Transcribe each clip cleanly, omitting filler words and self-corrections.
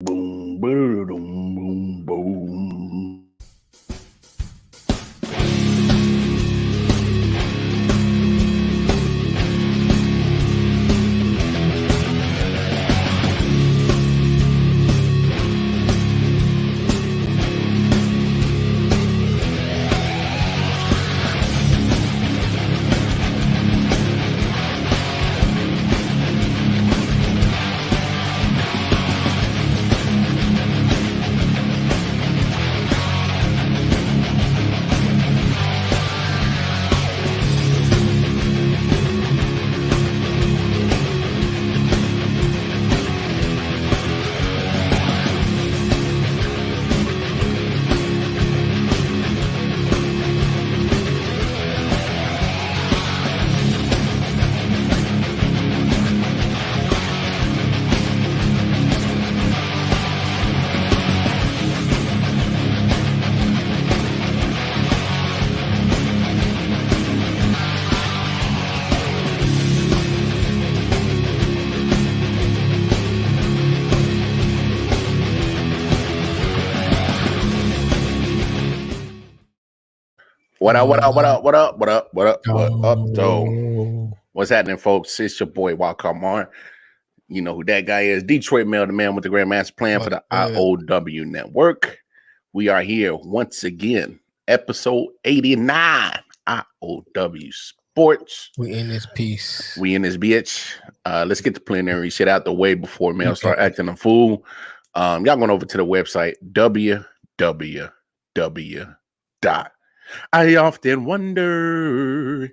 Boom, boom, boom, boom. What up, what up, what up, what up, what up, what up, what up, though? What's happening, folks? It's your boy, Welcome on. You know who that guy is. Detroit Mail, the man with the Grandmaster Plan for the I.O.W. network. We are here once again, episode 89, I.O.W. Sports. We in this piece. We in this bitch. Let's get the plenary shit out the way before Mail start acting a fool. Y'all going over to the website, www. I often wonder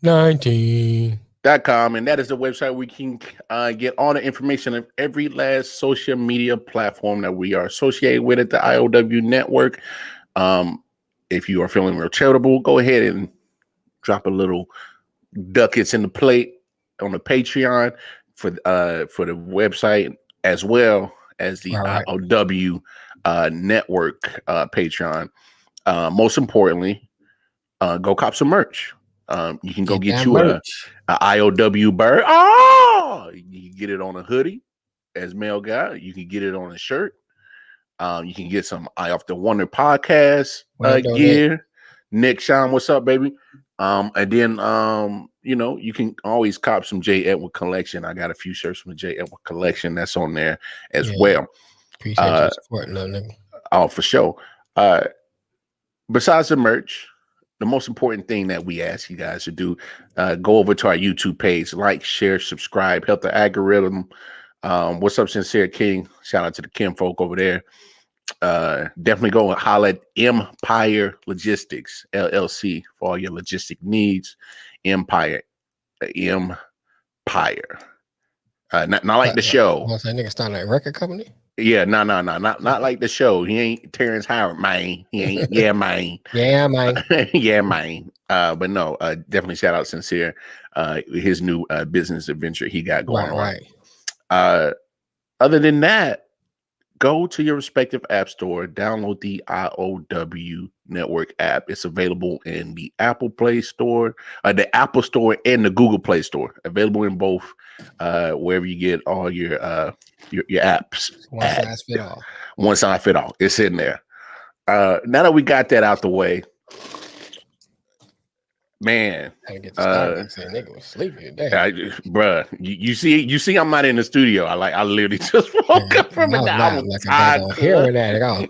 19.com, and that is the website where we can get all the information of every last social media platform that we are associated with at the I.O.W. network. If you are feeling real charitable, go ahead and drop a little ducats in the plate on the Patreon for the website, as well as the I.O.W. network Patreon. Most importantly, go cop some merch. You can go get you a I.O.W. bird. Oh, you can get it on a hoodie as male guy. You can get it on a shirt. You can get some I Off the Wonder podcast gear. Nick Sean, what's up, baby? And then you know, you can always cop some J. Edward collection. I got a few shirts from the J. Edward collection that's on there as well. Appreciate your support, nigga. Oh, for sure. Besides the merch, the most important thing that we ask you guys to do, go over to our YouTube page, like, share, subscribe, help the algorithm. What's up, Sincere King? Shout out to the Kim folk over there. Definitely go and holler at Empire Logistics LLC for all your logistic needs. Empire. Not like the show. That nigga starting a record company? Yeah, no, not like the show. He ain't Terrence Howard, man. He ain't, yeah, man. Yeah, man. Yeah, man. But no, definitely shout out Sincere. His new business adventure he got going on. Right. Other than that, go to your respective app store, download the I.O.W. network app. It's available in the Apple Play Store, the Apple Store, and the Google Play Store. Available in both, wherever you get all your apps. One size fit all. One size fit all. It's in there. Now that we got that out the way, man. I get nigga was sleeping today. Bruh, you see, I'm not in the studio. I literally just woke up from it. I was tired. Hearing that,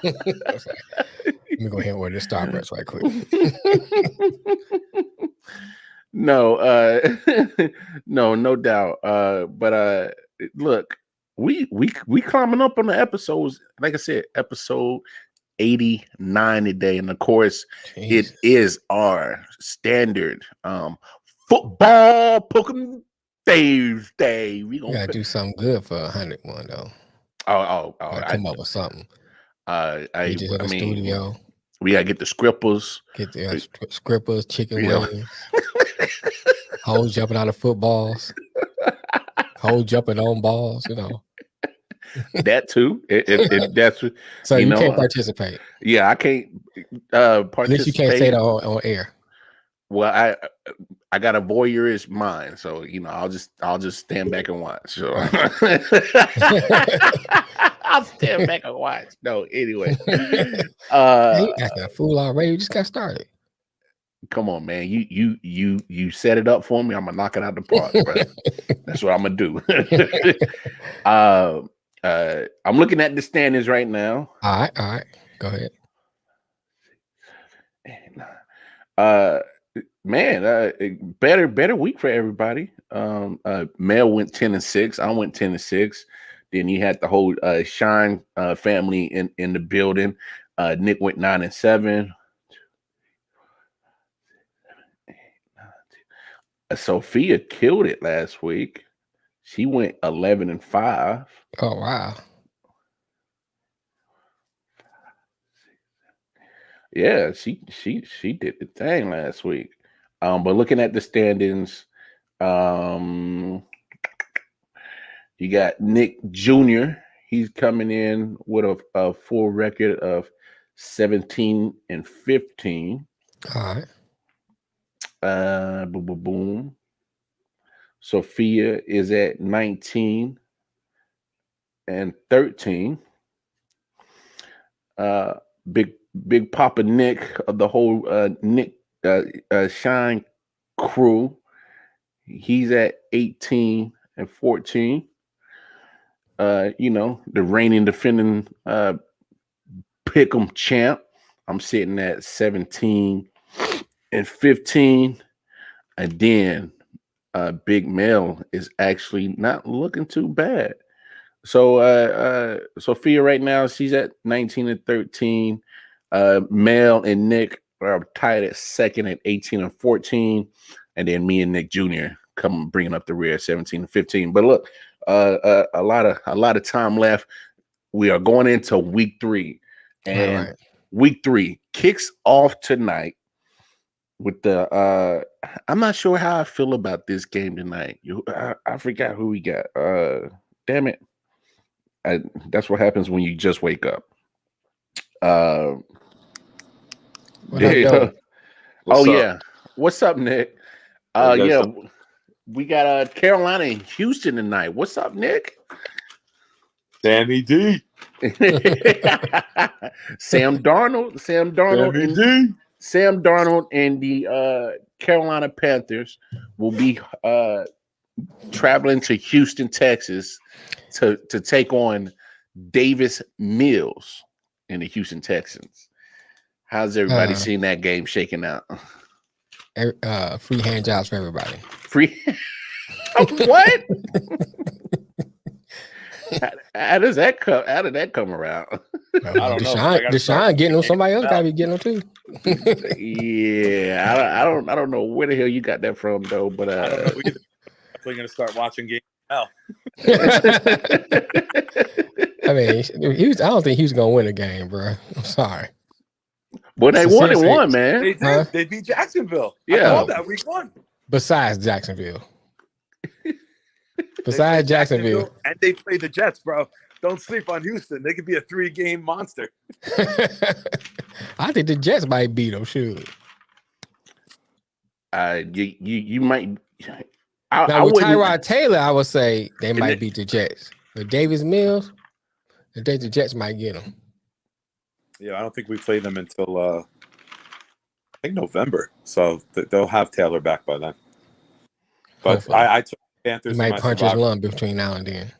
let me go ahead and order this Starbucks right quick. No, no doubt. But look, we climbing up on the episodes. Like I said, episode 89 today, and of course, it is our standard football Pokemon Thursday. We gotta do something good for 101 though. I come up with something. I mean, studio. We gotta get the scrippers. Get the scrippers, chicken wings, hoes jumping out of footballs, hoes jumping on balls. You know. That too. That's so you can't participate. Yeah, I can't participate. At least you can't say that on air. Well, I got a voyeurist mind, so I'll just stand back and watch. So Right. I'll stand back and watch. No, anyway. Hey, you acting a fool already. You just got started. Come on, man. You set it up for me. I'm gonna knock it out the park, bro. That's what I'm gonna do. I'm looking at the standings right now. All right. Go ahead. Better week for everybody. Mel went 10-6. I went 10-6. Then you had the whole Shine family in the building. Nick went 9-7. Sophia killed it last week. She went 11-5. Oh wow. Yeah, she did the thing last week. But looking at the standings, you got Nick Jr. He's coming in with a full record of 17-15. All right. Boom, boom, boom. Sophia is at 19-13. Big Papa Nick of the whole Nick Shine crew. He's at 18-14. The reigning defending pick'em champ. I'm sitting at 17-15. And then Big Mel is actually not looking too bad. So Sophia right now, she's at 19-13. Mel and Nick are tied at second at 18-14. And then me and Nick Jr. come bringing up the rear 17-15. But look, a lot of time left. We are going into week 3. And week 3 kicks off tonight with the I'm not sure how I feel about this game tonight. I forgot who we got. Damn it. That's what happens when you just wake up. Yeah. What's up, Nick? We got Carolina and Houston tonight. What's up, Nick? Sammy D. Sam Darnold and the Carolina Panthers will be traveling to Houston, Texas to take on Davis Mills and the Houston Texans. How's everybody seeing that game shaking out? Free hand jobs for everybody. Free? What? How did that come around? I don't know. Deshaun getting on, somebody else gotta be getting on too. Yeah, I don't know where the hell you got that from though, but I don't know either. I'm definitely gonna start watching games now. I mean, I don't think he was gonna win a game, bro. I'm sorry. Well, they won, man. They did. They beat Jacksonville. Yeah, I called that week 1. Besides Jacksonville. Besides Jacksonville. And they played the Jets, bro. Don't sleep on Houston. They could be a 3-game monster. I think the Jets might beat them. Shoot. You might. Now with Tyrod Taylor, I would say they might beat the Jets. But Davis Mills, I think the Jets might get them. Yeah, I don't think we play them until I think November. So they'll have Taylor back by then. But I took Panthers. He might punch his lung between now and then.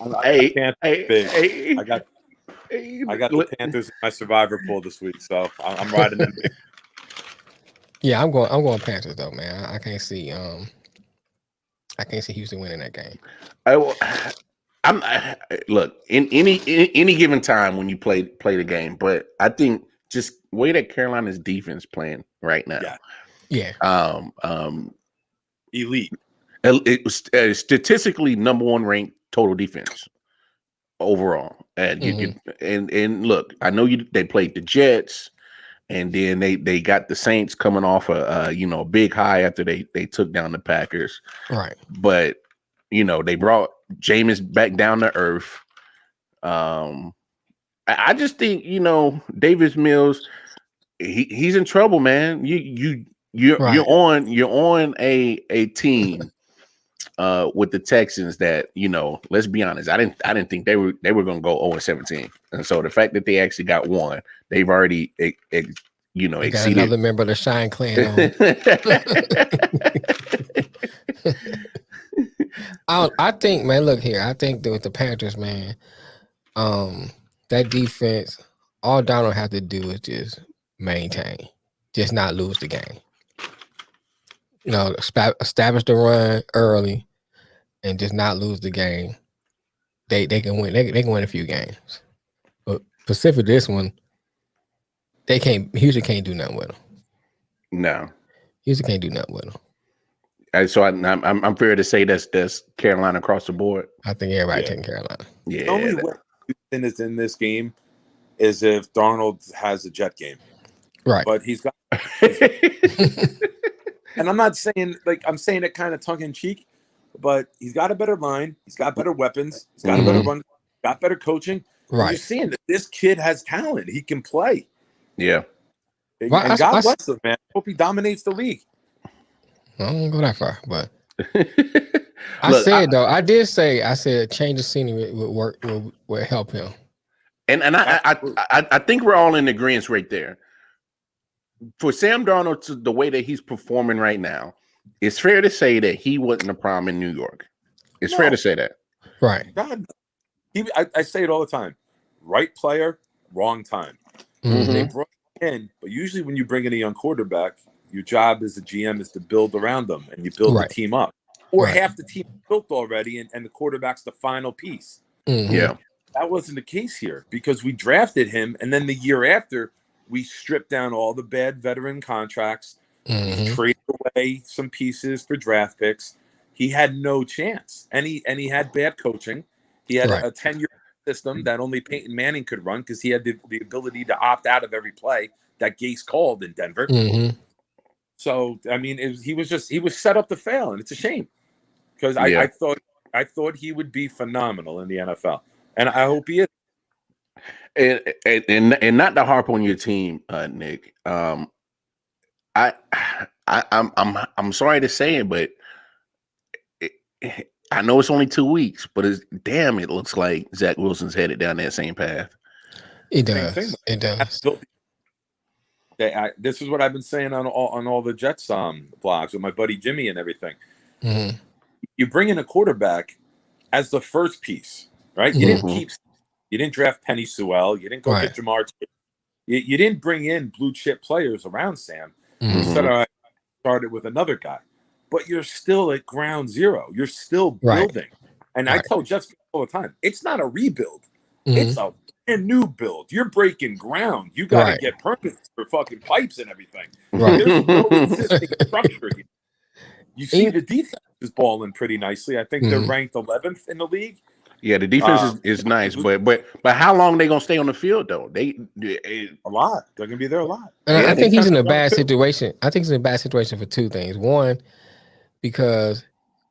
I got the Panthers in my survivor pool this week, so I'm riding them. Yeah, I'm going Panthers though, man. I can't see Houston winning that game. Look, in any given time when you play the game, but I think just way that Carolina's defense playing right now. Yeah. Elite. It was statistically number 1 ranked total defense overall. And and look, I know they played the Jets, and then they got the Saints coming off a big high after they took down the Packers. Right. But they brought Jameis back down to earth. I just think Davis Mills, he's in trouble, man. You're on a team with the Texans that let's be honest, I didn't think they were going to go 0-17, and so the fact that they actually got one, they've already exceeded. Got another member of the Shine Clan on. I think, man, look here. I think that with the Panthers, man, that defense, all Donald have to do is just maintain, just not lose the game. Establish the run early, and just not lose the game. They can win. They can win a few games, but specific this one, they can't. Houston can't do nothing with them. No, Houston can't do nothing with them. So I'm fair to say that's Carolina across the board. I think everybody taking Carolina. Yeah. The only way Houston is in this game is if Darnold has a jet game. Right. But he's got and I'm not saying I'm saying it kind of tongue in cheek, but he's got a better line, he's got better weapons, he's got a better run, got better coaching. Right. You're seeing that this kid has talent. He can play. Yeah. And God bless him, man. Hope he dominates the league. I don't go that far, but I said change the scenery would work, would help him. And I think we're all in agreement right there. For Sam Darnold, the way that he's performing right now, it's fair to say that he wasn't a problem in New York. It's fair to say that. Right. God, I say it all the time. Right player, wrong time. Mm-hmm. They brought him in, but usually when you bring in a young quarterback, your job as a GM is to build around them, and you build the team up. Or half the team is built already, and the quarterback's the final piece. Mm-hmm. Yeah. That wasn't the case here because we drafted him, and then the year after, we stripped down all the bad veteran contracts, traded away some pieces for draft picks. He had no chance, and he had bad coaching. He had a 10-year system that only Peyton Manning could run because he had the ability to opt out of every play that Gase called in Denver. Mm-hmm. So I mean, he was set up to fail, and it's a shame because I thought he would be phenomenal in the NFL, and I hope he is. And not to harp on your team, Nick. I'm sorry to say it, but I know it's only 2 weeks, but it looks like Zach Wilson's headed down that same path. It does. It does. This is what I've been saying on all the Jets blogs with my buddy Jimmy and everything. Mm-hmm. You bring in a quarterback as the first piece, right? You didn't draft Penny Sewell. You didn't go get Jamar Chase. You didn't bring in blue chip players around Sam. Instead, I started with another guy. But you're still at ground zero. You're still building. And I tell Jets all the time, it's not a rebuild. It's a brand new build. You're breaking ground. You got to get permits for fucking pipes and everything. Right. There's no existing structure here. You see the defense is balling pretty nicely. I think they're ranked 11th in the league. Yeah, the defense is nice, but how long are they gonna stay on the field though? A lot. They're gonna be there a lot. And I think he's in a bad situation. I think he's in a bad situation for two things. One, because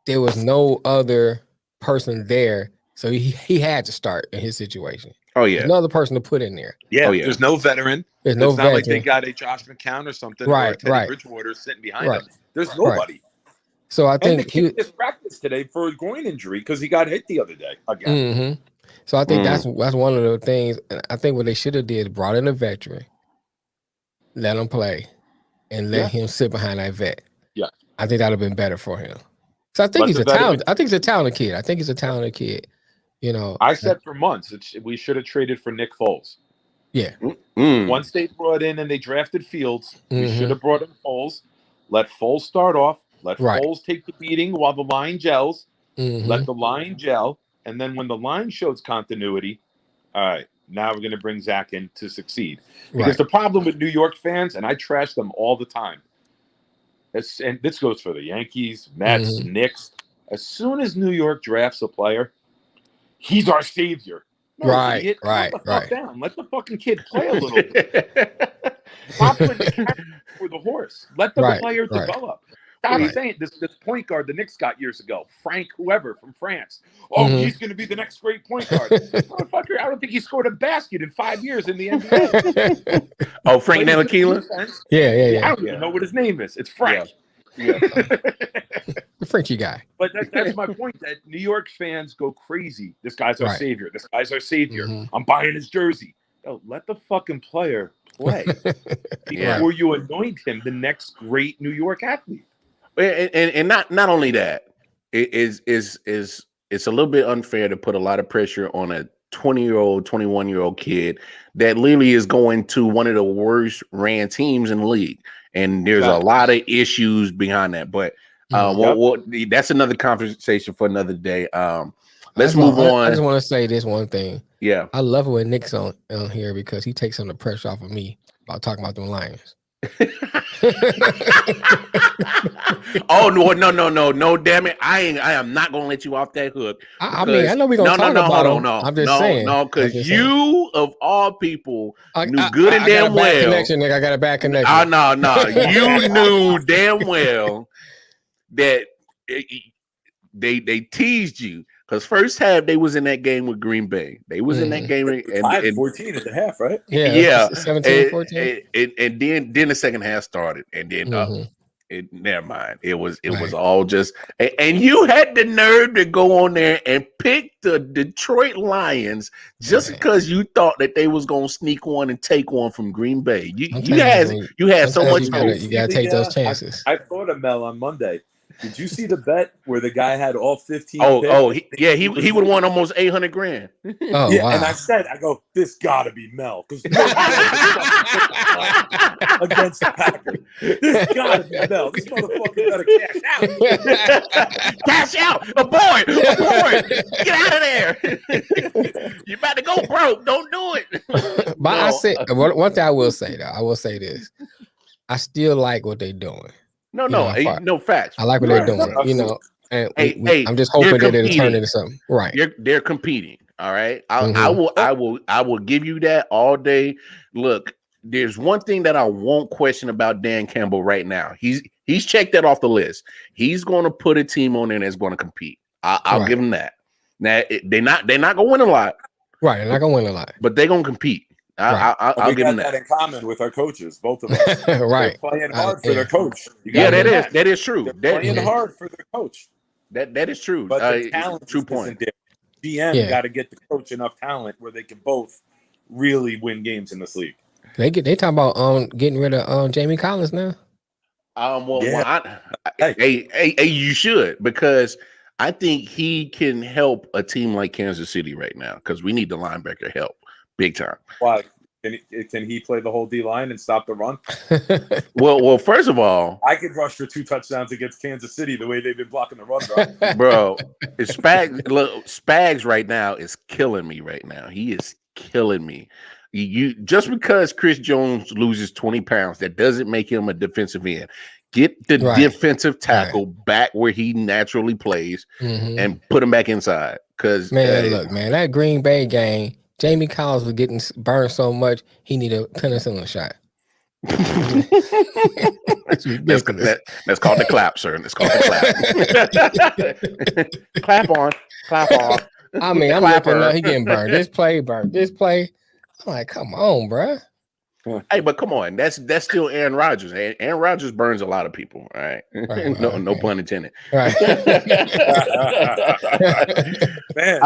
there was no other person there, so he had to start in his situation. Oh yeah, another person to put in there. Yeah, there's no veteran. There's no veteran. Not like they got a Josh McCown or something, or Teddy Bridgewater sitting behind him. There's nobody. So I think he just practiced today for a groin injury because he got hit the other day again. So I think that's one of the things. I think what they should have did is brought in a veteran, let him play, and let him sit behind that vet. Yeah, I think that'd have been better for him. So I think he's a talented. I think he's a talented kid. You know, I said for months we should have traded for Nick Foles. Yeah. Once they brought in and they drafted Fields, we should have brought in Foles. Let Foles start off. Let Foles take the beating while the line gels. Let the line gel. And then when the line shows continuity, all right, now we're going to bring Zach in to succeed. Because the problem with New York fans, and I trash them all the time, and this goes for the Yankees, Mets, Knicks, as soon as New York drafts a player, he's our savior. No, idiot. Let the fuck down. Let the fucking kid play a little bit. Stop putting the carrot for the horse. Let the player develop. Stop saying this point guard the Knicks got years ago, Frank whoever from France. Oh, he's going to be the next great point guard. Motherfucker, I don't think he scored a basket in 5 years in the NBA. Oh, Frank Ntilikina? Yeah. I don't even know what his name is. It's Frank. Yeah. The Frenchy guy. But that's my point, that New York fans go crazy. This guy's our savior. This guy's our savior. I'm buying his jersey. Oh, let the fucking player play before you anoint him the next great New York athlete. And not only that, it's a little bit unfair to put a lot of pressure on a 20-year-old, 21-year-old kid that literally is going to one of the worst ran teams in the league. And there's a lot of issues behind that. But that's another conversation for another day. Let's move on. I just want to say this one thing. Yeah. I love it when Nick's on here because he takes some of the pressure off of me about talking about them Lions. Oh no, damn it. I am not gonna let you off that hook. I mean, I know we're gonna talk about them. I'm just saying. No, because you of all people knew good and damn well. Connection, Nick. I got a bad connection. No. You knew damn well that they teased you. Because first half they was in that game with Green Bay. They was in that game and 14 at the half, right? Yeah. 17-14. And then the second half started, and then never mind. It was all just and you had the nerve to go on there and pick the Detroit Lions just because you thought that they was gonna sneak one and take one from Green Bay. You had so much hope. You gotta take those chances. I thought of Mel on Monday. Did you see the bet where the guy had all 15? He would have won almost $800,000. Oh, yeah, wow. And I go, this gotta be Mel because against the Packers. This gotta be Mel. This motherfucker better cash out. Cash out, aboard! Get out of there! You about to go broke? Don't do it. But I said one thing I will say though. I will say this. I still like what they're doing. No facts. I like what they're doing, and I'm just hoping that it'll turn into something. Right. They're competing. All right. I will give you that all day. Look, there's one thing that I won't question about Dan Campbell right now. He's checked that off the list. He's going to put a team on there that's going to compete. I'll give him that. Now they're not gonna win a lot. Right, they're not gonna win a lot. But they're gonna compete. I'll give them that. In common with our coaches, both of us. Right, they're playing hard for their coach. That is true. They're playing hard for their coach. That is true. But the talent true point. There. GM got to get the coach enough talent where they can both really win games in this league. They talking about getting rid of Jamie Collins now. You should, because I think he can help a team like Kansas City right now because we need the linebacker help big time. Why? Can he play the whole D line and stop the run? Well, first of all, I could rush for 2 touchdowns against Kansas City the way they've been blocking the run, bro. Spags right now is killing me right now. He is killing me. You just because Chris Jones loses 20 pounds, that doesn't make him a defensive end. Get the defensive tackle back where he naturally plays and put him back inside. Because look, that Green Bay game, Jamie Collins was getting burned so much he needed a penicillin shot. That's called the clap, sir. That's called the clap. Clap on. I mean, I'm looking up. He getting burned. This play. I'm like, come on, bro. Hey, but come on, that's still Aaron Rodgers. Aaron Rodgers burns a lot of people. All right, no pun intended. Right. Man,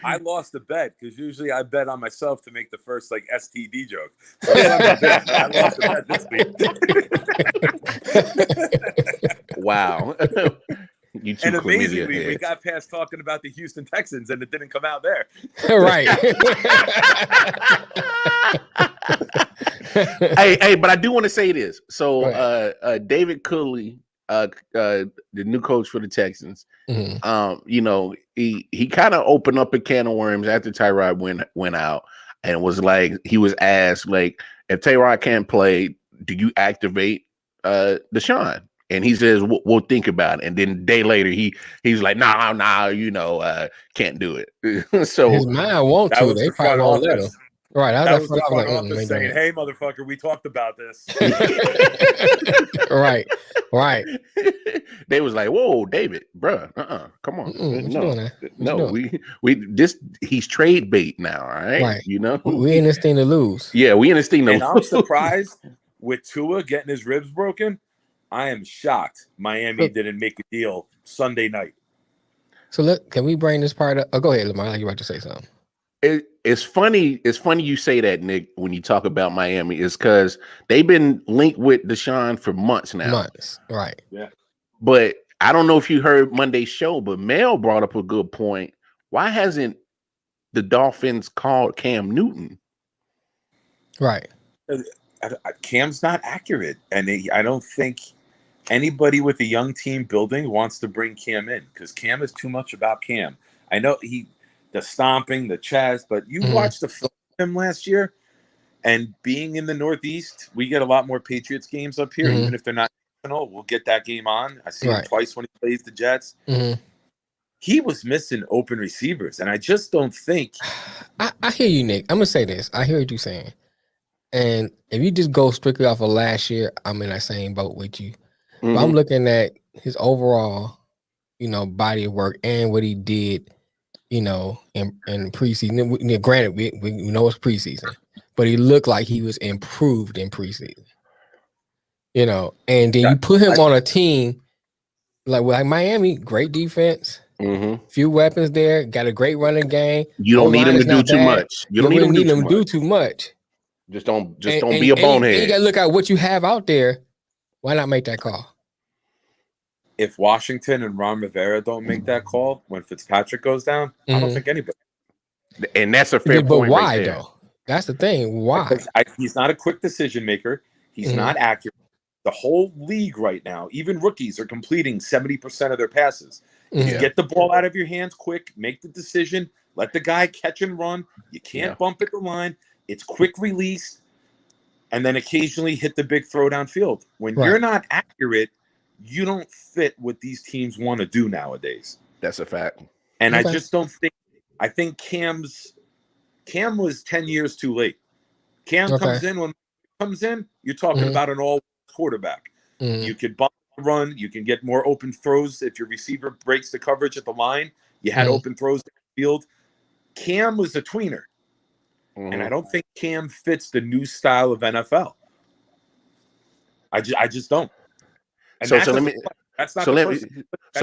I lost a bet because usually I bet on myself to make the first STD joke. So I lost a bet this week. Wow. And amazingly, we got past talking about the Houston Texans, and it didn't come out there. Right. Hey, but I do want to say this. So, David Culley, the new coach for the Texans, he kind of opened up a can of worms after Tyrod went out, and was like, he was asked if Tyrod can't play, do you activate Deshaun? And he says, we'll think about it. And then a day later, he's like, nah, can't do it. So his mind won't to. They probably won't let him. Right. That was the I front was like, office saying, "Hey, motherfucker, we talked about this." Right. Right. They was like, "Whoa, David, bruh, come on, What you doing there? he's trade bait now, all right? Right. You know, We in this thing to lose. Yeah, we in this thing to And lose. I'm surprised with Tua getting his ribs broken. I am shocked Miami didn't make a deal Sunday night. So can we bring this part up? Oh, go ahead, Lamar. You about to say something? It's funny. It's funny you say that, Nick, when you talk about Miami, is because they've been linked with Deshaun for months now. Months, right? Yeah. But I don't know if you heard Monday's show, but Mel brought up a good point. Why hasn't the Dolphins called Cam Newton? Right. Cam's not accurate, and I don't think anybody with a young team building wants to bring Cam in because Cam is too much about Cam. I know the stomping, the chest, but you watched the film of him last year, and being in the Northeast, we get a lot more Patriots games up here, even if they're not. We'll get that game on. I see him twice when he plays the Jets. He was missing open receivers, and I just don't think. I hear you, Nick. I'm gonna say this. I hear what you're saying, and if you just go strictly off of last year, I'm in that same boat with you. But I'm looking at his overall, body of work and what he did, in preseason. Granted, we know it's preseason, but he looked like he was improved in preseason. And then you put him on a team like Miami, great defense, few weapons there, got a great running game. You don't need him to do too much. You don't need him to do too much. Just don't be a bonehead. You gotta look at what you have out there. Why not make that call? If Washington and Ron Rivera don't make that call when Fitzpatrick goes down, I don't think anybody. And that's a fair point. But why right there. though? That's the thing. Why? He's not a quick decision maker. He's not accurate. The whole league right now, even rookies, are completing 70% of their passes. You get the ball out of your hands quick, make the decision, let the guy catch and run. You can't bump at the line. It's quick release, and then occasionally hit the big throw downfield. When you're not accurate, you don't fit what these teams want to do nowadays. That's a fact. And I just don't think. I think Cam was 10 years too late. Cam comes in when he comes in. You're talking about an all quarterback. You could bump the run. You can get more open throws if your receiver breaks the coverage at the line. You had open throws downfield. Cam was a tweener, and I don't think Cam fits the new style of NFL. I just don't. And so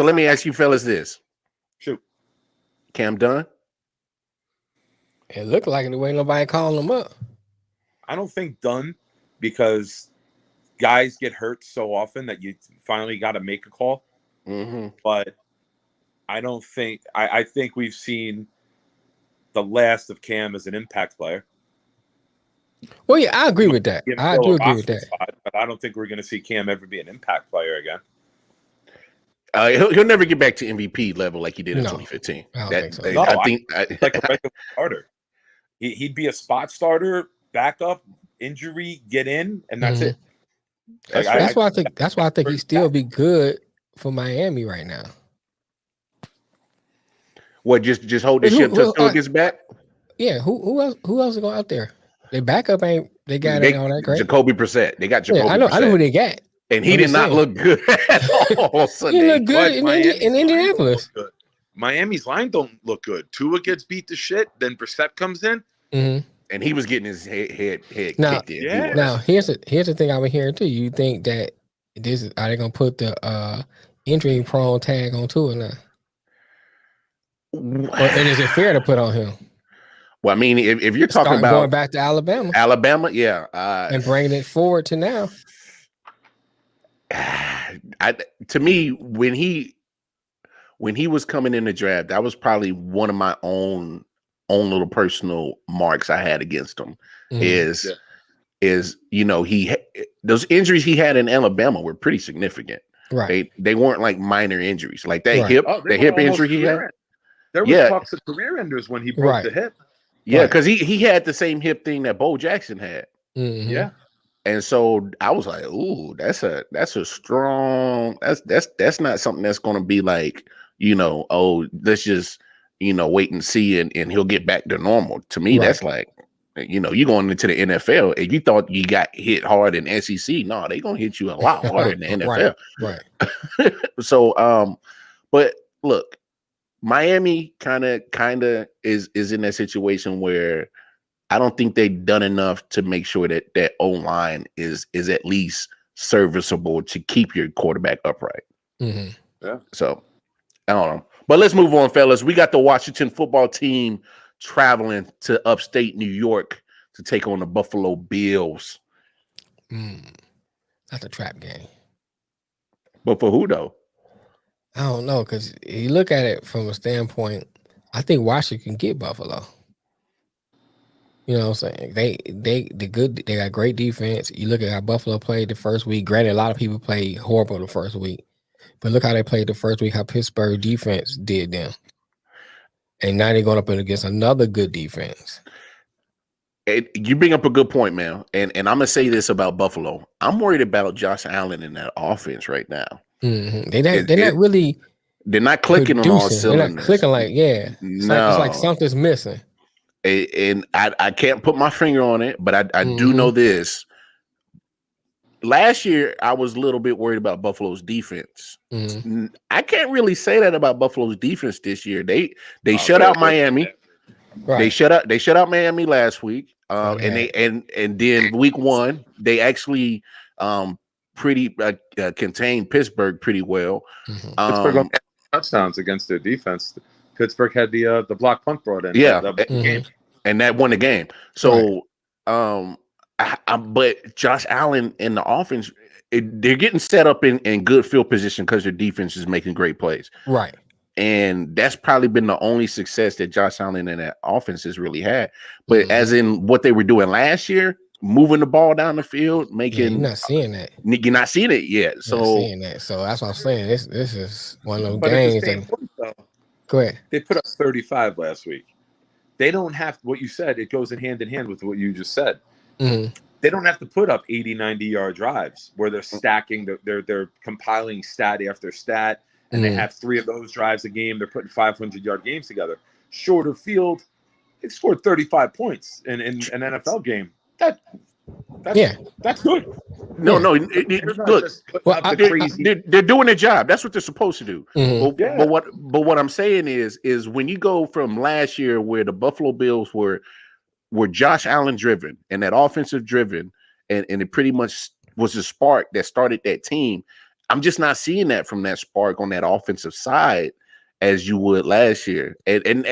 let me ask you fellas this. Shoot. Cam done? It looked like it the way nobody calling him up. I don't think done because guys get hurt so often that you finally got to make a call. But I don't think I think we've seen the last of Cam as an impact player. Well, yeah, I agree with that. I do agree with that. But I don't think we're going to see Cam ever be an impact player again. He'll never get back to MVP level like he did in 2015. I think so. I think like a regular starter. He'd be a spot starter, backup, injury, get in, and that's it. That's why I think he'd still be good for Miami right now. What? Just hold this ship till Phil gets back. Yeah. Who else is going out there? Their backup ain't all that great. Jacoby Brissett. They got Jacoby. Brissett. I know who they got. And he did not look good at all Sunday. He looked good in Indianapolis. Miami's line don't look good. Tua gets beat to shit. Then Brissett comes in, and he was getting his head kicked in. Yeah. Now here's the thing I've been hearing too. You think that are they gonna put the injury prone tag on Tua now? And is it fair to put on him? Well, I mean, if you're talking about going back to Alabama, yeah, and bringing it forward to now. To me, when he was coming in the draft, that was probably one of my own little personal marks I had against him. Is those injuries he had in Alabama were pretty significant. Right. They weren't like minor injuries, like that hip injury he had. There was talks of career enders when he broke the hip. Yeah, because he had the same hip thing that Bo Jackson had. Yeah. And so I was like, ooh, that's a strong, that's not something that's going to be like, let's just, wait and see and he'll get back to normal. To me, that's like, You know, you going into the NFL and you thought you got hit hard in SEC. No, they gonna hit you a lot harder in the NFL. Right. So, but look, Miami kind of is in that situation where I don't think they've done enough to make sure that that O-line is at least serviceable to keep your quarterback upright. Mm-hmm. Yeah. So I don't know. But let's move on, fellas. We got the Washington football team traveling to upstate New York to take on the Buffalo Bills. That's a trap game. But for who though? I don't know, because you look at it from a standpoint, I think Washington can get Buffalo. You know what I'm saying? They got great defense. You look at how Buffalo played the first week. Granted, a lot of people played horrible the first week. But look how they played the first week, how Pittsburgh defense did them. And now they're going up against another good defense. You bring up a good point, man. And I'm going to say this about Buffalo. I'm worried about Josh Allen in that offense right now. Mm-hmm. They're not really. They're not clicking producing. on all cylinders. They're not clicking like, yeah. It's like something's missing. And I can't put my finger on it, but I do know this. Last year, I was a little bit worried about Buffalo's defense. I can't really say that about Buffalo's defense this year. They shut out Miami. Right. They shut out Miami last week. And then week 1, they actually pretty contained Pittsburgh pretty well. Pittsburgh on touchdowns against their defense. Pittsburgh had the block punt brought in. Yeah, game. And that won the game. So, but Josh Allen in the offense, they're getting set up in good field position because their defense is making great plays. Right. And that's probably been the only success that Josh Allen and that offense has really had. But as in what they were doing last year, moving the ball down the field, making you're not seeing that. You're not seeing it yet. So not seeing that. So that's what I'm saying. This is one of those games. Go ahead. They put up 35 last week. They don't have what you said. It goes in hand with what you just said. Mm-hmm. They don't have to put up 80, 90-yard drives where they're stacking. They're compiling stat after stat, and they have 3 of those drives a game. They're putting 500-yard games together. Shorter field. They've scored 35 points in an NFL game. That's good. No. Look, they're doing their job. That's what they're supposed to do. But what I'm saying is when you go from last year where the Buffalo Bills were Josh Allen driven and that offensive driven, and it pretty much was the spark that started that team. I'm just not seeing that from that spark on that offensive side as you would last year. And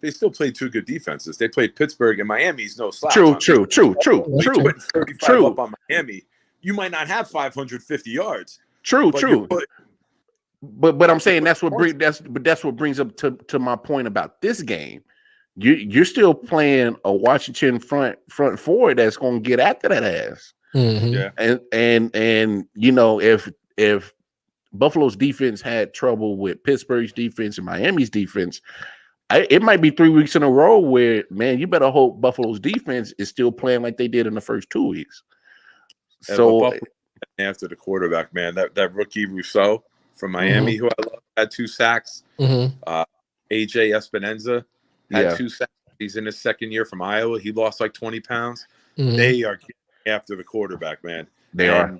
they still played 2 good defenses. They played Pittsburgh and Miami's no slouch. True. Putting 35 up on Miami, you might not have 550 yards. True. But I'm saying that's what brings up to my point about this game. You're still playing a Washington front 4 that's going to get after that ass. Yeah. And you know, if Buffalo's defense had trouble with Pittsburgh's defense and Miami's defense, it might be 3 weeks in a row where, man, you better hope Buffalo's defense is still playing like they did in the first 2 weeks. So after the quarterback, man, that rookie Rousseau from Miami, who I love, had 2 sacks. AJ Espinoza had 2 sacks. He's in his second year from Iowa. He lost like 20 pounds. They are getting after the quarterback, man. They are.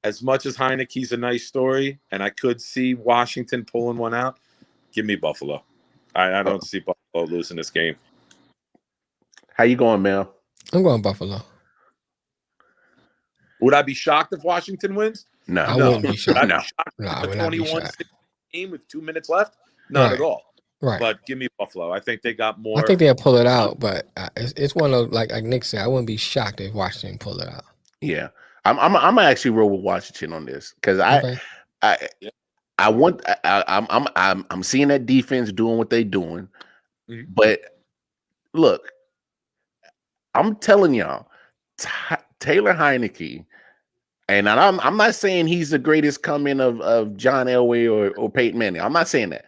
As much as Heineke's a nice story, and I could see Washington pulling one out, give me Buffalo. I don't see Buffalo losing this game. How you going, Mel? I'm going Buffalo. Would I be shocked if Washington wins? No. I wouldn't be shocked. Would I be shocked with a 21-6 game with 2 minutes left? Not at all. Right. But give me Buffalo. I think they got more. I think they'll pull it out, but it's one of, like Nick said, I wouldn't be shocked if Washington pull it out. Yeah. I'm actually roll with Washington on this because I'm seeing that defense doing what they're doing. But look, I'm telling y'all, Taylor Heineke, and I'm not saying he's the greatest coming of John Elway or Peyton Manning. I'm not saying that.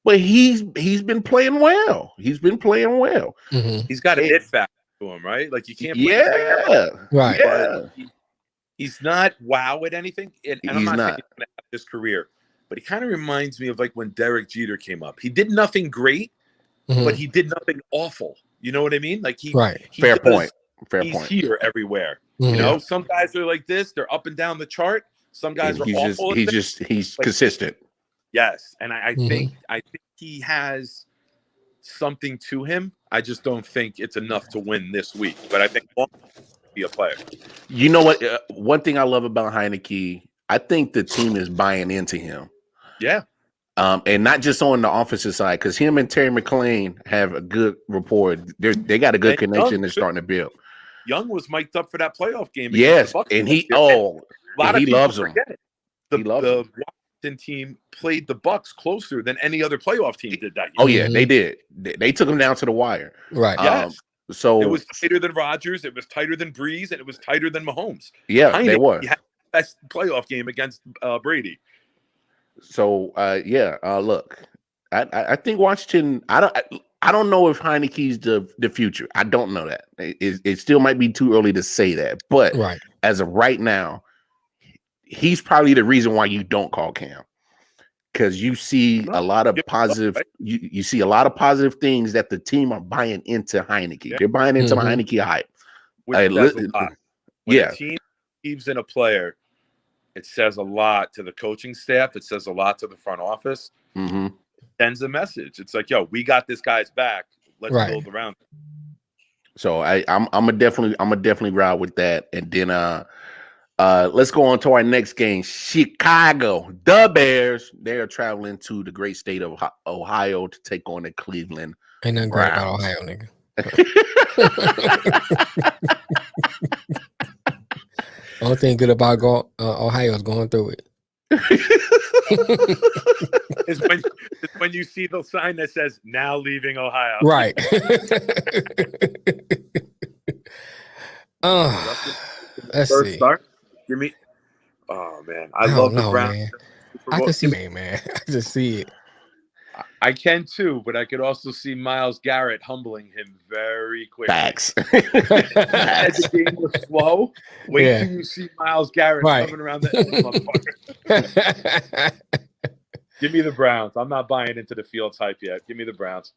But he's been playing well. He's been playing well. He's got an it factor to him, right? Like you can't right. But he's not wow at anything. And I'm not saying he's gonna have his career, but he kind of reminds me of like when Derek Jeter came up. He did nothing great, but he did nothing awful. You know what I mean? Like he Fair point. He's here everywhere. You know, some guys are like this; they're up and down the chart. Some guys are awful. He's consistent. Yes, and I think he has something to him. I just don't think it's enough to win this week. But I think he'll be a player. You know what? One thing I love about Heineke, I think the team is buying into him. Yeah. And not just on the offensive side, because him and Terry McLean have a good rapport. They got a good connection. They're starting to build. Young was mic'd up for that playoff game. Yes, and he loves him. The Washington team played the Bucks closer than any other playoff team did that year. Oh yeah, they did. They took him down to the wire. Right. Yes. So it was tighter than Rodgers. It was tighter than Breeze, and it was tighter than Mahomes. Yeah, they were. He had the best playoff game against Brady. So look, I think Washington. I don't know if Heineke's the future. I don't know that. It still might be too early to say that. But as of right now, he's probably the reason why you don't call Cam, because you see a lot of positive. You see a lot of positive things that the team are buying into Heineke. Yeah. They're buying into the Heineke hype. When a team believes in a player, it says a lot to the coaching staff. It says a lot to the front office. Sends a message. It's like, yo, we got this guy's back. Let's build around him. So I'm a definitely ride with that. And then let's go on to our next game. Chicago, the Bears. They are traveling to the great state of Ohio to take on the Cleveland Ain't nothing great about Ohio, nigga. Only thing good about Ohio is going through it. It's when you see the sign that says "Now leaving Ohio." Right. Let's see. Start. Give me. Oh man, I love the Browns. Man. I can see it, man. I just see it. I can too, but I could also see Myles Garrett humbling him very quickly. Facts. As the game was slow, wait till you see Myles Garrett coming around the motherfucker. Give me the Browns. I'm not buying into the Fields hype yet. Give me the Browns.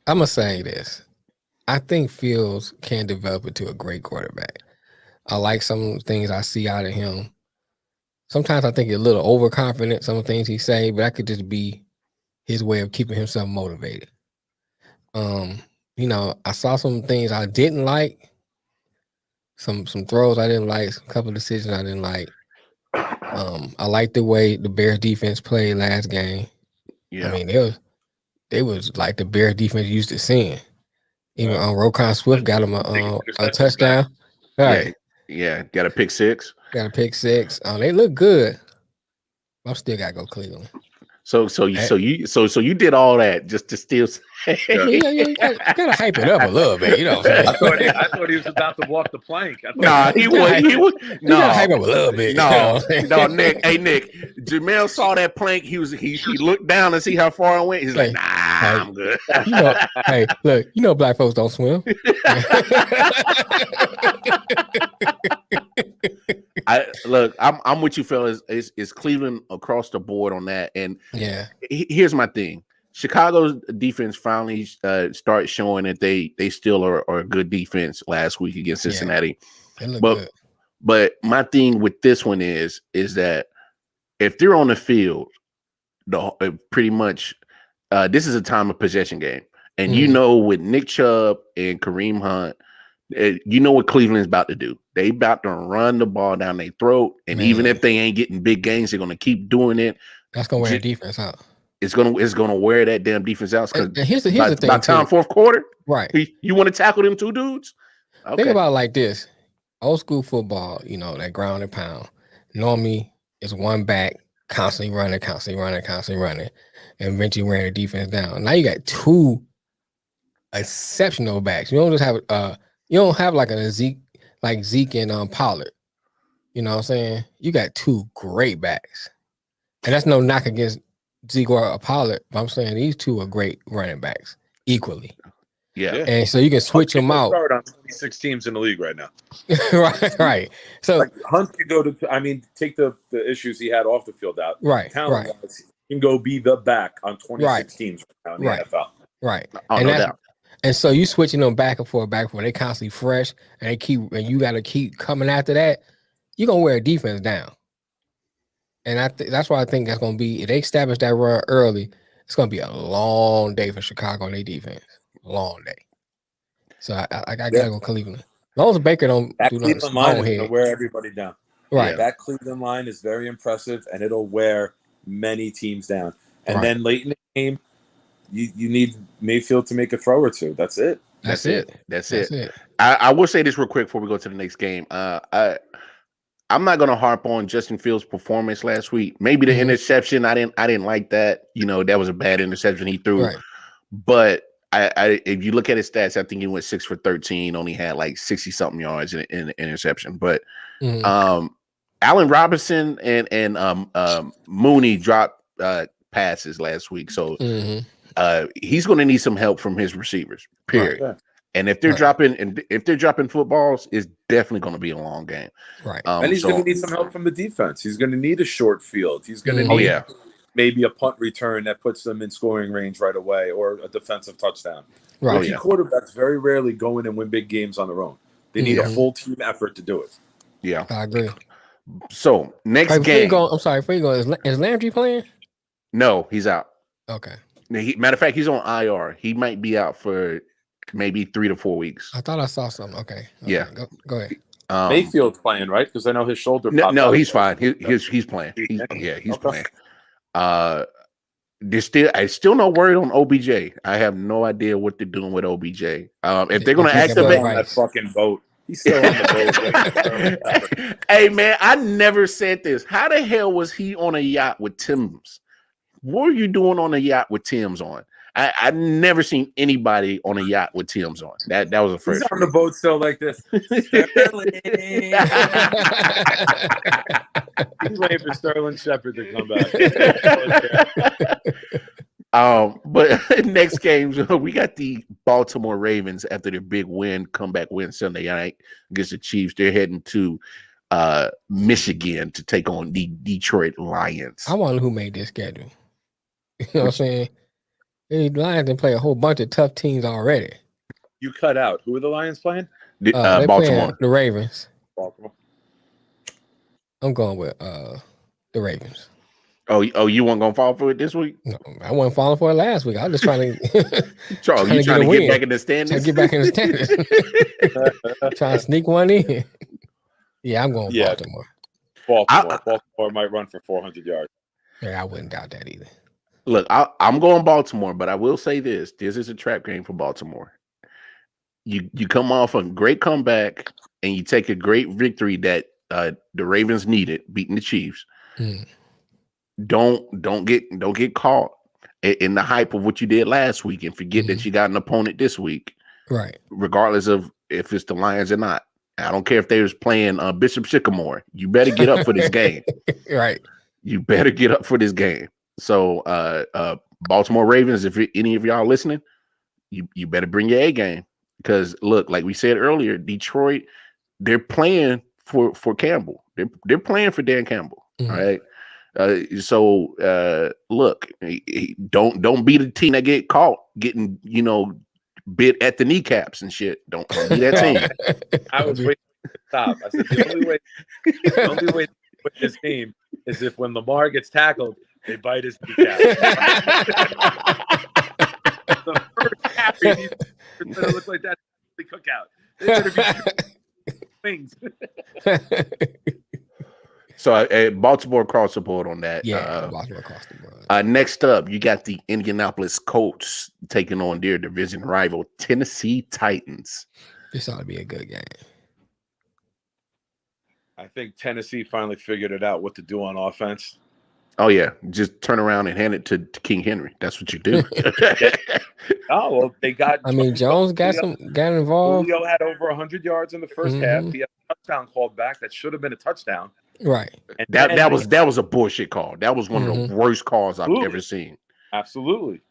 I'm gonna say this. I think Fields can develop into a great quarterback. I like some things I see out of him. Sometimes I think he's a little overconfident, some things he say, but that could just be his way of keeping himself motivated. I saw some things I didn't like, some throws I didn't like, a couple of decisions I didn't like. I like the way the Bears defense played last game. Yeah. I mean, they was like the Bears defense used to seeing. Even Roquan Swift got him a touchdown. All right. Yeah, got a pick six. They look good. I still gotta go Cleveland. So you did all that just to still say, you gotta hype it up a little bit. You know what I'm saying? I thought he was about to walk the plank. He was. No, hype up a little bit. No, Nick. Hey, Nick. Jamel saw that plank. He looked down to see how far it went. He's like, I'm good. Look, black folks don't swim. I'm with you, fellas. It's Cleveland across the board on that. And here's my thing: Chicago's defense finally started showing that they still are a good defense last week against Cincinnati. Good. But my thing with this one is that if they're on the field, pretty much this is a time of possession game, and with Nick Chubb and Kareem Hunt. You know what Cleveland's about to do. They about to run the ball down their throat, and even if they ain't getting big gains, they're going to keep doing it. That's going to wear the defense out. It's going to wear that damn defense out. And here's the thing. By time fourth quarter, right? You want to tackle them two dudes? Okay. Think about it like this: old school football, that ground and pound. Normally, it's one back constantly running, and eventually wearing the defense down. Now you got two exceptional backs. You don't just have you don't have like a Zeke and Pollard. You know what I'm saying? You got two great backs. And that's no knock against Zeke or Pollard, but I'm saying these two are great running backs equally. Yeah. And so you can switch them out. Start on 26 teams in the league right now. right. So Hunt could go to, take the issues he had off the field out. Right. Talent-wise, he can go be the back on 26 teams right now in the NFL. Right. No doubt. And so you switching them back and forth. They constantly fresh, and you got to keep coming after that. You're gonna wear a defense down, and that's why I think that's gonna be if they establish that run early. It's gonna be a long day for Chicago and their defense. Long day. So I gotta go Cleveland. As long as Baker don't that do Cleveland line is gonna wear everybody down. Right. That Cleveland line is very impressive, and it'll wear many teams down. And then late in the game, you need Mayfield to make a throw or two. That's it. That's it. I will say this real quick before we go to the next game. I'm not gonna harp on Justin Fields' performance last week. Maybe the interception. I didn't like that. That was a bad interception he threw. Right. But I if you look at his stats, I think he went 6 for 13, only had like 60 something yards in the interception. But Allen Robinson and Mooney dropped passes last week, so he's going to need some help from his receivers. Period. Right. And if they're dropping footballs, it's definitely going to be a long game. Right. And he's going to need some help from the defense. He's going to need a short field. He's going to need maybe a punt return that puts them in scoring range right away, or a defensive touchdown. Right. Rookie quarterbacks very rarely go in and win big games on their own. They need a full team effort to do it. Yeah, I agree. So next game. I'm sorry. Before you go, is Landry playing? No, he's out. Okay. Matter of fact, he's on IR. He might be out for maybe 3 to 4 weeks. I thought I saw something. Okay. Yeah. Go ahead. Mayfield's playing, right? Because I know his shoulder. No, he's fine. He's playing. He's playing. I still no word on OBJ. I have no idea what they're doing with OBJ. If they're going to activate on that fucking boat. He's still on the boat. Hey man, I never said this. How the hell was he on a yacht with Tim's? What were you doing on a yacht with Tim's on? I never seen anybody on a yacht with Tim's on. That was the first. He's on the boat still like this. He's waiting for Sterling Shepard to come back. But next games, we got the Baltimore Ravens after their big comeback win Sunday night against the Chiefs. They're heading to Michigan to take on the Detroit Lions. I wonder who made this schedule. You know what I'm saying? The Lions didn't play a whole bunch of tough teams already. You cut out. Who are the Lions playing? Baltimore. The Ravens. Baltimore. I'm going with the Ravens. Oh, you weren't gonna fall for it this week? No, I wasn't falling for it last week. I was just trying to. Charles, you trying to get back in the standings? Trying to get back in the standings. Trying to sneak one in. Yeah, I'm going Baltimore. Baltimore might run for 400 yards. Yeah, I wouldn't doubt that either. Look, I'm going Baltimore, but I will say this: this is a trap game for Baltimore. You come off a great comeback and you take a great victory that the Ravens needed, beating the Chiefs. Don't get caught in the hype of what you did last week and forget that you got an opponent this week. Right. Regardless of if it's the Lions or not. I don't care if they was playing Bishop Sycamore. You better get up for this game. Right. You better get up for this game. So Baltimore Ravens, if any of y'all listening, you better bring your A game. Because look, like we said earlier, Detroit, they're playing for Campbell. They're playing for Dan Campbell. All right. So look, don't be the team that get caught getting, bit at the kneecaps and shit. Don't be that team. I was waiting to stop. I said the only way to win this game is if when Lamar gets tackled, they bite his kneecap. The first half, it's gonna look like that cookout. They're gonna be wings. So Baltimore across the board on that. Yeah, Baltimore across the board. Next up, you got the Indianapolis Colts taking on their division rival Tennessee Titans. This ought to be a good game. I think Tennessee finally figured it out what to do on offense. Oh yeah, just turn around and hand it to King Henry. That's what you do. Oh well, they got. I mean, Jones got involved. Julio had over 100 yards in the first half. He had a touchdown called back that should have been a touchdown. Right. And that was a bullshit call. That was one of the worst calls I've ever seen. Absolutely.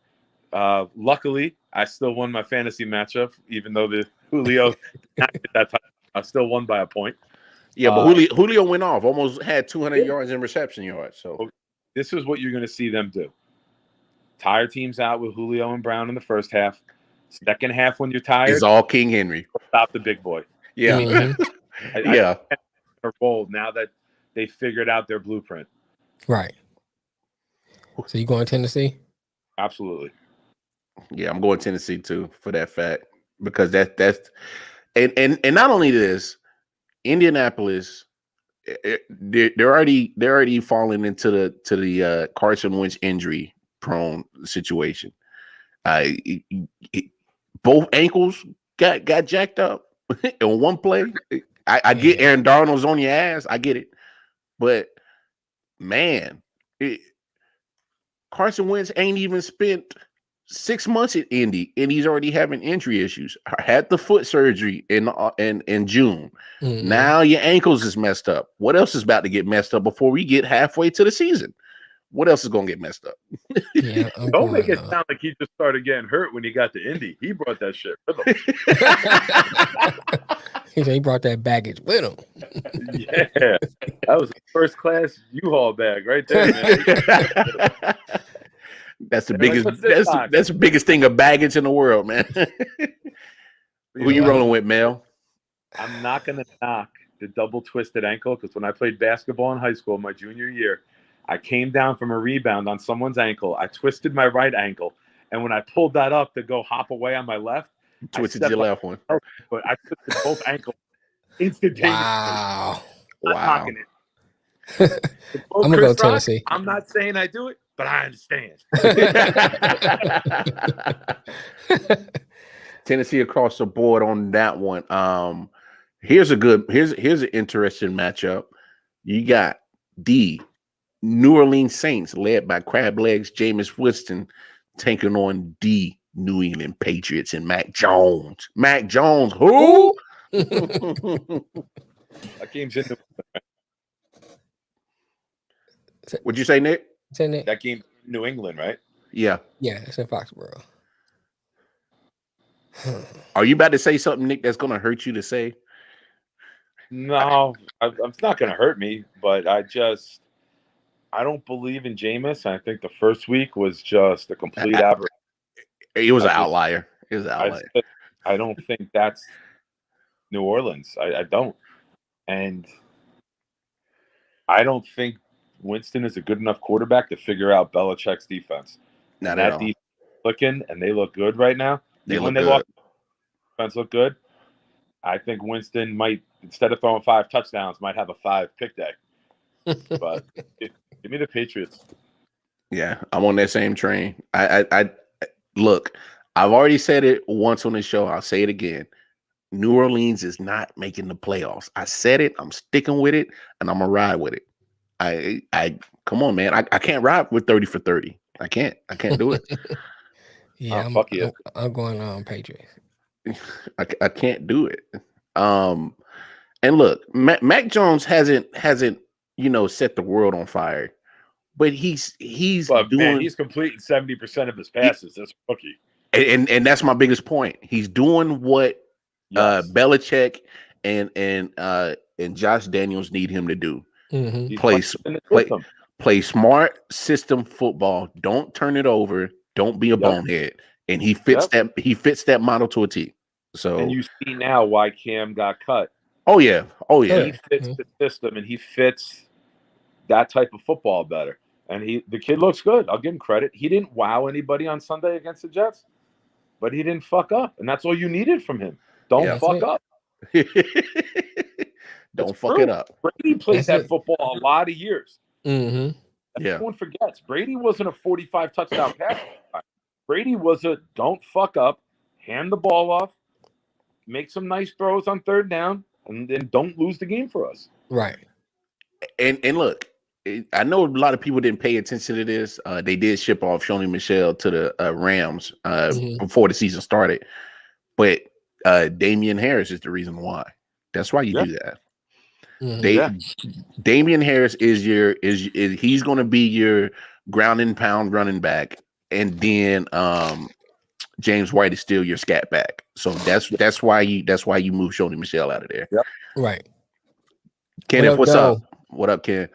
Luckily, I still won my fantasy matchup, even though the Julio that time, I still won by a point. Yeah, but Julio went off, almost had 200 yards in reception yards. So this is what you're going to see them do. Tire teams out with Julio and Brown in the first half. Second half, when you're tired, it's all King Henry. Stop the big boy. Yeah, I rolled now that they figured out their blueprint. Right. So you going to Tennessee? Absolutely. Yeah, I'm going Tennessee too for that fact, because that's and not only this, Indianapolis, they're already falling into the Carson Wentz injury prone situation. Both ankles got jacked up in one play. I get Aaron Darnold's on your ass. I get it, but man, Carson Wentz ain't even spent 6 months at Indy, and he's already having injury issues. Had the foot surgery in June. Now your ankles is messed up. What else is about to get messed up before we get halfway to the season? What else is gonna get messed up? Yeah, don't make it sound like he just started getting hurt when he got to Indy. He brought that shit with him. He brought that baggage with him. Yeah, that was a first class U-Haul bag right there, man. That's the biggest. That's the biggest thing of baggage in the world, man. Who you rolling with, Mel? I'm not gonna knock the double twisted ankle, because when I played basketball in high school my junior year, I came down from a rebound on someone's ankle. I twisted my right ankle, and when I pulled that up to go hop away on my left, twisted your left one. But I twisted both ankles instantaneously. Wow! Wow! I'm gonna go Tennessee. I'm not saying I do it, but I understand. Tennessee across the board on that one. Here's an interesting matchup. You got the New Orleans Saints, led by crab legs Jameis Winston, taking on the New England Patriots and Mac Jones. Mac Jones, who? That game's in the. What'd you say, Nick? That game, New England, right? Yeah. Yeah, it's in Foxborough. Are you about to say something, Nick, that's going to hurt you to say? No, it's not going to hurt me, but I don't believe in Jameis. I think the first week was just a complete aberration. It was an outlier. It was an outlier. I don't think that's New Orleans. I don't. And I don't think Winston is a good enough quarterback to figure out Belichick's defense. Not at all. Defense looking, and they look good right now. When they lost, defense look good. I think Winston might, instead of throwing 5 touchdowns, might have a 5 pick day. But give me the Patriots. Yeah, I'm on that same train. I look, I've already said it once on the show. I'll say it again. New Orleans is not making the playoffs. I said it. I'm sticking with it, and I'm gonna ride with it. I come on, man. I can't ride with 30 for 30. I can't do it. Yeah, I'm going Patriots. I can't do it. And look, Mac Jones hasn't set the world on fire, but he's completing 70% of his passes. That's rookie. And that's my biggest point. He's doing what Belichick and Josh Daniels need him to do. Mm-hmm. Play smart system football. Don't turn it over. Don't be a bonehead. And he fits that. He fits that model to a T. So, and you see now why Cam got cut. Oh yeah. He fits the system, and he fits that type of football better. And the kid looks good. I'll give him credit. He didn't wow anybody on Sunday against the Jets, but he didn't fuck up, and that's all you needed from him. Don't fuck up. Don't fuck it up. Brady played that football a lot of years. Mm-hmm. Everyone forgets. Brady wasn't a 45 touchdown passer. Brady was a don't fuck up, hand the ball off, make some nice throws on third down, and then don't lose the game for us. Right. And look, I know a lot of people didn't pay attention to this. They did ship off Shoney Michel to the Rams before the season started, but Damian Harris is the reason why. That's why you do that. Damian Harris is he's going to be your ground and pound running back, and then James White is still your scat back. So that's why you move Shoney Michel out of there. Yep. Right. Kenneth, what's up? What up, Ken?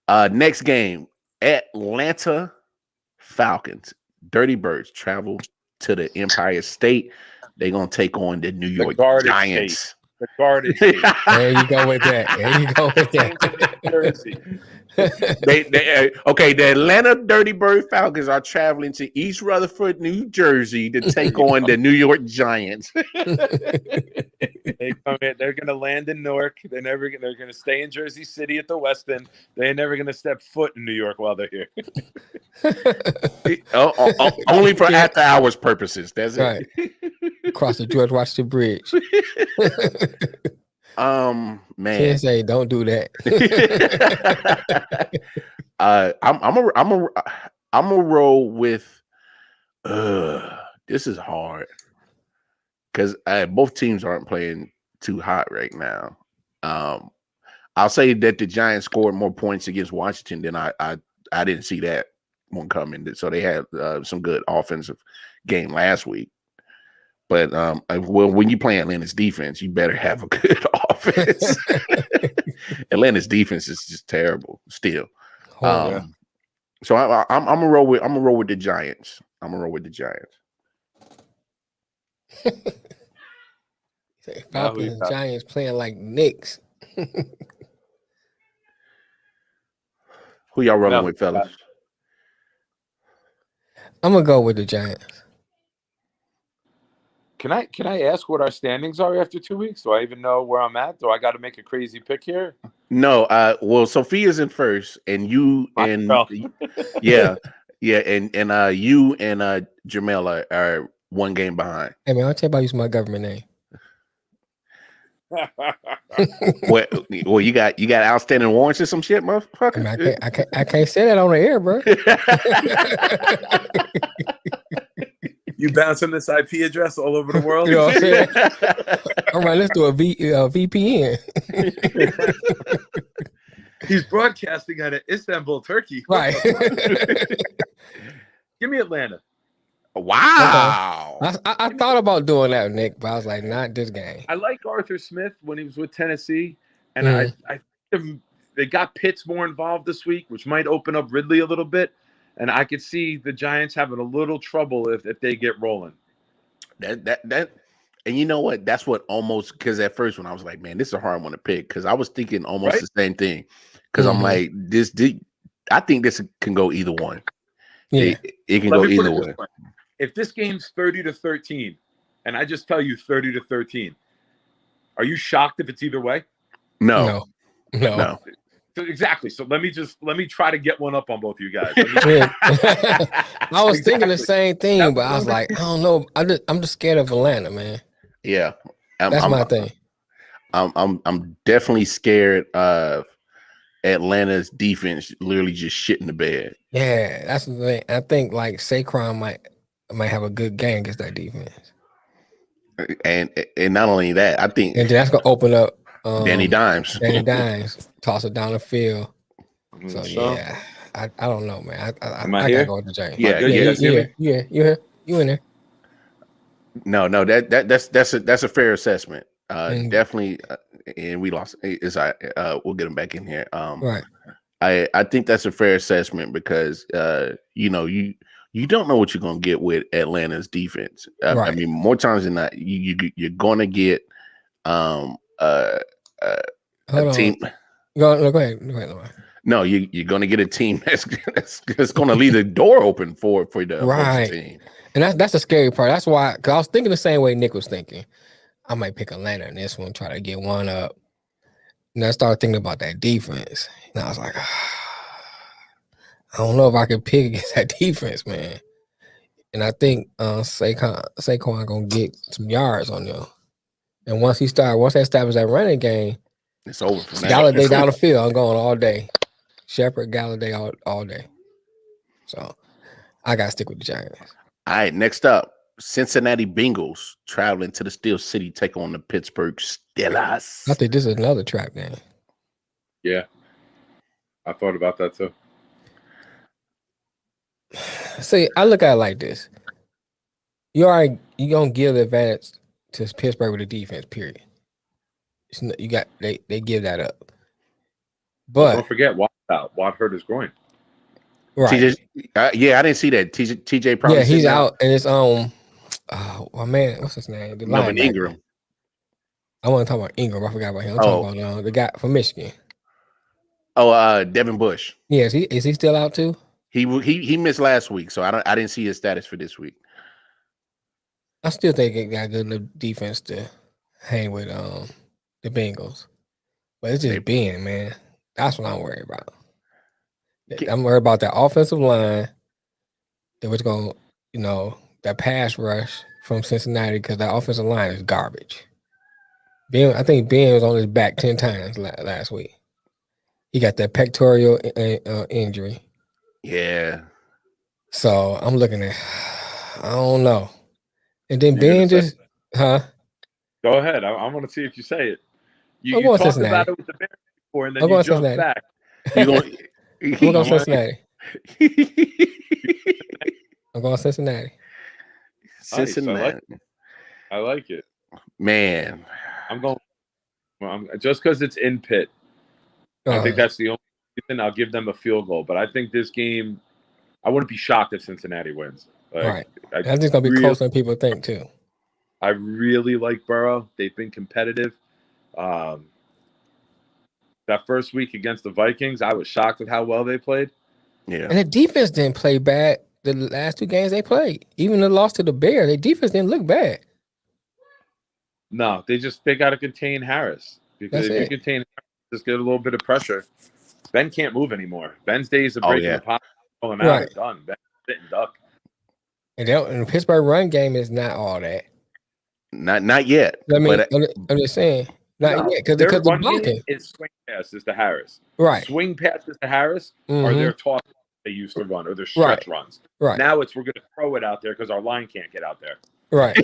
Next game, Atlanta Falcons. Dirty Birds travel to the Empire State. They're gonna take on the New York Giants. State. The Garden State. There you go with that. There you go with that. Jersey. Okay, the Atlanta Dirty Bird Falcons are traveling to East Rutherford, New Jersey to take on the New York Giants. They come in, they're gonna land in Newark. They're gonna stay in Jersey City at the West End. They're never gonna step foot in New York while they're here. Only for after hours purposes. That's right. it. Across the George Washington Bridge. Man, TSA, don't do that. I'm a roll with. This is hard because both teams aren't playing too hot right now. I'll say that the Giants scored more points against Washington than I didn't see that one coming. So they had some good offensive game last week. But when you play Atlanta's defense, you better have a good offense. Atlanta's defense is just terrible still. So I'm gonna roll with the Giants. I'm gonna roll with the Giants. Falcons and Giants playing like Knicks. Who y'all rolling with, fellas? I'm gonna go with the Giants. Can I ask what our standings are after 2 weeks? Do I even know where I'm at? Do I got to make a crazy pick here? No. Well, Sophia's in first, and you and yeah, and you and Jamel are one game behind. Hey man, I'll tell you about using my government name. Well, you got outstanding warrants or some shit, motherfucker. I mean, I can't say that on the air, bro. You bouncing this IP address all over the world? You know what I'm saying? All right, let's do a VPN. He's broadcasting out of Istanbul, Turkey. Right. Give me Atlanta. Wow. Okay. I thought about doing that, Nick, but I was like, not this game. I like Arthur Smith when he was with Tennessee, and I they got Pitts more involved this week, which might open up Ridley a little bit. And I could see the Giants having a little trouble if they get rolling. That and you know what? That's what almost, because at first when I was like, man, this is a hard one to pick, because I was thinking almost the same thing. Because I'm like, I think this can go either one. Yeah, it can go either way. If this game's 30-13, and I just tell you 30-13, are you shocked if it's either way? No. So exactly. So let me try to get one up on both of you guys. I was thinking the same thing, but I was like, I don't know. I'm just scared of Atlanta, man. Yeah, that's my thing. I'm definitely scared of Atlanta's defense literally just shitting the bed. Yeah, that's the thing. I think like Saquon might have a good game against that defense. And not only that, I think that's gonna open up Danny Dimes. Toss it down the field. So yeah, I don't know, man. I gotta go with the Giants. Yeah. You in there? No, that's a fair assessment. Definitely, and we lost. We'll get him back in here. Right. I think that's a fair assessment because you don't know what you're gonna get with Atlanta's defense. Right. I mean, more times than not, you're gonna get a team. Go ahead. No, you're gonna get a team that's gonna leave the door open for the opposing team. And that's the scary part. That's why, because I was thinking the same way Nick was thinking. I might pick Atlanta in this one, try to get one up. And I started thinking about that defense. And I was like, I don't know if I can pick against that defense, man. And I think Saquon gonna get some yards on them. And once they establish that running game, it's over for that. Galladay down the field, I'm going all day. Shepard, Galladay all day. So I gotta stick with the Giants. All right, next up, Cincinnati Bengals traveling to the Steel City, take on the Pittsburgh Steelers. I think this is another trap game. Yeah, I thought about that too. See, I look at it like this: you gonna give the advantage to Pittsburgh with the defense. Period. They give that up. But don't forget Watt hurt his groin. Right. I didn't see that. TJ probably. Yeah, he's out, and it's Oh man, what's his name? The Melvin linebacker. Ingram. I want to talk about Ingram. I forgot about him. I'm Oh. talking about the guy from Michigan. Oh, Devin Bush. Yeah, is he still out too? He missed last week, so I didn't see his status for this week. I still think it got good enough defense to hang with the Bengals, but it's just Ben, man. That's what I'm worried about. I'm worried about that offensive line that was going, that pass rush from Cincinnati because that offensive line is garbage. I think Ben was on his back 10 times last week. He got that pectoral injury. Yeah. So I'm looking at, I don't know. And then Ben just, Go ahead. I want to see if you say it. You talked Cincinnati. about it with the Bears before, and then you jumped back. I'm going Cincinnati. I'm going Cincinnati. Cincinnati. Nice. I like it. Man. I'm going just because it's in Pitt. I think that's the only reason I'll give them a field goal. But I think this game, I wouldn't be shocked if Cincinnati wins. Right. I think it's going to be closer than people think, too. I really like Burrow. They've been competitive. That first week against the Vikings, I was shocked at how well they played. Yeah. And the defense didn't play bad the last 2 games they played. Even the loss to the Bears, their defense didn't look bad. No, they got to contain Harris. Because if you contain Harris, just get a little bit of pressure. Ben can't move anymore. Ben's days of breaking the pocket, pulling out, is done. Ben's sitting duck. And the Pittsburgh run game is not all that. Not yet. I mean, I'm just saying, not yet, because the blocking is swing passes to Harris. Right. Swing passes to Harris are their toss they used to run, or their stretch runs. Right. Now we're going to throw it out there because our line can't get out there. Right.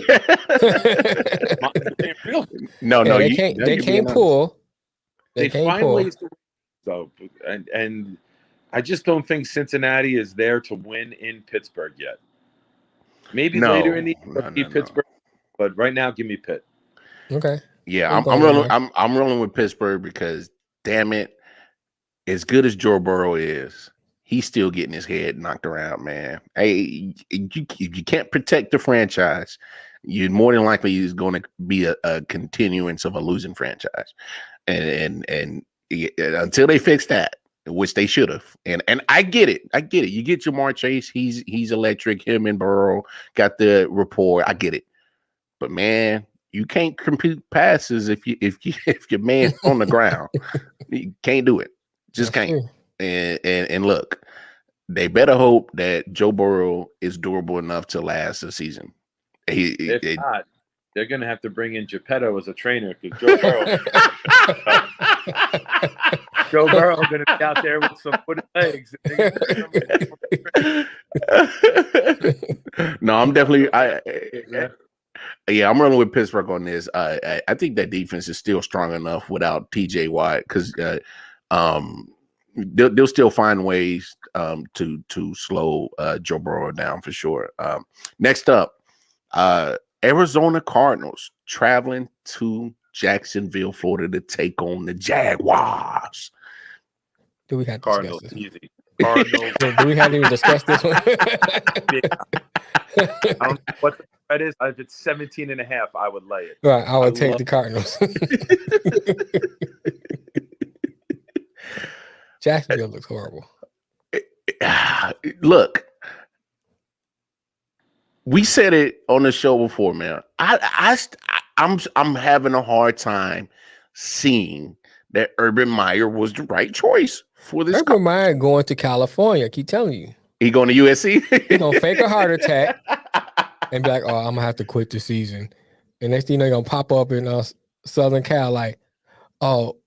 No, they can't pull. They can't pull. Ways to, so, and I just don't think Cincinnati is there to win in Pittsburgh yet. Maybe later in the year, Pittsburgh, but right now, give me Pitt. Okay. Yeah, I'm rolling with Pittsburgh because, damn it, as good as Joe Burrow is, he's still getting his head knocked around, man. Hey, you can't protect the franchise. You more than likely is going to be a continuance of a losing franchise, and until they fix that, which they should have. And I get it. You get Jamar Chase, he's electric. Him and Burrow got the rapport. I get it, but man, you can't compete passes if your man's on the ground. You can't do it. Just can't. And look, they better hope that Joe Burrow is durable enough to last the season. If not, they're going to have to bring in Geppetto as a trainer because Joe Burrow is going to be out there with some wooden legs. No, I'm definitely I'm running with Pittsburgh on this. I think that defense is still strong enough without TJ Watt because they'll still find ways to slow Joe Burrow down for sure. Next up, Arizona Cardinals traveling to Jacksonville, Florida to take on the Jaguars. Do we have Cardinals? Easy. Cardinals. Do we have to discuss this one? I don't know what the spread is. If it's 17.5, I would lay it. Right, I would take the Cardinals. Jacksonville looks horrible. Look, we said it on the show before, man. I'm having a hard time seeing that Urban Meyer was the right choice for this. Urban Meyer going to California. I keep telling you. He going to USC? He gonna fake a heart attack and be like, "Oh, I'm gonna have to quit the season." And next thing you know, gonna pop up in Southern Cal like, "Oh,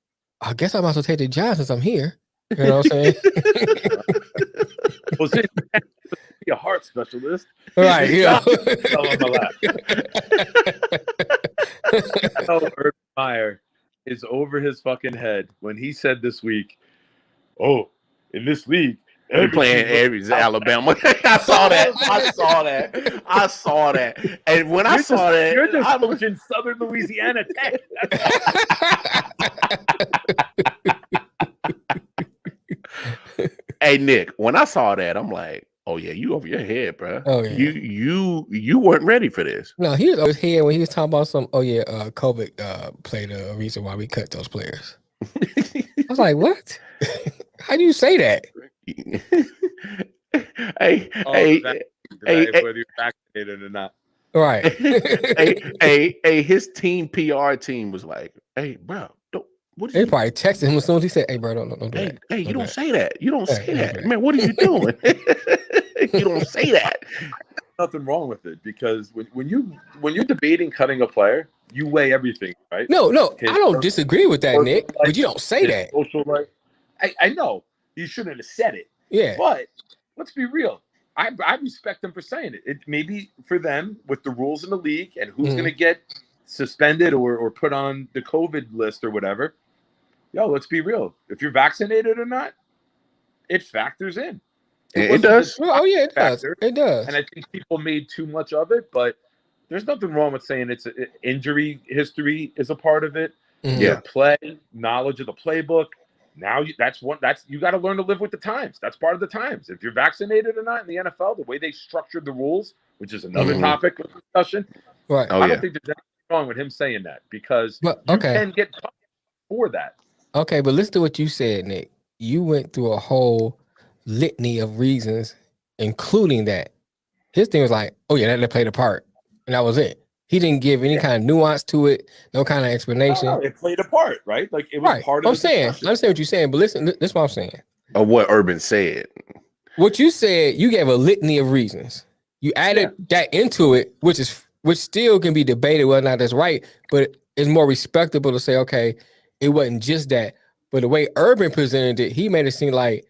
I guess I'm about to take the job since I'm here." You know what I'm saying? Well, since you're a heart specialist, right? Yeah. Urban Meyer is over his fucking head when he said this week, "Oh, in this league, they're playing every Alabama." I saw that. And when I saw that, you're just coaching Southern Louisiana Tech. Hey, Nick, when I saw that, I'm like, Oh yeah, you over your head, bro. Oh yeah. You weren't ready for this. No, he was over his head when he was talking about some. Oh yeah, COVID played a reason why we cut those players. I was like, what? How do you say that? Hey, whether you're vaccinated or not. Right. His team PR team was like, hey, bro, what They probably texted him as soon as he said, "Hey, bro, don't do that. Hey, you don't that. say that. You don't Hey, say that, man. What are you doing? You don't say that." Nothing wrong with it, because when you're debating cutting a player, you weigh everything, right? No, I don't disagree with that, Nick. Life, but you don't say that. Social life. I know you shouldn't have said it. Yeah. But let's be real. I respect them for saying it. It may be for them with the rules in the league and who's going to get suspended or put on the COVID list or whatever. Yo, let's be real. If you're vaccinated or not, it factors in. It does. Oh yeah, it does. It does. And I think people made too much of it, but there's nothing wrong with saying it's injury history is a part of it. Yeah, play, knowledge of the playbook. Now you got to learn to live with the times. That's part of the times. If you're vaccinated or not in the NFL, the way they structured the rules, which is another topic of discussion. Right. I don't think there's anything wrong with him saying that, because you can get punished for that. Okay, but listen to what you said, Nick. You went through a whole litany of reasons, including that. His thing was like, oh yeah, that played a part. And that was it. He didn't give any kind of nuance to it, no kind of explanation. No, it played a part, right? Like it was part of the discussion. I understand what you're saying, but listen, this is what I'm saying. Of what Urban said. What you said, you gave a litany of reasons. You added that into it, which still can be debated whether or not that's right, but it's more respectable to say, okay, it wasn't just that. But the way Urban presented it, he made it seem like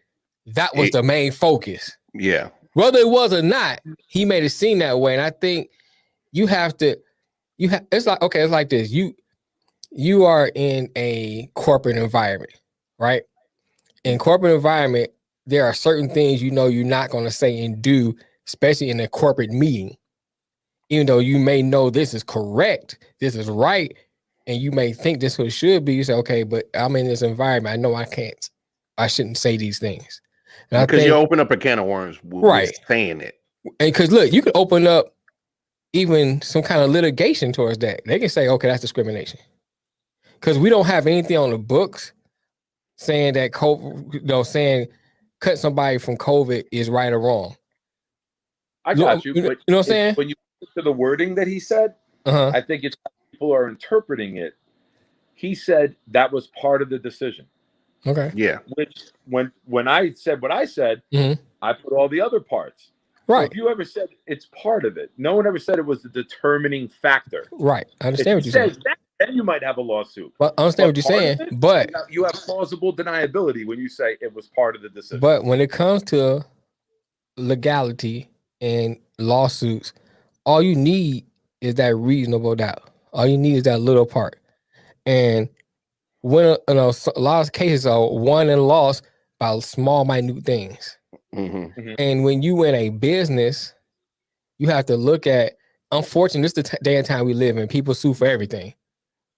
that was the main focus. Yeah. Whether it was or not, he made it seem that way. And I think it's like this. You are in a corporate environment, right? In corporate environment, there are certain things you're not going to say and do, especially in a corporate meeting. Even though you may know this is correct, this is right, and you may think this is what it should be, you say, okay, but I'm in this environment. I know I shouldn't say these things. And because you open up a can of worms with saying it. And because look, you could open up even some kind of litigation towards that. They can say, okay, that's discrimination. Because we don't have anything on the books saying that saying cut somebody from COVID is right or wrong. I got you. But you know what I'm saying? When you look to the wording that he said, I think it's how people are interpreting it. He said that was part of the decision. Okay. Yeah. Which when I said what I said, I put all the other parts. Right. So if you ever said it's part of it, no one ever said it was the determining factor. Right. I understand what you're saying. Then you might have a lawsuit. Well, I understand what you're saying, but you have plausible deniability when you say it was part of the decision. But when it comes to legality and lawsuits, all you need is that reasonable doubt. All you need is that little part. And when a lot of cases are won and lost by small, minute things. And when you in a business, you have to look at, unfortunately, this is the day and time we live in. People sue for everything.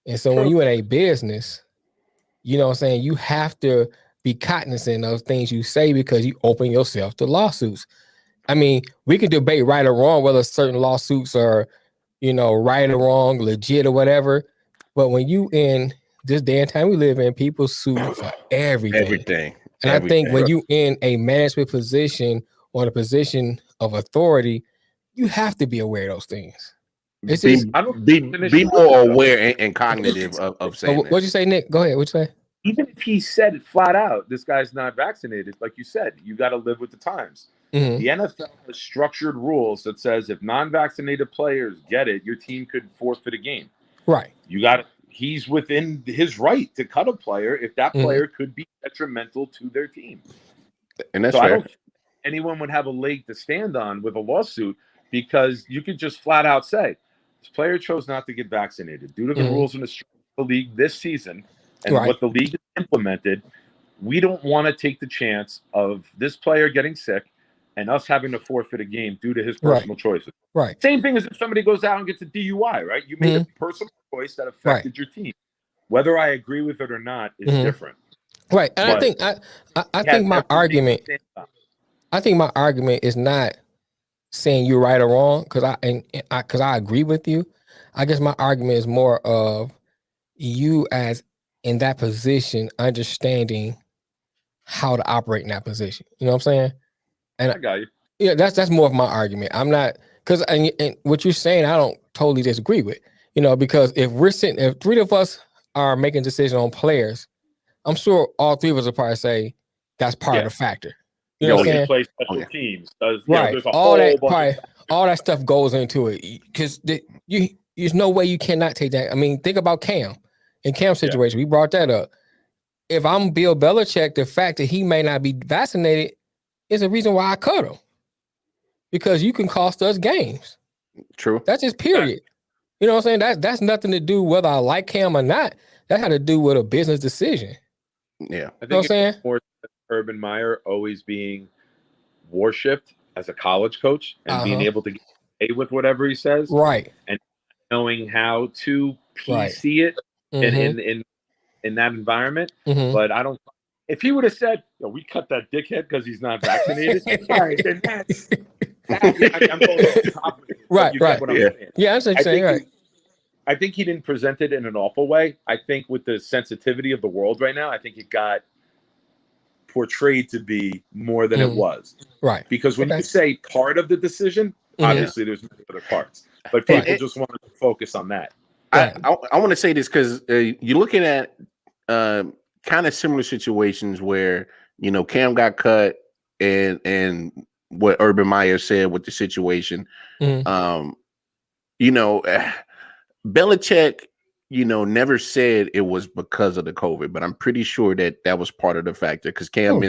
And so when you in a business, you know what I'm saying, you have to be cognizant of things you say, because you open yourself to lawsuits. I mean, we can debate right or wrong, whether certain lawsuits are, right or wrong, legit or whatever. But when you in this day and time we live in, people sue for everything. And I think when you in a management position or a position of authority, you have to be aware of those things. It's be more aware and cognitive of saying that. What'd you say, Nick? Go ahead. What'd you say? Even if he said it flat out, this guy's not vaccinated, like you said, you got to live with the times. The NFL has structured rules that says if non-vaccinated players get it, your team could forfeit a game. Right. He's within his right to cut a player if that player could be detrimental to their team. And that's fair. I don't think anyone would have a leg to stand on with a lawsuit, because you could just flat out say, this player chose not to get vaccinated due to the rules in the league this season and what the league has implemented. We don't want to take the chance of this player getting sick and us having to forfeit a game due to his personal choices. Right. Same thing as if somebody goes out and gets a DUI, right? You made a personal choice that affected your team. Whether I agree with it or not is different. Right. And I think my argument, I think my argument is not saying you're right or wrong because I agree with you. I guess my argument is more of you as in that position understanding how to operate in that position. You know what I'm saying? And I got you. Yeah, that's more of my argument. I'm not because and what you're saying, I don't totally disagree with. Because if three of us are making decisions on players, I'm sure all three of us will probably say that's part of the factor. You know what I'm saying? Play special teams. Right. There's a all whole all that stuff goes into it because there's no way you cannot take that. I mean, think about Cam. In Cam's situation, we brought that up. If I'm Bill Belichick, the fact that he may not be vaccinated is a reason why I cut him. Because you can cost us games. True. That's just period. You know what I'm saying? That's nothing to do whether I like Cam or not. That had to do with a business decision. Yeah. I think it's more Urban Meyer always being worshipped as a college coach and being able to get away with whatever he says. Right. And knowing how to PC it in that environment. But I don't. If he would have said, we cut that dickhead because he's not vaccinated, all right, then that's I'm going over the top of it. Right, right. What I'm saying. Yeah, that's what I'm saying. Right. I think he didn't present it in an awful way. I think with the sensitivity of the world right now, I think it got portrayed to be more than it was. Right. Because when you say part of the decision, obviously there's many other parts. But people just wanted to focus on that. I want to say this because you're looking at kind of similar situations where, Cam got cut and what Urban Meyer said with the situation. Belichick, never said it was because of the COVID, but I'm pretty sure that was part of the factor because Cam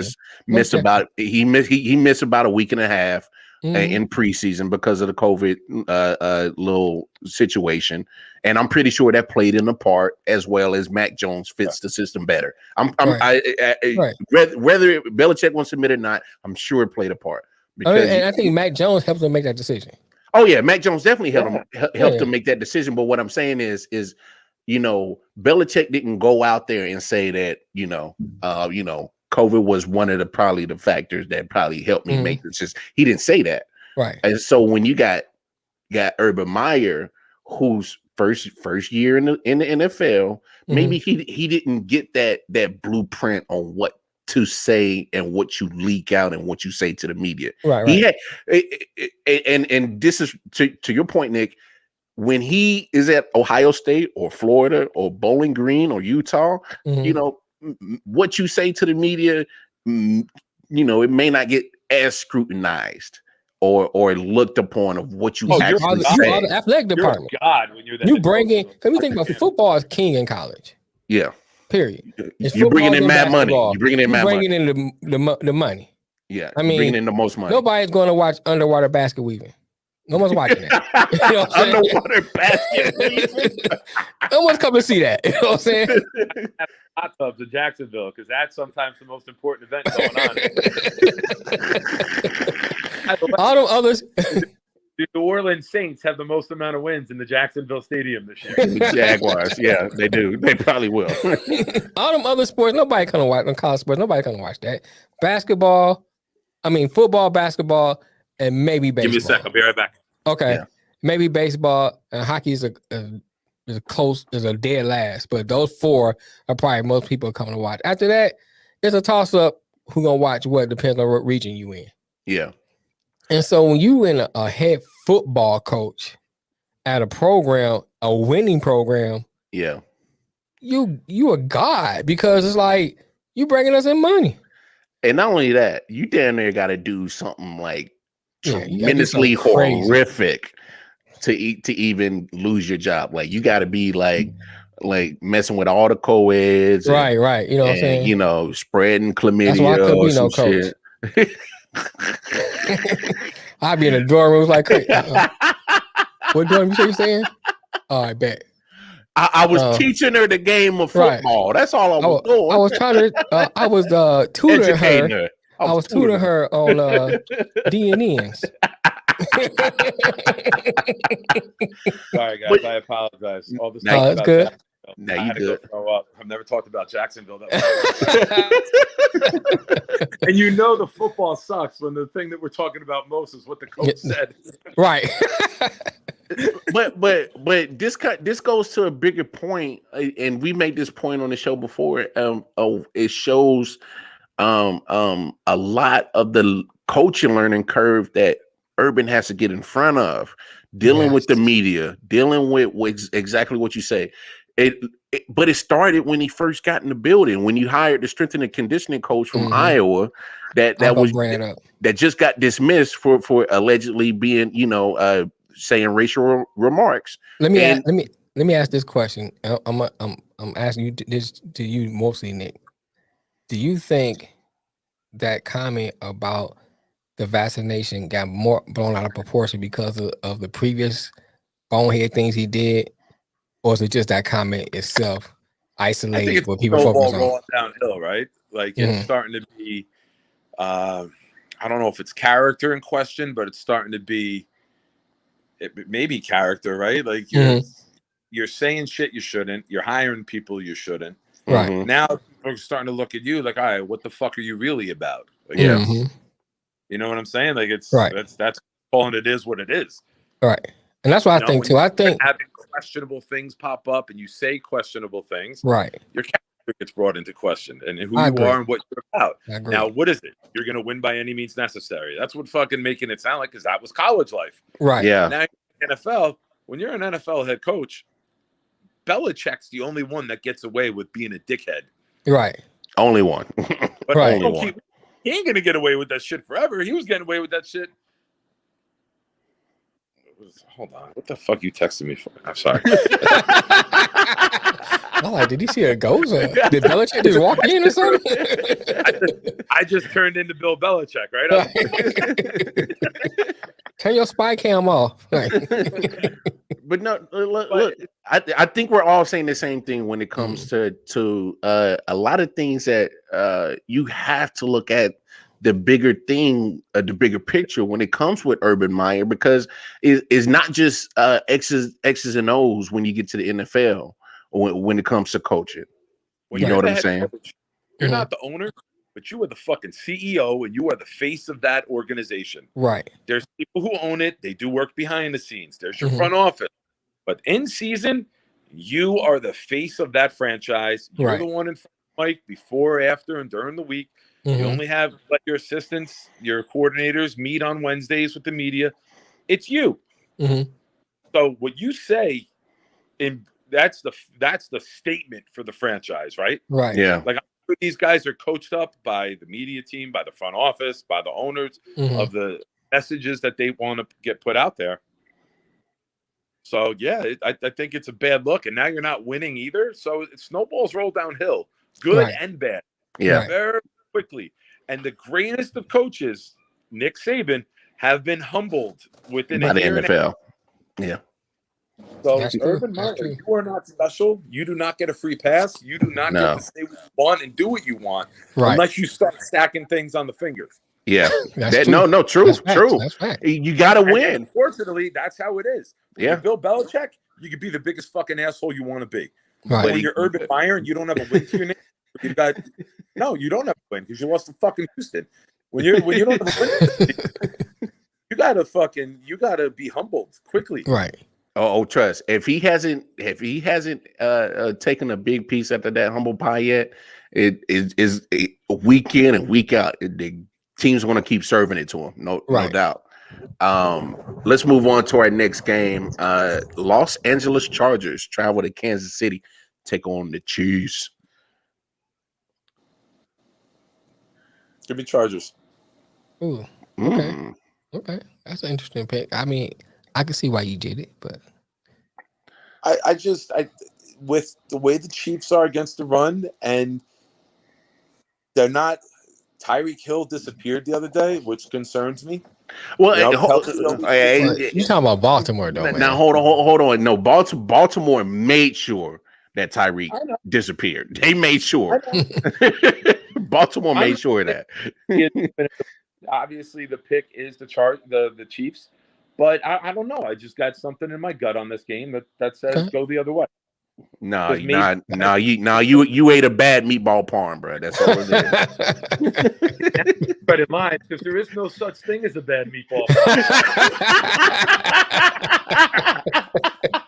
missed about a week and a half in preseason because of the COVID little situation, and I'm pretty sure that played in the part as well as Mac Jones fits the system better. Whether Belichick wants to admit it or not, I'm sure it played a part. Because I think Mac Jones helped him make that decision. Oh yeah, Mac Jones definitely helped him make that decision. But what I'm saying is Belichick didn't go out there and say that COVID was one of the factors that probably helped me make this. He didn't say that. Right. And so when you got Urban Meyer, who's first year in the NFL, maybe he didn't get that blueprint on what to say and what you leak out and what you say to the media. Right. He had, and this is to your point, Nick. When he is at Ohio State or Florida or Bowling Green or Utah, what you say to the media, it may not get as scrutinized or looked upon of what you actually say. You are the athletic department. You're God when you're you bring in. Because you think about football is king in college. Yeah. Period. You're bringing in mad money. You're bringing in the money. Yeah. I mean, bringing in the most money. Nobody's going to watch underwater basket weaving. No one's watching that. You know what I'm underwater basket weaving. No one's coming to see that. You know what I'm saying? Hot tubs in Jacksonville because that's sometimes the most important event going on. All them others. The New Orleans Saints have the most amount of wins in the Jacksonville Stadium this year. The Jaguars, yeah, they do. They probably will. All them other sports, nobody gonna watch. On college sports, nobody gonna watch that. Football, basketball, and maybe baseball. Give me a sec. I'll be right back. Okay, maybe baseball and hockey is a dead last, but those four are probably most people coming to watch. After that, it's a toss up. Who gonna watch what depends on what region you in. Yeah. And so when you in a head football coach at a program, a winning program, you a god because it's like you bringing us in money. And not only that, you damn near got to do something like tremendously horrific to even lose your job. Like you got to be like messing with all the co-eds, right. You know what I'm saying? Spreading chlamydia. That's why I couldn't be no coach. I'd be in the dorm room like, what dorm you saying? Oh, I bet. I was teaching her the game of football. Right. That's all I was doing. I was trying to. I was tutoring her. I was tutoring her on DNNs. Sorry, guys. I apologize. All this that's good. Now I you had to good. go throw up. I've never talked about Jacksonville. And you know the football sucks when the thing that we're talking about most is what the coach said. Right. but this goes to a bigger point, and we made this point on the show before. It shows a lot of the coaching learning curve that Urban has to get in front of, dealing with the media, dealing with exactly what you say. But it started when he first got in the building, when you hired the strength and conditioning coach from Iowa, that just got dismissed for allegedly being, saying racial remarks. Let me ask this question. I'm asking you this to you mostly, Nick. Do you think that comment about the vaccination got more blown out of proportion because of the previous bonehead things he did, or is it just that comment itself isolated? I think it's what people snowball focus on? rolling downhill, right? Like it's starting to be. I don't know if it's character in question, but it's starting to be. It may be character, right? Like you're saying shit you shouldn't. You're hiring people you shouldn't. Right. Now people are starting to look at you like, all right, what the fuck are you really about? Like, you know what I'm saying? Like it's that's calling it is what it is. Right. And that's what I think too. I think having questionable things pop up and you say questionable things. Right. Your character gets brought into question and who you are and what you're about. Now, what is it? You're going to win by any means necessary. That's what fucking making it sound like, because that was college life. Right. Yeah. Now, NFL, when you're an NFL head coach, Belichick's the only one that gets away with being a dickhead. Right. Only one. But only one. He ain't going to get away with that shit forever. He was getting away with that shit. Hold on. What the fuck you texting me for? I'm sorry. I'm like, did you see a ghost? Did Belichick just walk in or something? I just turned into Bill Belichick, right? Turn your spy cam off. But no, look, I think we're all saying the same thing when it comes to a lot of things that you have to look at the bigger thing, the bigger picture when it comes with Urban Meyer, because it's not just X's and O's when you get to the NFL when it comes to coaching. You know what I'm saying? Coach, you're not the owner, but you are the fucking CEO and you are the face of that organization. Right. There's people who own it. They do work behind the scenes. There's your front office. But in season, you are the face of that franchise. You're the one in front of Mike before, after, and during the week. You only let your assistants, your coordinators meet on Wednesdays with the media. It's you. So what you say, that's the statement for the franchise, right? Right. Yeah. Like these guys are coached up by the media team, by the front office, by the owners of the messages that they want to get put out there. So yeah, I think it's a bad look, and now you're not winning either. So snowballs roll downhill, good and bad. Yeah. Very quickly. And the greatest of coaches, Nick Saban, have been humbled within by a the year NFL. Yeah. So Urban Meyer, you are not special. You do not get a free pass. You do not get to say what you want and do what you want unless you start stacking things on the fingers. Yeah. True. True. That's fact. You gotta win. Unfortunately, that's how it is. When you're Bill Belichick, you can be the biggest fucking asshole you want to be. Right. When you're Urban Meyer and you don't have a win to your name, you don't have a win because you lost to fucking Houston. When you don't have a win, you gotta be humbled quickly. Right. Oh, trust. If he hasn't taken a big piece out of that humble pie yet, it is week in and week out. The team's going to keep serving it to him. No doubt. Let's move on to our next game. Los Angeles Chargers travel to Kansas City, take on the Chiefs. Give me Chargers. Ooh. Okay. Okay. That's an interesting pick. I mean, I can see why you did it, but I with the way the Chiefs are against the run, and they're not. Tyreek Hill disappeared the other day, which concerns me. Well, you talking about Baltimore, though, man. Now hold on. No, Baltimore made sure that Tyreek disappeared. They made sure. Baltimore made sure of that. Obviously, the pick is the Chiefs, but I don't know. I just got something in my gut on this game that says go the other way. No, you ate a bad meatball parm, bro. That's all it is. But in line, because there is no such thing as a bad meatball.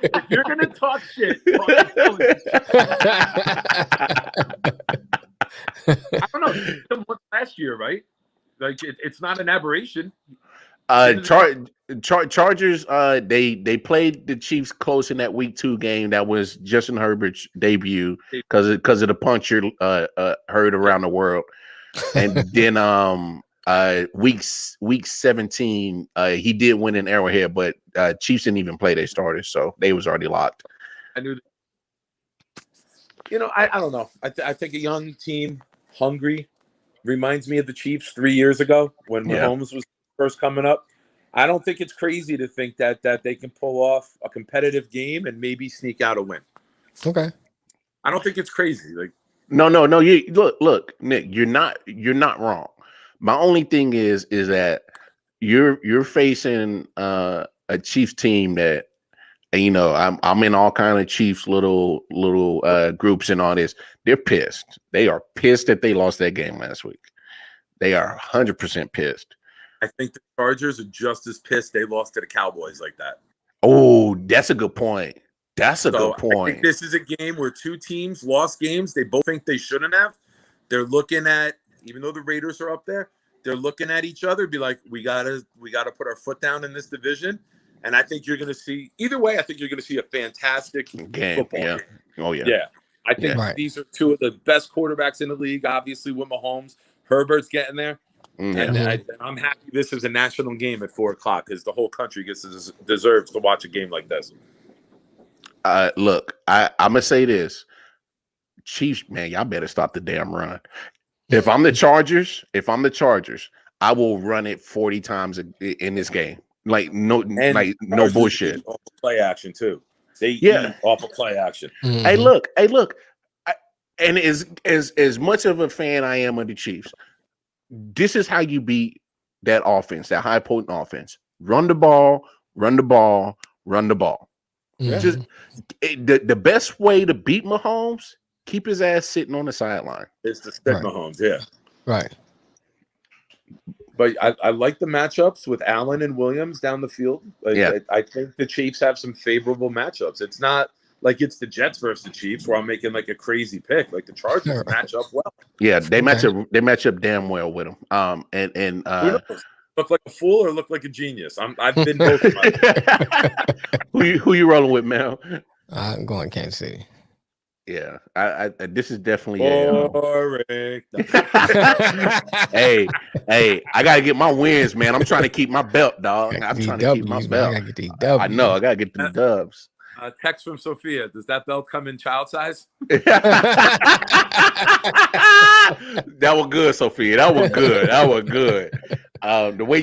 If you're gonna talk shit, talk intelligence. I don't know. Last year, right? Like it's not an aberration. Chargers. They played the Chiefs close in that Week 2 game. That was Justin Herbert's debut because of the puncher heard around the world, and then week 17 he did win in Arrowhead, but Chiefs didn't even play their starters, so they was already locked. I knew. I don't know. I think a young team, hungry, reminds me of the Chiefs 3 years ago when Mahomes was first coming up. I don't think it's crazy to think that they can pull off a competitive game and maybe sneak out a win. Okay. I don't think it's crazy. Like no. You look, Nick. You're not wrong. My only thing is that you're facing a Chiefs team that, I'm in all kind of Chiefs little groups and all this. They're pissed. They are pissed that they lost that game last week. They are 100% pissed. I think the Chargers are just as pissed they lost to the Cowboys like that. Oh, that's a good point. Good point. I think this is a game where two teams lost games they both think they shouldn't have. They're looking at, even though the Raiders are up there, they're looking at each other, be like, we gotta put our foot down in this division. And I think you're going to see, either way, I think you're going to see a fantastic football game. Oh, yeah. Yeah. I think these are two of the best quarterbacks in the league, obviously, with Mahomes. Herbert's getting there. Mm-hmm. And I'm happy this is a national game at 4 o'clock because the whole country deserves to watch a game like this. Look, I'm going to say this. Chiefs, man, y'all better stop the damn run. If I'm the Chargers, I will run it 40 times in this game. Like no bullshit. Off of play action too. They eat off of play action. Mm-hmm. Hey, look. And as much of a fan I am of the Chiefs, this is how you beat that offense, that high potent offense. Run the ball. Mm-hmm. Just the best way to beat Mahomes, keep his ass sitting on the sideline. It's to stick Mahomes, yeah. Right. But I like the matchups with Allen and Williams down the field. I think the Chiefs have some favorable matchups. It's not like it's the Jets versus the Chiefs where I'm making like a crazy pick. Like the Chargers match up well. Yeah, they match up damn well with them. And look like a fool or look like a genius. I've been both. Who you rolling with, Mel? I'm going Kansas City. Yeah, I this is definitely hey, I gotta get my wins, man. I'm trying to keep my belt, dog. I'm trying to keep my belt. I gotta get these dubs. I know, I gotta get the dubs. Text from Sophia. Does that belt come in child size? That was good, Sophia. That was good. The way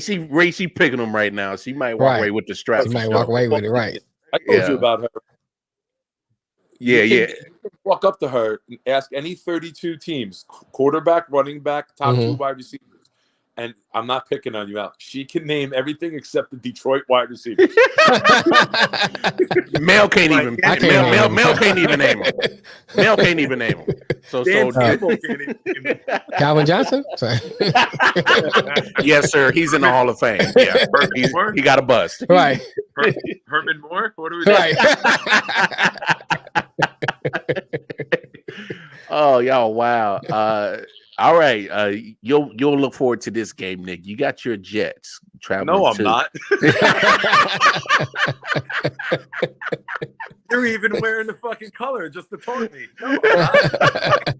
she picking them right now, she might walk away with the strap. She might walk away with it, right? I told you about her. You can walk up to her and ask any 32 teams, quarterback, running back, top 2 wide receivers. And I'm not picking on you out. She can name everything except the Detroit wide receivers. Mel can't even. Mel can't even name them. Mel can't even name them. So Calvin Johnson. Yes, sir. He's in the Hall of Fame. Yeah, he got a bust. Right. Herman Moore. What are we doing? Right. Oh, y'all! Wow. All right. You'll look forward to this game, Nick. You got your Jets traveling. No, I'm not. You're even wearing the fucking color just to taunt me. No, I'm not.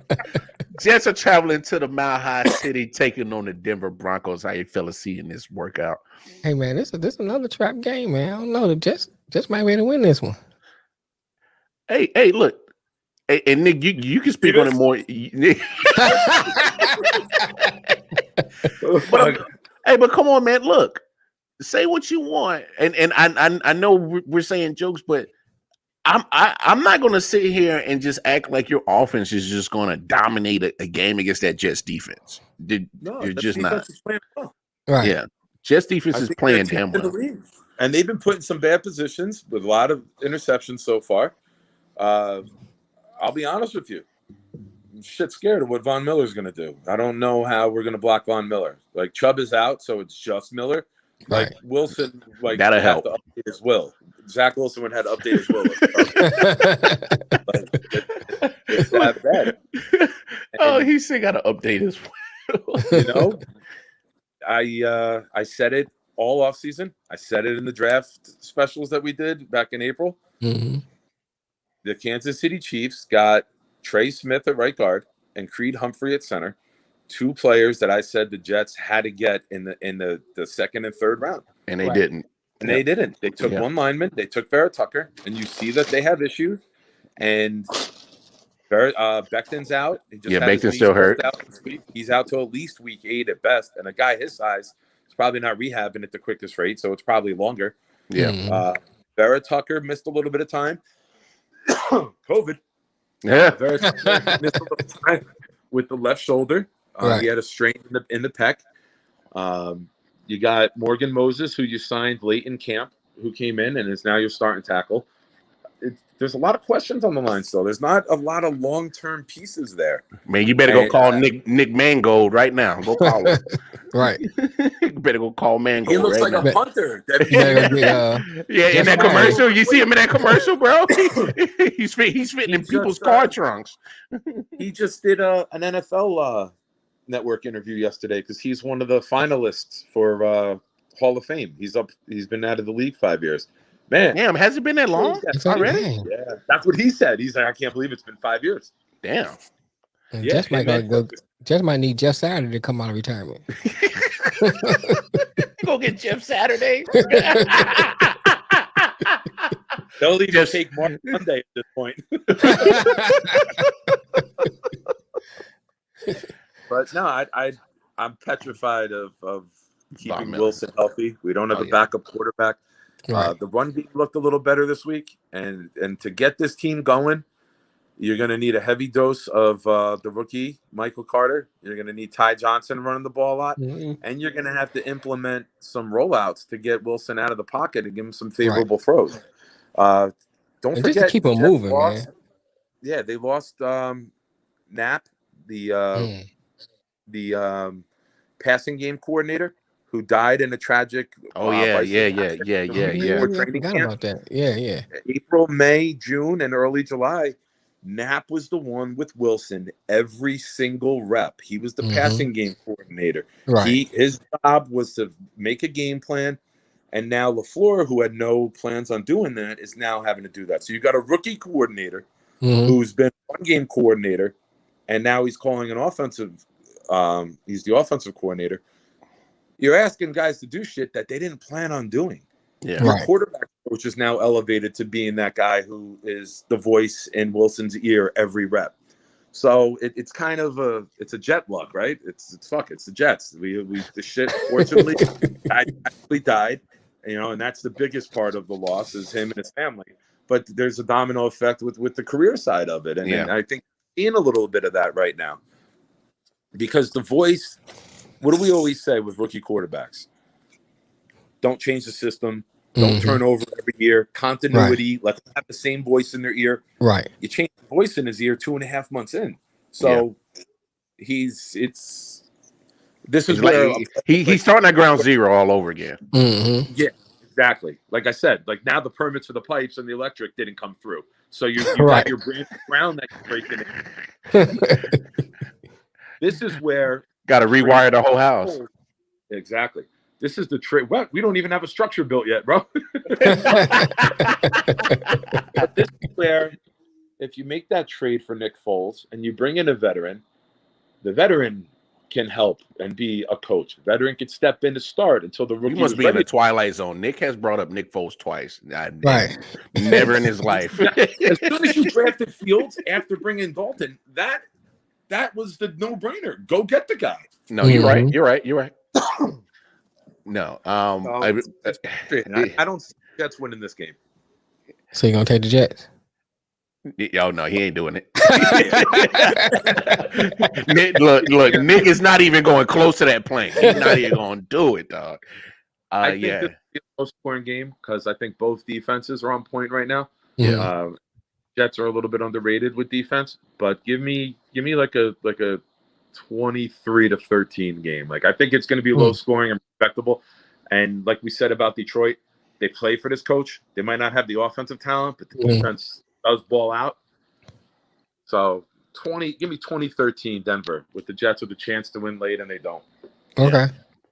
Jets are traveling to the Mile High City, taking on the Denver Broncos. How you fellas seeing this workout? Hey man, this is another trap game, man. I don't know. The Jets might be able to win this one. Hey, look. Hey, and Nick, you can speak on it more. But come on, man. Look, say what you want, and I know we're saying jokes, but I'm not going to sit here and just act like your offense is just going to dominate a game against that Jets defense. You're just not. Well. Right? Yeah, Jets defense is playing damn well, and they've been put in some bad positions with a lot of interceptions so far. I'll be honest with you. I'm shit scared of what Von Miller's going to do. I don't know how we're going to block Von Miller. Like, Chubb is out, so it's just Miller. Like, Right. Wilson, like, That'll would have help. to update his will. Zach Wilson would have to update his will. It's that bad. Oh, And, he still got to update his will. you know, I said it all off season. I said it in the draft specials that we did back in April. Mm-hmm. The Kansas City Chiefs got Trey Smith at right guard and Creed Humphrey at center. Two players that I said the Jets had to get in the second and third round. And they didn't. And they didn't. They took one lineman. They took Vera Tucker. And you see that they have issues. And Becton's out. He just had Becton's still hurt. Out this week. He's out till at least week 8 at best. And a guy his size is probably not rehabbing at the quickest rate, so it's probably longer. Yeah. Vera Tucker missed a little bit of time. COVID. Yeah. Vera Tucker missed a little time with the left shoulder. He had a strain in the pec. You got Morgan Moses, who you signed late in camp, who came in and is now your starting tackle. There's a lot of questions on the line still. There's not a lot of long-term pieces there. Man, you better go call Nick Mangold right now. Go call him. Right. You better go call Mangold. He looks right like now. a punter. Yeah, in that commercial. You see him in that commercial, bro? He's fitting in people's car trunks. He just did an NFL network interview yesterday because he's one of the finalists for Hall of Fame. He's been out of the league 5 years. Man, damn, has it been that long already? Yeah, that's what he said. He's like, I can't believe it's been 5 years. Damn. Yeah, Just might need Jeff Saturday to come out of retirement. Go get Jeff Saturday. They'll even take Mark Monday at this point. But no, I'm petrified of keeping Wilson healthy. We don't have a backup quarterback. Right. The run game looked a little better this week, and to get this team going, you're going to need a heavy dose of the rookie Michael Carter. You're going to need Ty Johnson running the ball a lot, and you're going to have to implement some rollouts to get Wilson out of the pocket and give him some favorable throws. Don't forget, just to keep him moving, man. Yeah, they lost Knapp, the passing game coordinator, who died in a tragic. Yeah. Training camp. About that. Yeah. April, May, June, and early July, Knapp was the one with Wilson every single rep. He was the passing game coordinator. Right. His job was to make a game plan, and now LaFleur, who had no plans on doing that, is now having to do that. So you got a rookie coordinator who's been one game coordinator, and now he's calling an offensive. He's the offensive coordinator. You're asking guys to do shit that they didn't plan on doing. Yeah. Your quarterback coach is now elevated to being that guy who is the voice in Wilson's ear every rep. So it's kind of a jet luck, right? It's the Jets. The shit fortunately actually died, and that's the biggest part of the loss is him and his family. But there's a domino effect with the career side of it, and I think seeing a little bit of that right now because the voice. What do we always say with rookie quarterbacks? Don't change the system. Don't turn over every year. Continuity. Let them have the same voice in their ear. Right. You change the voice in his ear 2.5 months in. So he's where he's starting at ground zero all over again. Yeah, exactly. Like I said, like now the permits for the pipes and the electric didn't come through. So you got your brand new ground that you're breaking in. This is where got to rewire the whole house. Exactly. This is the trade. Well, we don't even have a structure built yet, bro. But this is where, if you make that trade for Nick Foles and you bring in a veteran, the veteran can help and be a coach. The veteran can step in to start until the rookie. You must be in the twilight zone. Nick has brought up Nick Foles twice. Right. Never in his life. As soon as you drafted Fields after bringing Dalton, that was the no-brainer. Go get the guy. No, you're right. You're right. No. I don't see the Jets winning this game. So you're going to take the Jets? Oh, no, he ain't doing it. Look, Nick is not even going close to that plane. He's not even going to do it, dog. I think this will be a low-scoring game because I think both defenses are on point right now. Yeah. Jets are a little bit underrated with defense, but give me like a 23-13 game. Like, I think it's going to be low scoring and respectable. And like we said about Detroit, they play for this coach. They might not have the offensive talent, but the defense does ball out. So give me 2013 Denver with the Jets with a chance to win late, and they don't. Okay. Yeah,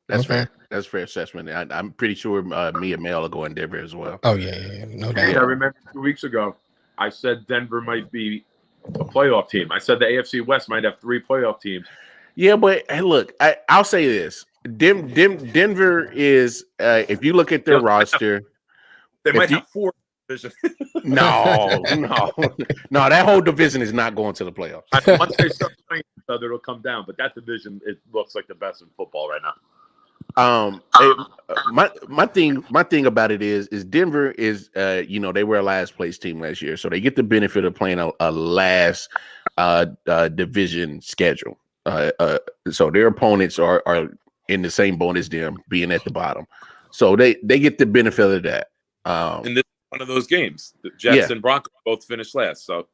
that's fair. That's fair assessment. I'm pretty sure me and Mel are going Denver as well. Oh yeah, no doubt. Yeah, I remember 2 weeks ago, I said Denver might be a playoff team. I said the AFC West might have 3 playoff teams. Yeah, but hey, look, I'll say this: Denver is, if you look at their roster, they might have 4 divisions. No. That whole division is not going to the playoffs. Once they start playing each other, it'll come down. But that division, it looks like the best in football right now. My thing about it is Denver is they were a last place team last year, so they get the benefit of playing a last division schedule. So their opponents are in the same boat as them, being at the bottom. So they get the benefit of that. And this is one of those games. The Jets and Broncos both finished last. So,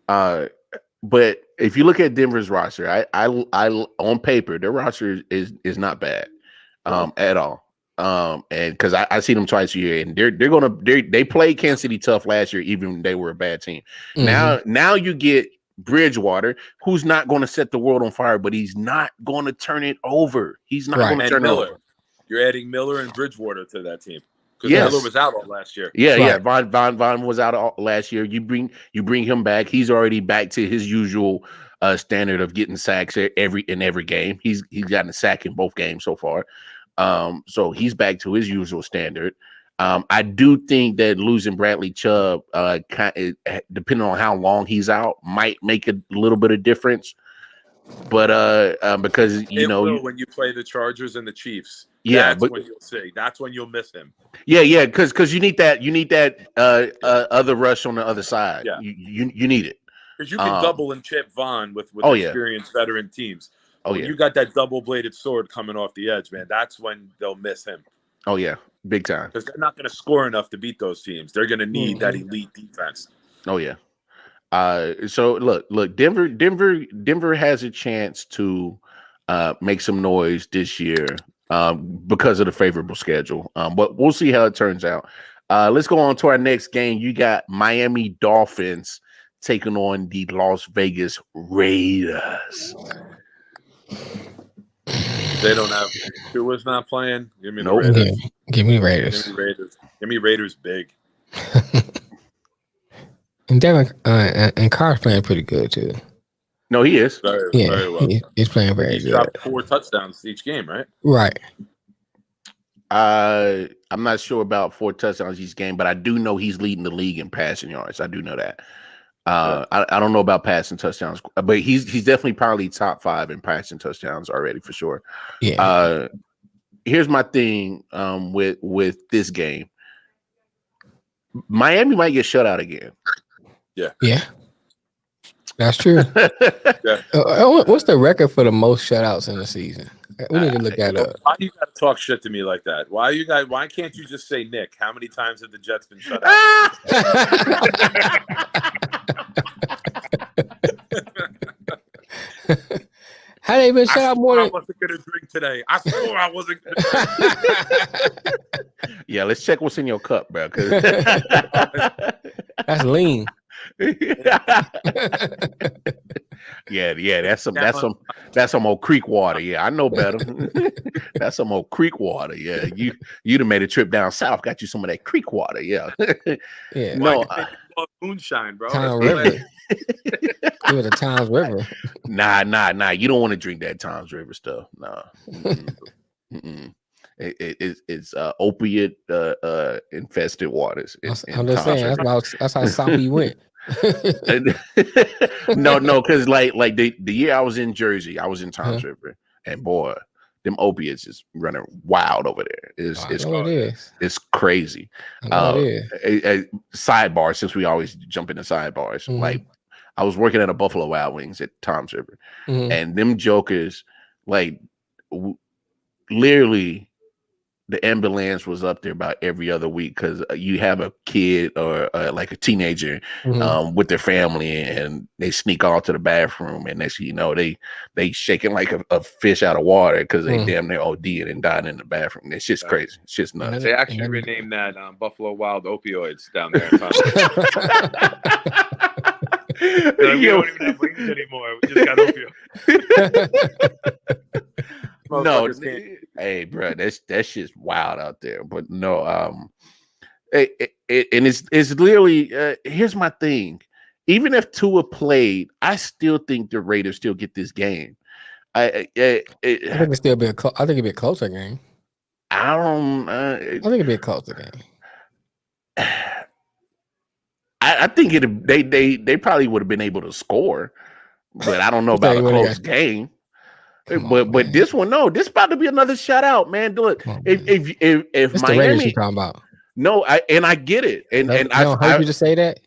but if you look at Denver's roster, I on paper their roster is not bad, at all. And because I see them twice a year, and they played Kansas City tough last year, even when they were a bad team. Now you get Bridgewater, who's not going to set the world on fire, but he's not going to turn it over. He's not going to turn it over. You're adding Miller and Bridgewater to that team because Miller was out all last year. Yeah. Von was out all last year. You bring him back. He's already back to his usual standard of getting sacks every game. He's gotten a sack in both games so far. So he's back to his usual standard. I do think that losing Bradley Chubb, depending on how long he's out, might make a little bit of difference. But because when you play the Chargers and the Chiefs, that's when you'll see. That's when you'll miss him. Yeah, because you need that other rush on the other side. Yeah. You need it. Because you can double and chip Vaughn with experienced veteran teams. You got that double-bladed sword coming off the edge, man. That's when they'll miss him. Oh yeah, big time. Because they're not going to score enough to beat those teams. They're going to need that elite defense. Oh yeah. So look, Denver has a chance to make some noise this year because of the favorable schedule. But we'll see how it turns out. Let's go on to our next game. You got Miami Dolphins taking on the Las Vegas Raiders. They don't have Tua's not playing. Give me the Raiders. Give me Raiders. Give me Raiders big. And Devin and Carr's playing pretty good too. No, he is. Very well. He's playing very good. He dropped 4 touchdowns each game, right? Right. I'm not sure about 4 touchdowns each game, but I do know he's leading the league in passing yards. I do know that. I don't know about passing touchdowns, but he's definitely probably top 5 in passing touchdowns already for sure. Yeah. Here's my thing with this game. Miami might get shut out again. Yeah. That's true. What's the record for the most shutouts in the season? We need to look that up. Why you gotta talk shit to me like that? Why can't you just say, Nick, how many times have the Jets been shut out? How they been shut out more than... I wasn't gonna drink today. I swore I wasn't gonna drink. Yeah, let's check what's in your cup, bro. That's lean. Yeah, that's some old creek water. Yeah, I know better. That's some old creek water. Yeah, you'd have made a trip down south, got you some of that creek water. Yeah. No, moonshine, bro. Town River. It was a Toms River. Nah. You don't want to drink that Toms River stuff. Nah. It's opiate infested waters. I'm just saying that's how south we went. No, because like the year I was in Jersey, I was in Toms River, and boy, them opiates is running wild over there. It's crazy. Sidebar, since we always jump into sidebars, like I was working at a Buffalo Wild Wings at Toms River, and them jokers, like literally the ambulance was up there about every other week because you have a kid or like a teenager with their family and they sneak off to the bathroom and next thing you know they shaking like a fish out of water because they damn near OD'd and died in the bathroom. It's just crazy. It's just nuts. They actually renamed that Buffalo Wild opioids down there. Like, we don't even have wings anymore. We just got opioids. No, hey, bro, that's just wild out there. But no, and it's literally. Here's my thing: even if Tua played, I still think the Raiders still get this game. I think it'd still be I think it'd be a closer game. I don't. I think it'd be a closer game. I think they probably would have been able to score, but I don't know about a close game. But this one, no, this about to be another shutout, man. Look, if Miami, talking about. No, I get it, and I don't hurt you to say that.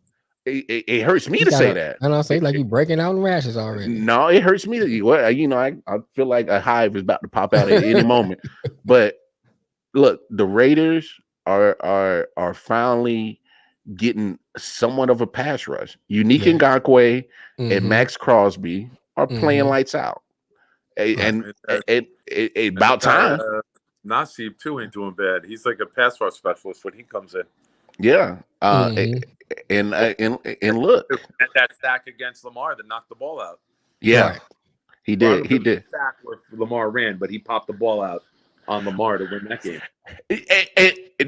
It hurts me to say that. I don't say like you breaking out in rashes already. No, it hurts me to I feel like a hive is about to pop out at any moment. But look, the Raiders are finally getting somewhat of a pass rush. Unique Ngakoue and Max Crosby are playing lights out. And it about time. Nassib too ain't doing bad. He's like a pass rush specialist when he comes in. Yeah. And look at that sack against Lamar that knocked the ball out. Yeah. Right. He did. Sack where Lamar ran, but he popped the ball out on Lamar to win that game.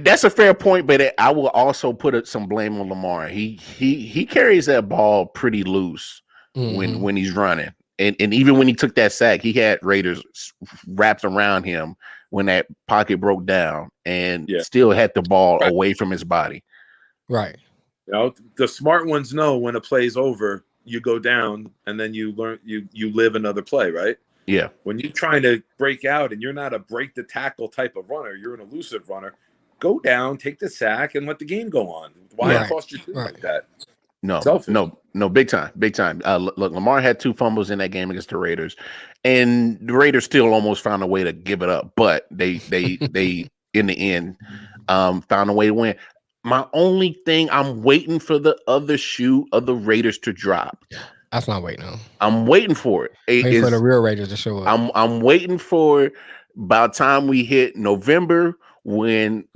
That's a fair point, but I will also put some blame on Lamar. He carries that ball pretty loose when he's running. And even when he took that sack, he had Raiders wrapped around him when that pocket broke down and still had the ball away from his body. Right. You know, the smart ones know when a play's over, you go down and then you learn you live another play, right? Yeah. When you're trying to break out and you're not a break the tackle type of runner, you're an elusive runner, go down, take the sack, and let the game go on. Why cost your team like that? No, big time. Look, Lamar had 2 fumbles in that game against the Raiders, and the Raiders still almost found a way to give it up, but they in the end found a way to win. My only thing, I'm waiting for the other shoe of the Raiders to drop. That's not waiting on. I'm waiting for it. Waiting for the real Raiders to show up. I'm waiting for by the time we hit November, when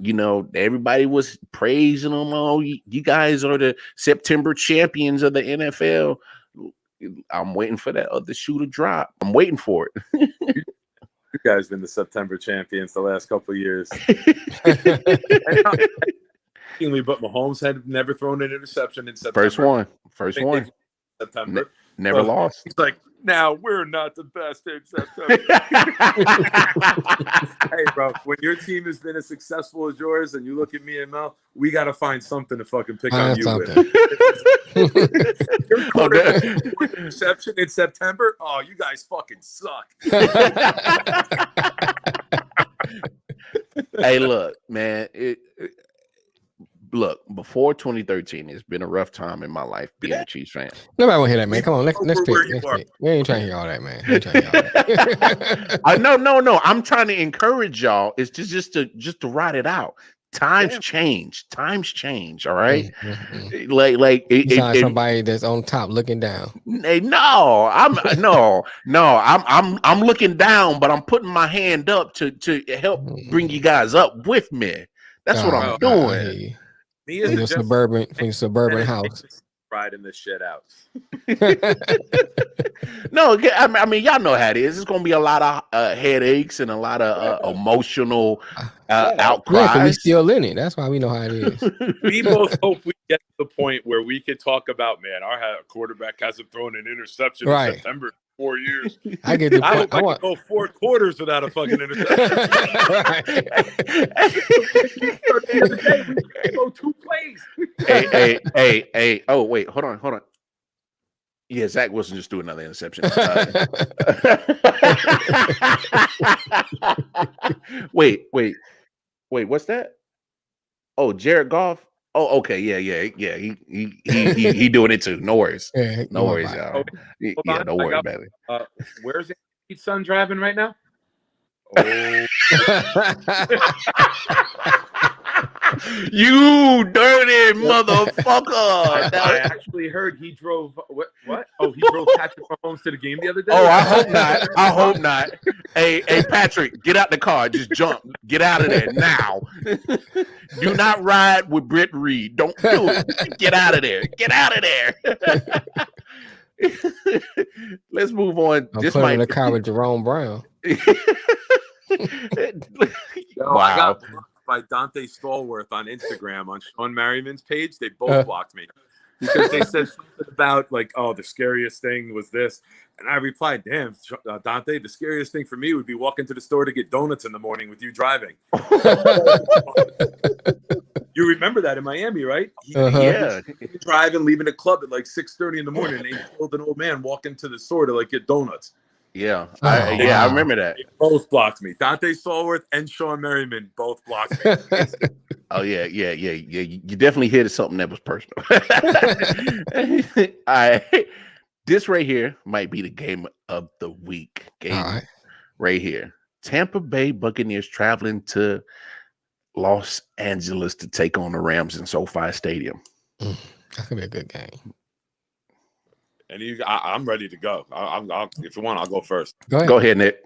everybody was praising them. Oh, you guys are the September champions of the NFL. I'm waiting for that other shoe to drop. I'm waiting for it. You guys been the September champions the last couple of years. But Mahomes had never thrown an interception in September. First one. September. Never lost. He's like, now we're not the best in September. Hey, bro, when your team has been as successful as yours and you look at me and Mel, we got to find something to fucking pick on you with. Your quarterback interception in September? Oh, you guys fucking suck. Hey, look, man. Look, before 2013, it's been a rough time in my life being a Chiefs fan. Nobody want to hear that, man. Come on, let's pick. We ain't trying to hear all that, man. No. I'm trying to encourage y'all. It's just to ride it out. Times change. All right. Mm-hmm. Like if somebody that's on top looking down. No, I'm looking down, but I'm putting my hand up to help bring you guys up with me. That's what I'm doing. Me from your suburban house. Riding this shit out. No, I mean, y'all know how it is. It's going to be a lot of headaches and a lot of emotional outcries. Yeah, we still in it. That's why we know how it is. We both hope we get to the point where we can talk about, man, our quarterback hasn't thrown an interception in September. 4 years. I get the point. I could go 4 quarters without a fucking interception. We go 2 plays. Hey. Oh, wait. Hold on. Yeah, Zach Wilson just threw another interception. Wait. What's that? Oh, Jared Goff. Oh, okay. Yeah. He doing it too. No worries. No worries, y'all. Yeah, don't worry about it. Where's his son driving right now? Oh, You dirty motherfucker! I actually heard he drove. What? Oh, he drove Patrick Mahomes to the game the other day. Oh, I hope not. I hope not. Hey, Patrick, get out the car. Just jump. Get out of there now. Do not ride with Britt Reed. Don't do it. Get out of there. Get out of there. Let's move on. I'm This putting might in the car with Jerome Brown. Wow. I got blocked by Dante Stallworth on Instagram on Sean Merriman's page. They both blocked me because they said something about like, oh, the scariest thing was this. And I replied, damn, Dante, the scariest thing for me would be walking to the store to get donuts in the morning with you driving. You remember that in Miami, right? Yeah. Driving, leaving the club at like 6:30 in the morning, and he killed an old man walking to the store to like get donuts. Yeah. I remember that. They both blocked me. Dante Stallworth and Sean Merriman both blocked me. Oh, yeah. You definitely hit something that was personal. This right here might be the game of the week. Right here. Tampa Bay Buccaneers traveling to Los Angeles to take on the Rams in SoFi Stadium. That could be a good game. And I'm ready to go. If you want, I'll go first. Go ahead, Nick.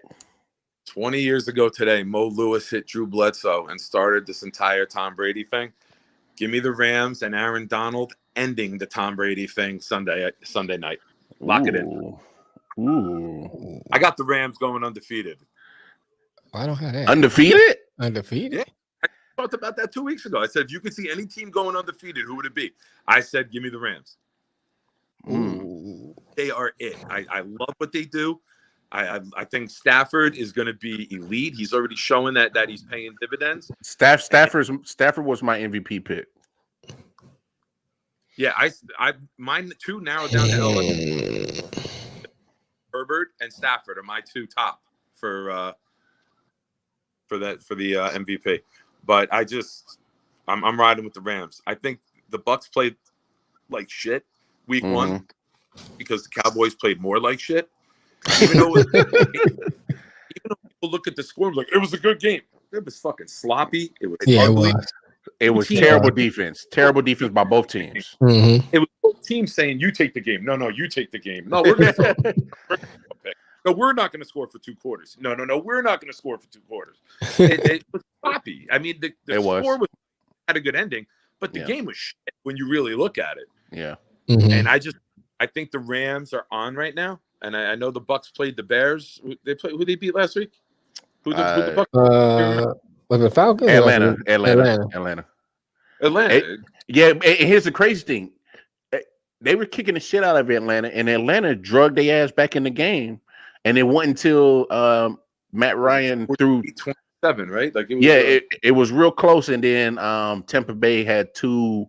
20 years ago today, Mo Lewis hit Drew Bledsoe and started this entire Tom Brady thing. Give me the Rams and Aaron Donald ending the Tom Brady thing Sunday night. Lock it in. Ooh. I got the Rams going undefeated. I don't have that. Undefeated? Undefeated? Yeah. I talked about that 2 weeks ago. I said, if you could see any team going undefeated, who would it be? I said, give me the Rams. They are it. I love what they do. I think Stafford is going to be elite. He's already showing that he's paying dividends. Stafford was my MVP pick. Yeah, mine two narrowed down to Herbert and Stafford are my two top for the MVP. But I'm riding with the Rams. I think the Bucs played like shit week one because the Cowboys played more like shit. Even though people look at the score like it was a good game, it was fucking sloppy. It was ugly. It was terrible defense. Terrible defense by both teams. It was both teams saying, "You take the game." No, you take the game. No, we're going to. No, we're not going to score for 2 quarters. No, we're not going to score for 2 quarters. It was sloppy. I mean, the score had a good ending, but the game was shit when you really look at it. Yeah. And I think the Rams are on right now, and I know the Bucs played the Bears. Who they beat last week? Who the Bucs? Was it Falcons? Atlanta. Here's the crazy thing. They were kicking the shit out of Atlanta, and Atlanta drugged their ass back in the game. And it wasn't until Matt Ryan threw 27, right? Like it was real close, and then Tampa Bay had 2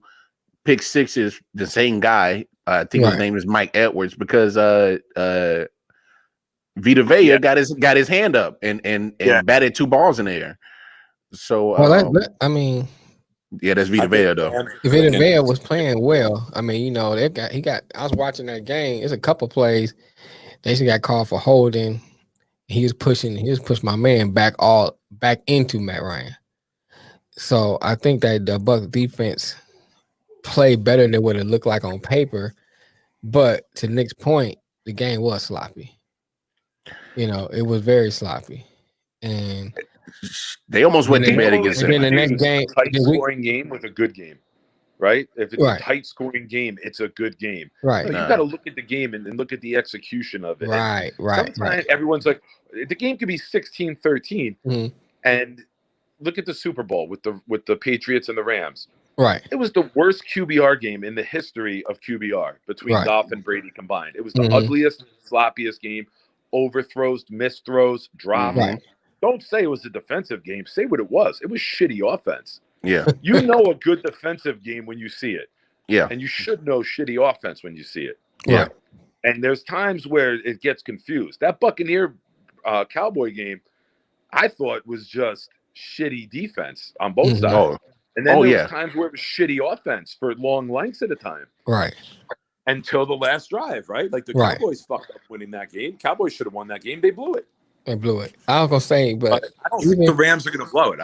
pick sixes. The same guy, I think his name is Mike Edwards, because Vita Vea got his hand up and batted 2 balls in the air. So that's Vita Vea though. Vita Vea was playing well. I mean, I was watching that game. It's a couple plays. They just got called for holding. He was pushing my man back into Matt Ryan. So I think that the Bucs defense played better than what it looked like on paper. But to Nick's point, the game was sloppy. It was very sloppy. And they almost went to bed against it. And the next game, tight scoring game with a good game. Right? If it's a tight scoring game, it's a good game. Right. So you got to look at the game and look at the execution of it. Right. Sometimes everyone's like, the game could be 16-13, and look at the Super Bowl with the Patriots and the Rams. Right. It was the worst QBR game in the history of QBR between Goff and Brady combined. It was the ugliest, sloppiest game. Overthrows, missed throws, drops. Right. Don't say it was a defensive game. Say what it was. It was shitty offense. Yeah. You know a good defensive game when you see it. Yeah. And you should know shitty offense when you see it. Yeah. And there's times where it gets confused. That Buccaneer Cowboy game, I thought was just shitty defense on both sides. And then there was times where it was shitty offense for long lengths at a time. Right. Until the last drive, right? Like the Cowboys fucked up winning that game. Cowboys should have won that game. They blew it. They blew it. I was gonna say, but I don't think the Rams are gonna blow it.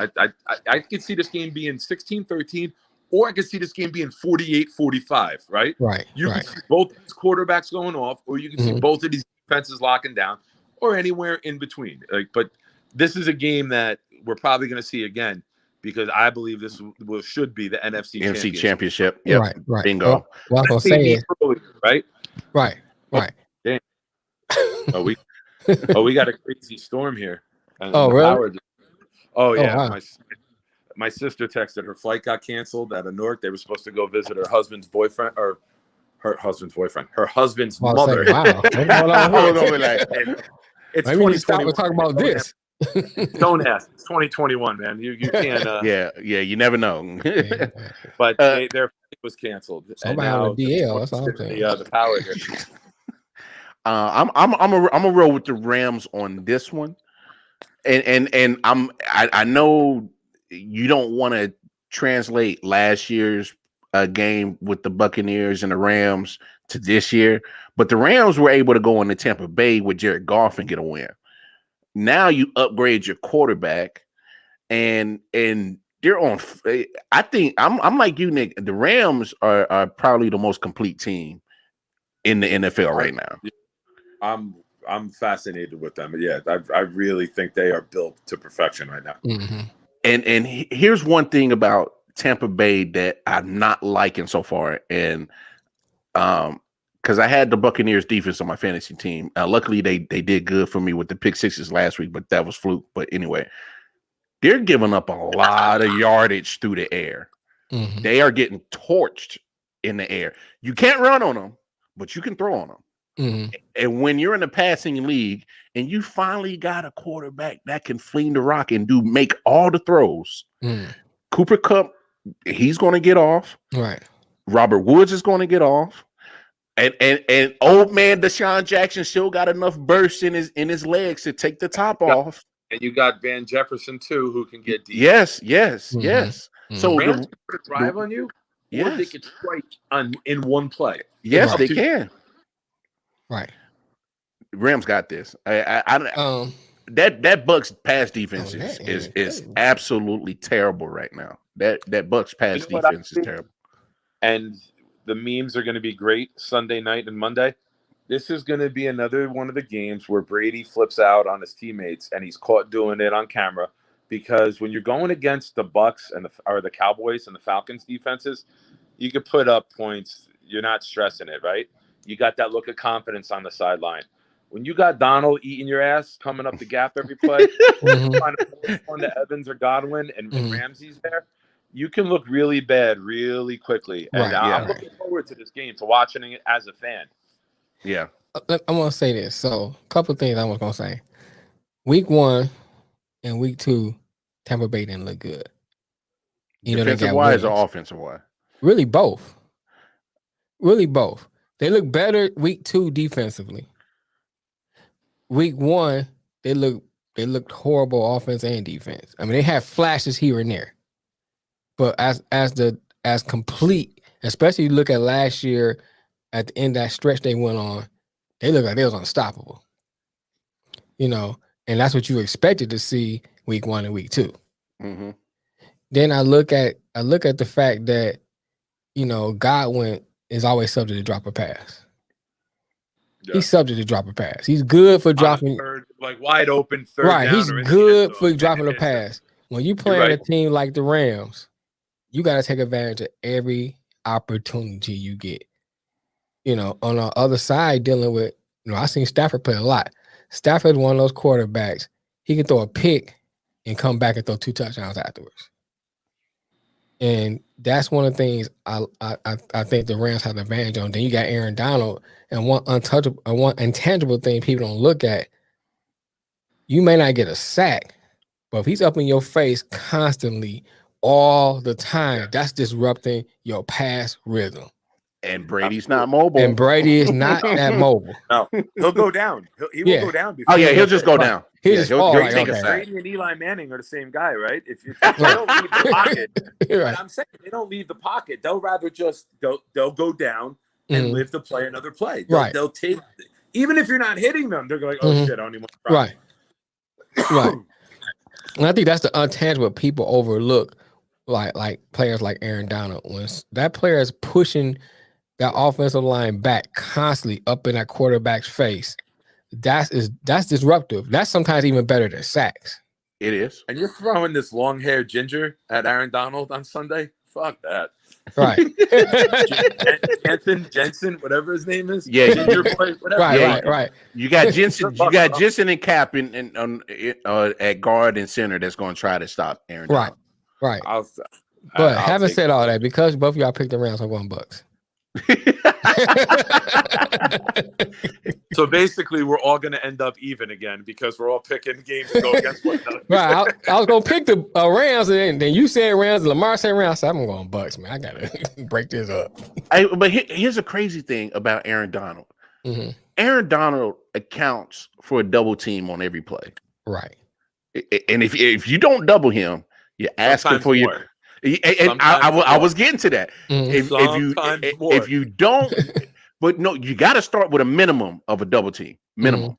I could see this game being 16-13, or I could see this game being 48-45, right? Right. You can see both of these quarterbacks going off, or you can see both of these defenses locking down, or anywhere in between. But this is a game that we're probably gonna see again, because I believe this should be the NFC Championship. Yep. Right. Bingo. Well, I'm gonna say is right. Right. Oh, we got a crazy storm here. And oh, really? Yeah. Wow. My sister texted her flight got canceled out of Newark. They were supposed to go visit her husband's boyfriend, or her husband's mother. Wow. It's Maybe we need to stop and talk about this. Don't ask. It's 2021, man. You can't. Yeah. You never know. But their flight was canceled. Somebody on the DL. That's all I'm saying. The power here. I'm a roll with the Rams on this one, and I know you don't want to translate last year's game with the Buccaneers and the Rams to this year, but the Rams were able to go into Tampa Bay with Jared Goff and get a win. Now you upgrade your quarterback, and they're on. I think I'm like you, Nick. The Rams are probably the most complete team in the NFL right now. I'm fascinated with them. Yeah, I really think they are built to perfection right now. Mm-hmm. And here's one thing about Tampa Bay that I'm not liking so far, and because I had the Buccaneers defense on my fantasy team. Luckily, they did good for me with the pick sixes last week, but that was fluke. But anyway, they're giving up a lot of yardage through the air. Mm-hmm. They are getting torched in the air. You can't run on them, but you can throw on them. Mm-hmm. And when you're in a passing league and you finally got a quarterback that can fling the rock and make all the throws, Cooper Kupp, he's going to get off. Right. Robert Woods is going to get off. And old man Deshaun Jackson still got enough burst in his legs to take the top off. And you got Van Jefferson too, who can get deep. Yes. Mm-hmm. So Rams can put a drive on you, or they can strike in one play. Yes, they can. Right. Rams got this. That Bucks pass defense is absolutely terrible right now. That Bucks pass defense is terrible. And the memes are going to be great Sunday night and Monday. This is going to be another one of the games where Brady flips out on his teammates and he's caught doing it on camera, because when you're going against the Bucks and the Cowboys and the Falcons defenses, you could put up points. You're not stressing it, right? You got that look of confidence on the sideline. When you got Donald eating your ass, coming up the gap every play, trying to force one to Evans or Godwin, and Ramsey's there, you can look really bad really quickly. And I'm looking forward to this game, to watching it as a fan. Yeah. I'm going to say this. So, a couple of things I was going to say. Week 1 and week 2, Tampa Bay didn't look good. Defensive-wise or offensive-wise? Really both. They look better week 2 defensively. Week 1, they looked horrible offense and defense. I mean, they have flashes here and there, but as complete, especially you look at last year at the end of that stretch they went on, they looked like they was unstoppable. And that's what you expected to see week 1 and week 2. Mm-hmm. Then I look at the fact that Godwin is always subject to drop a pass. Yeah. He's subject to drop a pass. He's good for dropping like wide open third. Right, he's good for dropping a pass. When you play on a team like the Rams, you got to take advantage of every opportunity you get. On the other side, dealing with, I've seen Stafford play a lot. Stafford's one of those quarterbacks. He can throw a pick and come back and throw 2 touchdowns afterwards. And that's one of the things I think the Rams have an advantage on. Then you got Aaron Donald, and one intangible thing people don't look at. You may not get a sack, but if he's up in your face constantly all the time, that's disrupting your pass rhythm. And Brady's not mobile. And Brady is not that mobile. No, he'll go down. He will go down. He'll just go down. He'll take a sack. Brady and Eli Manning are the same guy, right? If they don't leave the pocket, right. I'm saying they don't leave the pocket. They'll rather just they'll go down and live to play another play. They'll take, even if you're not hitting them, they're like, oh shit, I don't even want to try. Right. Right. And I think that's the intangible people overlook, like players like Aaron Donald. When that player is pushing that offensive line back constantly up in that quarterback's face, that's disruptive. That's sometimes even better than sacks. It is. And you're throwing this long-haired ginger at Aaron Donald on Sunday? Fuck that. Right. Jensen, whatever his name is. Yeah. Ginger boy, whatever. Right. You got Jensen and Cap at guard and center that's going to try to stop Aaron Donald. Right. But having said all that, because both of y'all picked the Rams, I'm going Bucks. So basically, we're all going to end up even again because we're all picking games to go against one another. Right. I was going to pick the Rams, and then you said Rams, and Lamar said Rams. So I'm going Bucks, man. I got to break this up. But here's a crazy thing about Aaron Donald. Mm-hmm. Aaron Donald accounts for a double team on every play. Right. And if you don't double him, you're asking for your. And I was getting to that. Mm-hmm. If you don't, but no, you got to start with a minimum of a double team minimum,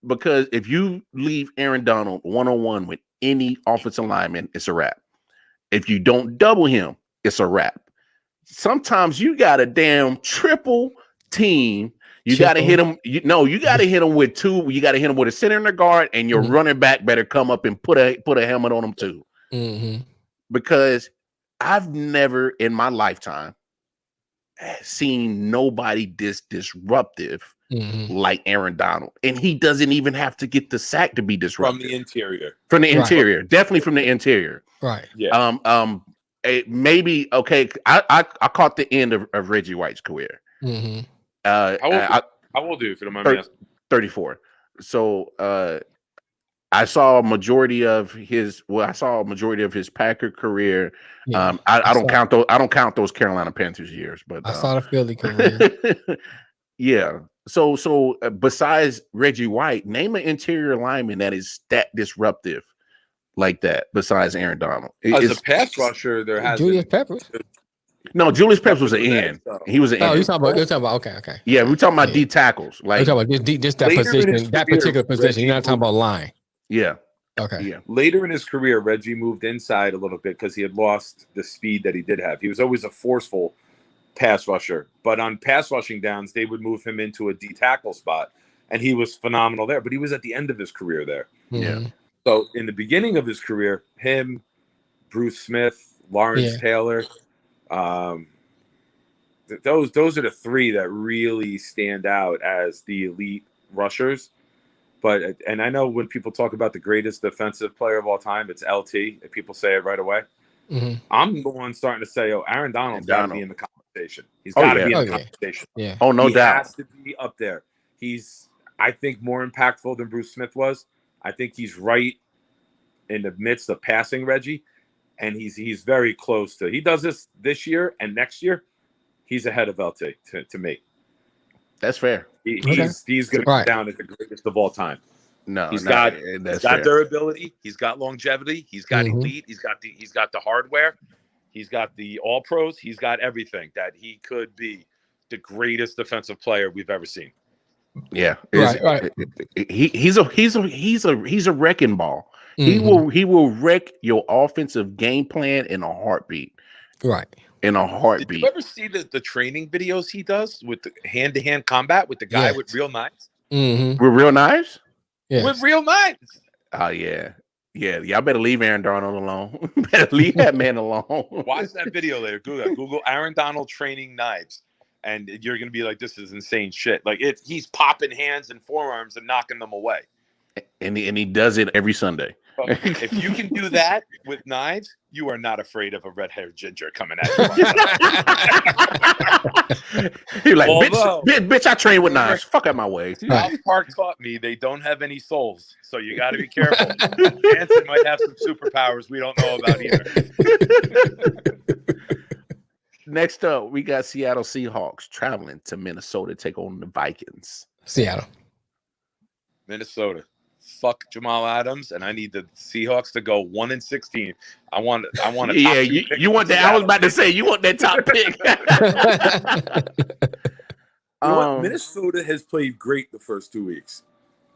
because if you leave Aaron Donald 1-on-1 with any offensive lineman, it's a wrap. If you don't double him, it's a wrap. Sometimes you got a damn triple team. You got to hit him. You got to hit him with two. You got to hit him with a center and a guard, and your running back better come up and put a helmet on him too. Mm-hmm. Because I've never in my lifetime seen nobody disruptive like Aaron Donald. And he doesn't even have to get the sack to be disruptive. From the interior. Right. Definitely from the interior. Right. Yeah. Maybe, okay, I caught the end of Reggie White's career. Mm-hmm. How old are you, if you don't mind me asking? 34. So I saw a majority of his Packer career. Yeah, I don't count those Carolina Panthers years, but I saw the Philly career. Yeah. So besides Reggie White, name an interior lineman that is that disruptive like that. Besides Aaron Donald, as a pass rusher, there has Julius Peppers. No, Julius Peppers was an end. He was an end. You're talking about okay. Yeah, we're talking about D tackles. Like you're talking about just that position, that particular position. You're not talking about line. Yeah. Okay. Yeah. Later in his career, Reggie moved inside a little bit because he had lost the speed that he did have. He was always a forceful pass rusher, but on pass rushing downs, they would move him into a D tackle spot, and he was phenomenal there. But he was at the end of his career there. Yeah. So in the beginning of his career, him, Bruce Smith, Lawrence Taylor, those are the three that really stand out as the elite rushers. And I know when people talk about the greatest defensive player of all time, it's LT. If people say it right away. Mm-hmm. I'm the one starting to say, Aaron Donald's got to be in the conversation. He's got to be in the conversation. Yeah. Oh, no doubt. He has to be up there. He's, I think, more impactful than Bruce Smith was. I think he's right in the midst of passing Reggie, and he's very close to. He does this year and next year. He's ahead of LT to me. That's fair. He's going to go down as the greatest of all time. No, he's got durability. He's got longevity. He's got elite. He's got the hardware. He's got the all pros. He's got everything that he could be the greatest defensive player we've ever seen. Yeah, right. He's a wrecking ball. Mm-hmm. He will wreck your offensive game plan in a heartbeat. Right. In a heartbeat. Did you ever see the training videos he does with the hand-to-hand combat with the guy with real knives? Mm-hmm. With real knives? Yeah. With real knives. Oh yeah. Yeah, y'all better leave Aaron Donald alone. Better leave that man alone. Watch that video later. Google Aaron Donald training knives. And you're gonna be like, this is insane shit. Like he's popping hands and forearms and knocking them away. And he does it every Sunday. If you can do that with knives, you are not afraid of a red-haired ginger coming at you. You're like, bitch, I train with knives. Fuck out my way. South Park taught me they don't have any souls, so you got to be careful. Hanson might have some superpowers we don't know about either. Next up, we got Seattle Seahawks traveling to Minnesota to take on the Vikings. Seattle. Minnesota. Fuck Jamal Adams, and I need the Seahawks to go 1-16. I want to. Yeah, you want that? I was about to say you want that top pick. Minnesota has played great the first 2 weeks.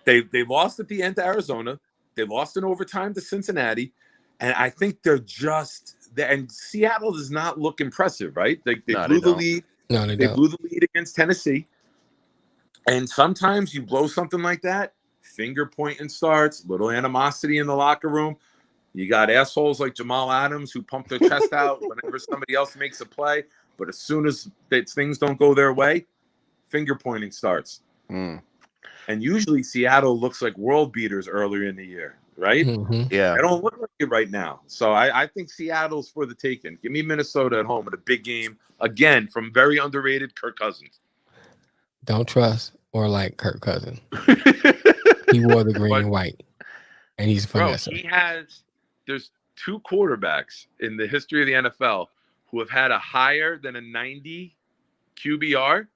They lost at the end to Arizona. They lost in overtime to Cincinnati, and I think they're just there. And Seattle does not look impressive, right? They blew the lead. No, they blew the lead against Tennessee. And sometimes you blow something like that, finger pointing starts, little animosity in the locker room. You got assholes like Jamal Adams who pump their chest out whenever somebody else makes a play. But as soon as things don't go their way, finger pointing starts. Mm. And usually Seattle looks like world beaters earlier in the year, right? Mm-hmm. Yeah. They don't look like it right now. So I think Seattle's for the taking. Give me Minnesota at home in a big game, again, from very underrated Kirk Cousins. Don't trust or like Kirk Cousins. He wore the green and white, and he's a finesser. There's 2 quarterbacks in the history of the NFL who have had a higher than a 90 QBR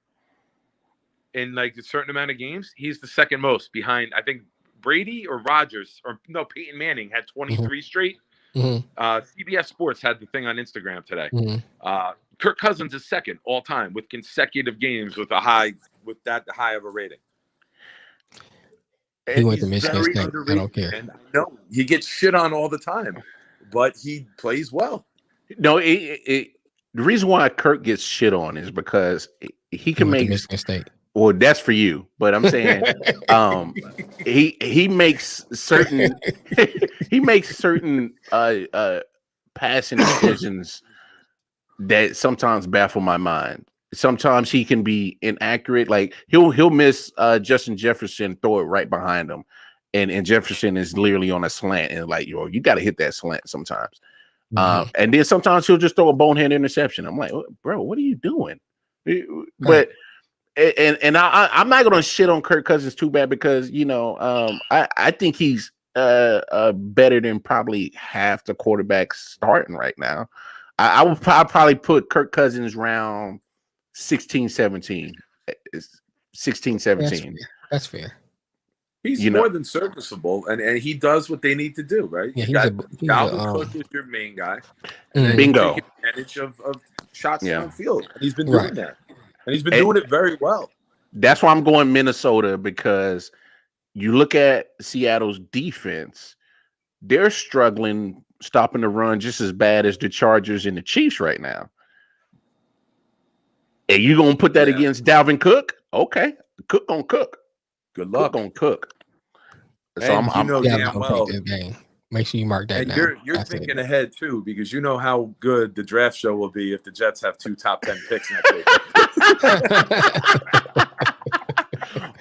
in like a certain amount of games. He's the second most behind, I think, Brady or Rodgers, or no, Peyton Manning had 23 straight. Mm-hmm. CBS Sports had the thing on Instagram today. Mm-hmm. Kirk Cousins is second all time with consecutive games with that high of a rating. And he went to Michigan State. I don't care. And I know he gets shit on all the time, but he plays well. No, the reason why Kirk gets shit on is because he can make Michigan State. Well, that's for you, but I'm saying he makes certain passing decisions that sometimes baffle my mind. Sometimes he can be inaccurate. Like he'll miss Justin Jefferson, throw it right behind him, and Jefferson is literally on a slant, and like, yo, you got to hit that slant sometimes. Mm-hmm. And then sometimes he'll just throw a bonehead interception. I'm like, bro, what are you doing? But and I'm not gonna shit on Kirk Cousins too bad because I think he's better than probably half the quarterbacks starting right now. I would probably put Kirk Cousins round 16, 17. 16, 17. That's fair. He's more than serviceable, and he does what they need to do, right? Yeah, Dalvin Cook is your main guy. And bingo. Take advantage of shots downfield. And he's been doing that. And he's been doing it very well. That's why I'm going Minnesota, because you look at Seattle's defense, they're struggling stopping the run just as bad as the Chargers and the Chiefs right now. And you gonna put that against Dalvin Cook? Okay, Cook gonna cook. Good luck. Cook gonna cook. So I'm damn well. This game. Make sure you mark that down. You're thinking ahead too, because you know how good the draft show will be if the Jets have 2 top 10 picks next week.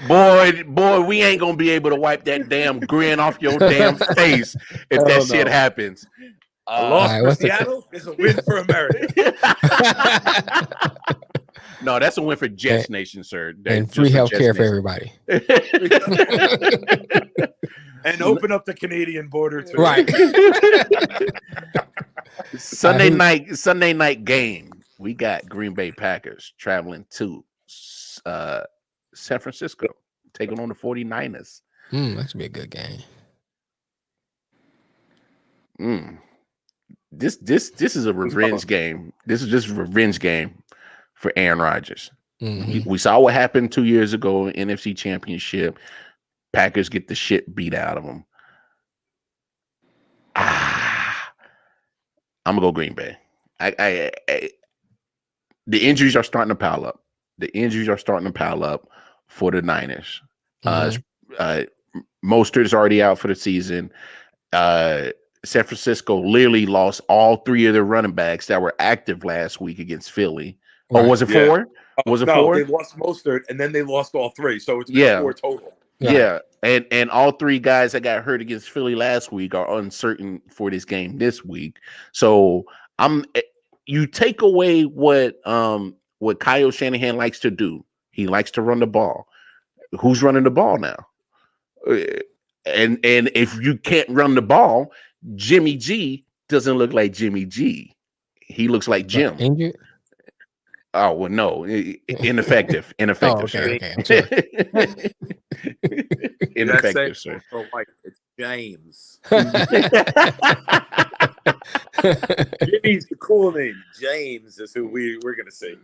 Boy, we ain't gonna be able to wipe that damn grin off your damn face if that shit happens. A loss for Seattle is a win for America. No, that's a win for Jets Nation, sir. And free health care for everybody. And open up the Canadian border too. Right. Sunday night game. We got Green Bay Packers traveling to San Francisco, taking on the 49ers. That should be a good game. This is a revenge game. This is just a revenge game for Aaron Rodgers. Mm-hmm. We saw what happened 2 years ago in NFC Championship. Packers get the shit beat out of them. I'm gonna go Green Bay. The injuries are starting to pile up. For the Niners. Mostert is already out for the season. San Francisco literally lost all 3 of their running backs that were active last week against Philly. Right. Or was it 4? Was it 4? They lost Mostert and then they lost all 3. So it's 4 total. Yeah. And all 3 guys that got hurt against Philly last week are uncertain for this game this week. So you take away what Kyle Shanahan likes to do. He likes to run the ball. Who's running the ball now? And if you can't run the ball, Jimmy G doesn't look like Jimmy G. He looks like Jim. Injured? Oh, well, no. Ineffective. Okay. Ineffective, sir. It's James. Jimmy's the cool name. James is who we're going to say.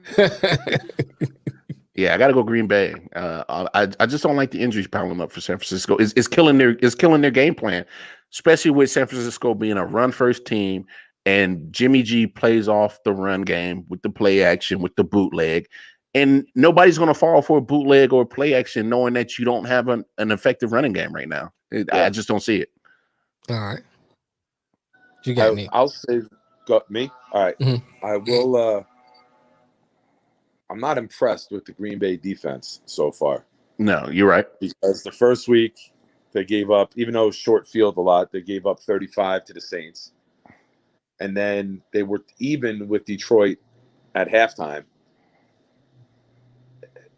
Yeah, I got to go Green Bay. I just don't like the injuries piling up for San Francisco. It's killing their game plan, especially with San Francisco being a run first team, and Jimmy G plays off the run game with the play action with the bootleg, and nobody's going to fall for a bootleg or play action knowing that you don't have an effective running game right now. I just don't see it. All right, you got me. I'll say, got me. All right, Mm-hmm. I will. I'm not impressed with the Green Bay defense so far. No, you're right. Because the first week they gave up, even though it was short field a lot, they gave up 35 to the Saints. And then they were even with Detroit at halftime.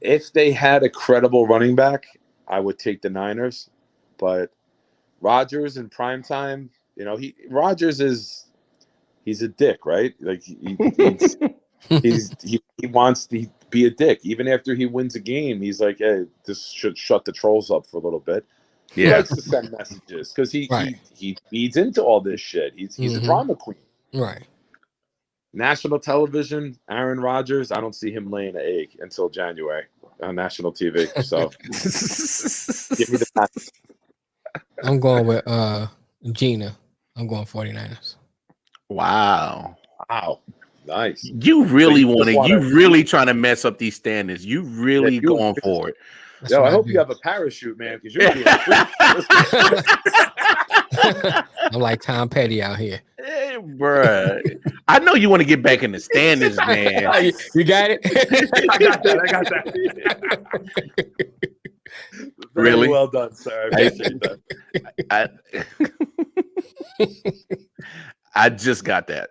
If they had a credible running back, I would take the Niners. But Rodgers in primetime, he's a dick, right? Like he wants to be a dick. Even after he wins a game, he's like, hey, this should shut the trolls up for a little bit. He likes to send messages because he feeds into all this shit. He's a drama queen. Right. National television, Aaron Rodgers, I don't see him laying an egg until January on national TV. So give me the pass. I'm going with Gina. I'm going 49ers. Wow. Nice. You really really trying to mess up these standards. You really going for it. Yo, I hope you have a parachute, man, because you're being I'm like Tom Petty out here. Hey, bro. I know you want to get back in the standards, man. You got it? I got that. Really? Very well done, sir. I appreciate that. I just got that.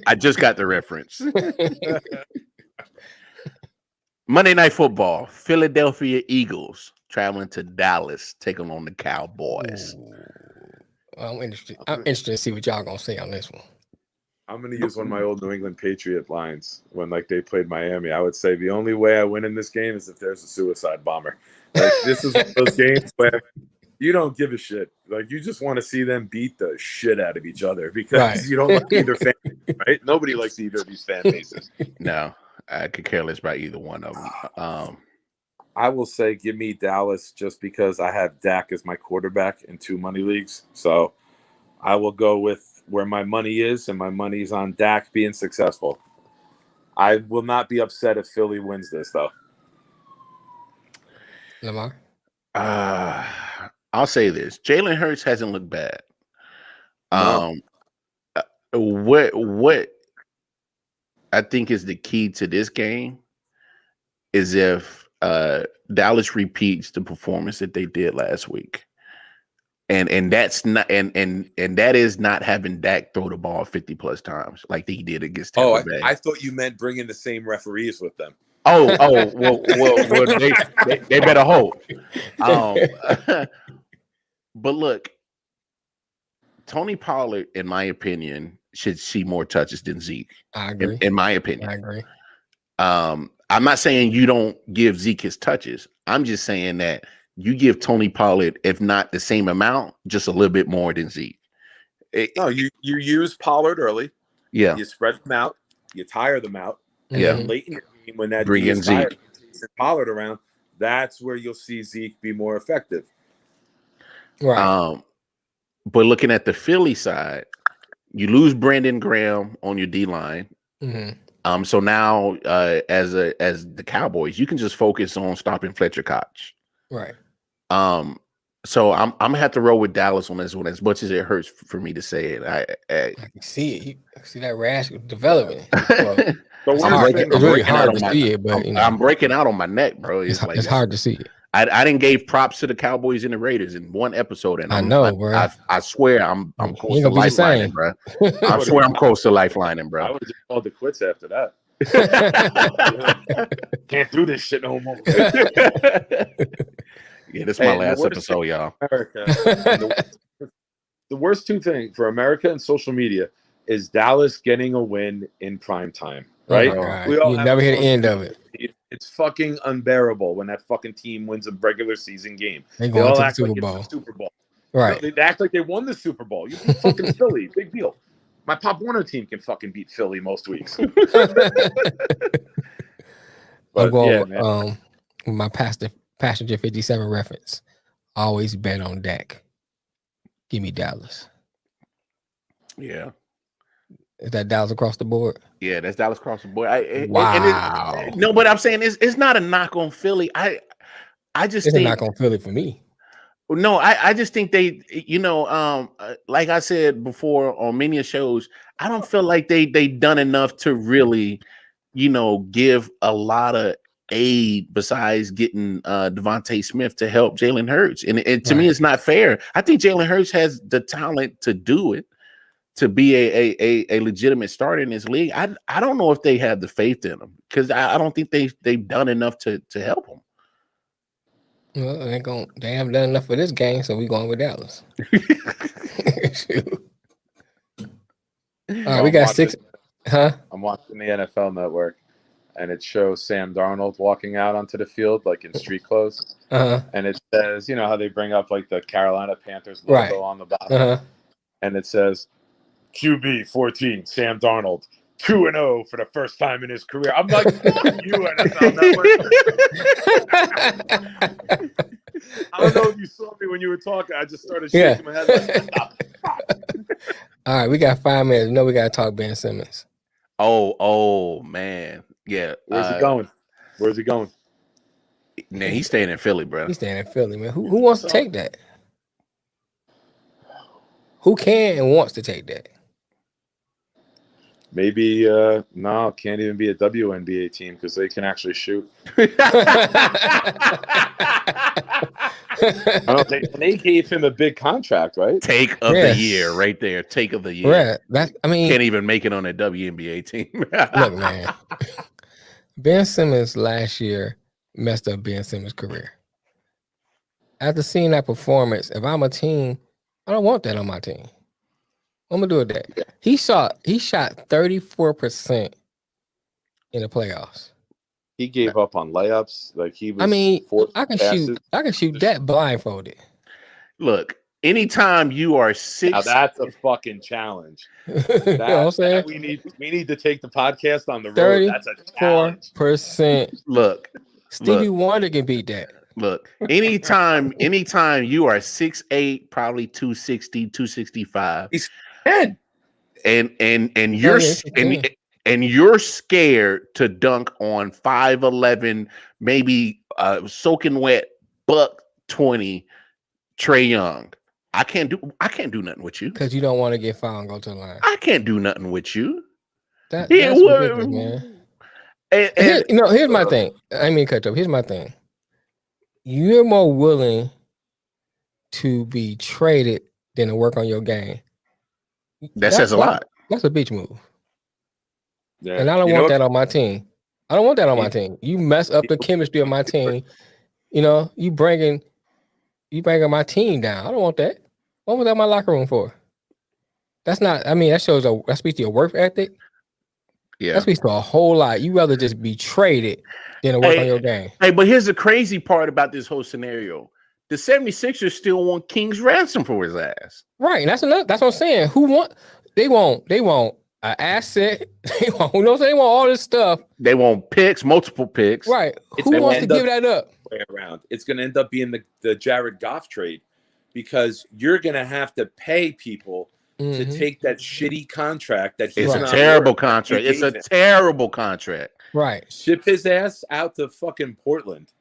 I just got the reference. Monday Night Football, Philadelphia Eagles traveling to Dallas, taking on the Cowboys. I'm interested to see what y'all gonna say on this one. I'm gonna use one of my old New England Patriot lines when they played Miami. I would say the only way I win in this game is if there's a suicide bomber. Like, this is one of those games where you don't give a shit. Like, you just want to see them beat the shit out of each other because you don't like either fan, right? Nobody likes either of these fan bases. No, I could care less about either one of them. I will say give me Dallas just because I have Dak as my quarterback in 2 money leagues. So I will go with where my money is, and my money's on Dak being successful. I will not be upset if Philly wins this, though. Lamar? I'll say this. Jalen Hurts hasn't looked bad. No. What I think is the key to this game is if Dallas repeats the performance that they did last week. And that's not and that is not having Dak throw the ball 50 plus times like he did against Tampa Bay. I thought you meant bringing the same referees with them. Well, they better hope. But look, Tony Pollard, in my opinion, should see more touches than Zeke. I agree. In my opinion, I agree. I'm not saying you don't give Zeke his touches. I'm just saying that you give Tony Pollard, if not the same amount, just a little bit more than Zeke. You use Pollard early. Yeah. You spread them out. You tire them out. And Yeah. then late in the game, when that Bring in Zeke. Pollard around, that's where you'll see Zeke be more effective. Right. But looking at the Philly side, you lose Brandon Graham on your D line. Mm-hmm. So now, as the Cowboys, you can just focus on stopping Fletcher Koch. Right. So I'm gonna have to roll with Dallas on this one, as much as it hurts for me to say it. I can see it. I can see that rash developing. Well, it's really hard to see it, but I'm breaking out on my neck, bro. It's hard to see it. I didn't gave props to the Cowboys and the Raiders in one episode, and I know, bro. I swear I'm close to lifelining, bro. I swear I'm close to lifelining, bro. I would have just called the quits after that. Can't do this shit no more. Yeah, this is my last episode, y'all. America, the worst two things for America and social media is Dallas getting a win in prime time. Right? We all never hear the end of it. It's fucking unbearable when that fucking team wins a regular season game. They all act like it's the Super Bowl. Right. They act like they won the Super Bowl. You beat fucking Philly. Big deal. My Pop Warner team can fucking beat Philly most weeks. I'm going man. with my passenger 57 reference. Always bet on Dak. Give me Dallas. Yeah. Is that Dallas across the board? Yeah, that's Dallas across the board. Wow. No, but I'm saying it's not a knock on Philly. I just It's think a knock on Philly for me. No, I just think they, like I said before on many shows, I don't feel like they done enough to really, give a lot of aid besides getting Devontae Smith to help Jalen Hurts. And to me, it's not fair. I think Jalen Hurts has the talent to do it, to be a legitimate starter in this league. I don't know if they have the faith in him because I don't think they've done enough to help him. Well, they haven't done enough for this game, so we going with Dallas. All right, we got 6. I'm watching the NFL Network, and it shows Sam Darnold walking out onto the field like in street clothes, and it says, you know how they bring up like the Carolina Panthers logo on the bottom, and it says QB 14 Sam Darnold 2-0 for the first time in his career. I'm like, fuck you, NFL Network. I don't know if you saw me when you were talking. I just started shaking my head like, all right, we got 5 minutes. We got to talk Ben Simmons. Oh man. Yeah. Where's he going? Where's he going? Man, he's staying in Philly, bro. He's staying in Philly, man. Who wants to take that? Who can and wants to take that? Maybe no, can't even be a WNBA team because they can actually shoot. They gave him a big contract, right? Take of the year, right there. Take of the year. Right. Can't even make it on a WNBA team. Look, man, Ben Simmons last year messed up Ben Simmons' career. After seeing that performance, if I'm a team, I don't want that on my team. I'm gonna do it that. He shot 34% in the playoffs. He gave up on layups. Like he was. I can shoot that blindfolded. Look, anytime you are 6, now that's a fucking challenge. You know what I'm saying? We need to take the podcast on the road. That's a challenge. 34%. Look, Stevie Wonder can beat that. Look, anytime you are 6'8", probably 260, 265. He's 10. And you're scared to dunk on 5'11", maybe soaking wet buck 20 Trae Young. I can't do nothing with you. Because you don't want to get fouled and go to the line. I can't do nothing with you. That's ridiculous, man. Here's my thing. I mean, cut up. Here's my thing. You're more willing to be traded than to work on your game. That says a lot. That's a bitch move. Yeah. And I don't want that on my team. I don't want that on my team. You mess up the chemistry of my team. You bringing my team down. I don't want that. What was that in my locker room for? That's not. I mean, that speaks to your work ethic. Yeah, that speaks to a whole lot. You rather just be traded than to work on your game. Hey, but here's the crazy part about this whole scenario. The 76ers still want King's ransom for his ass. Right. That's what I'm saying. They want an asset. They want all this stuff. They want picks, multiple picks. Right. Who wants to give that up? Around. It's going to end up being the Jared Goff trade because you're going to have to pay people to take that shitty contract that he's It's a terrible contract. It's a terrible contract. Right. Ship his ass out to fucking Portland.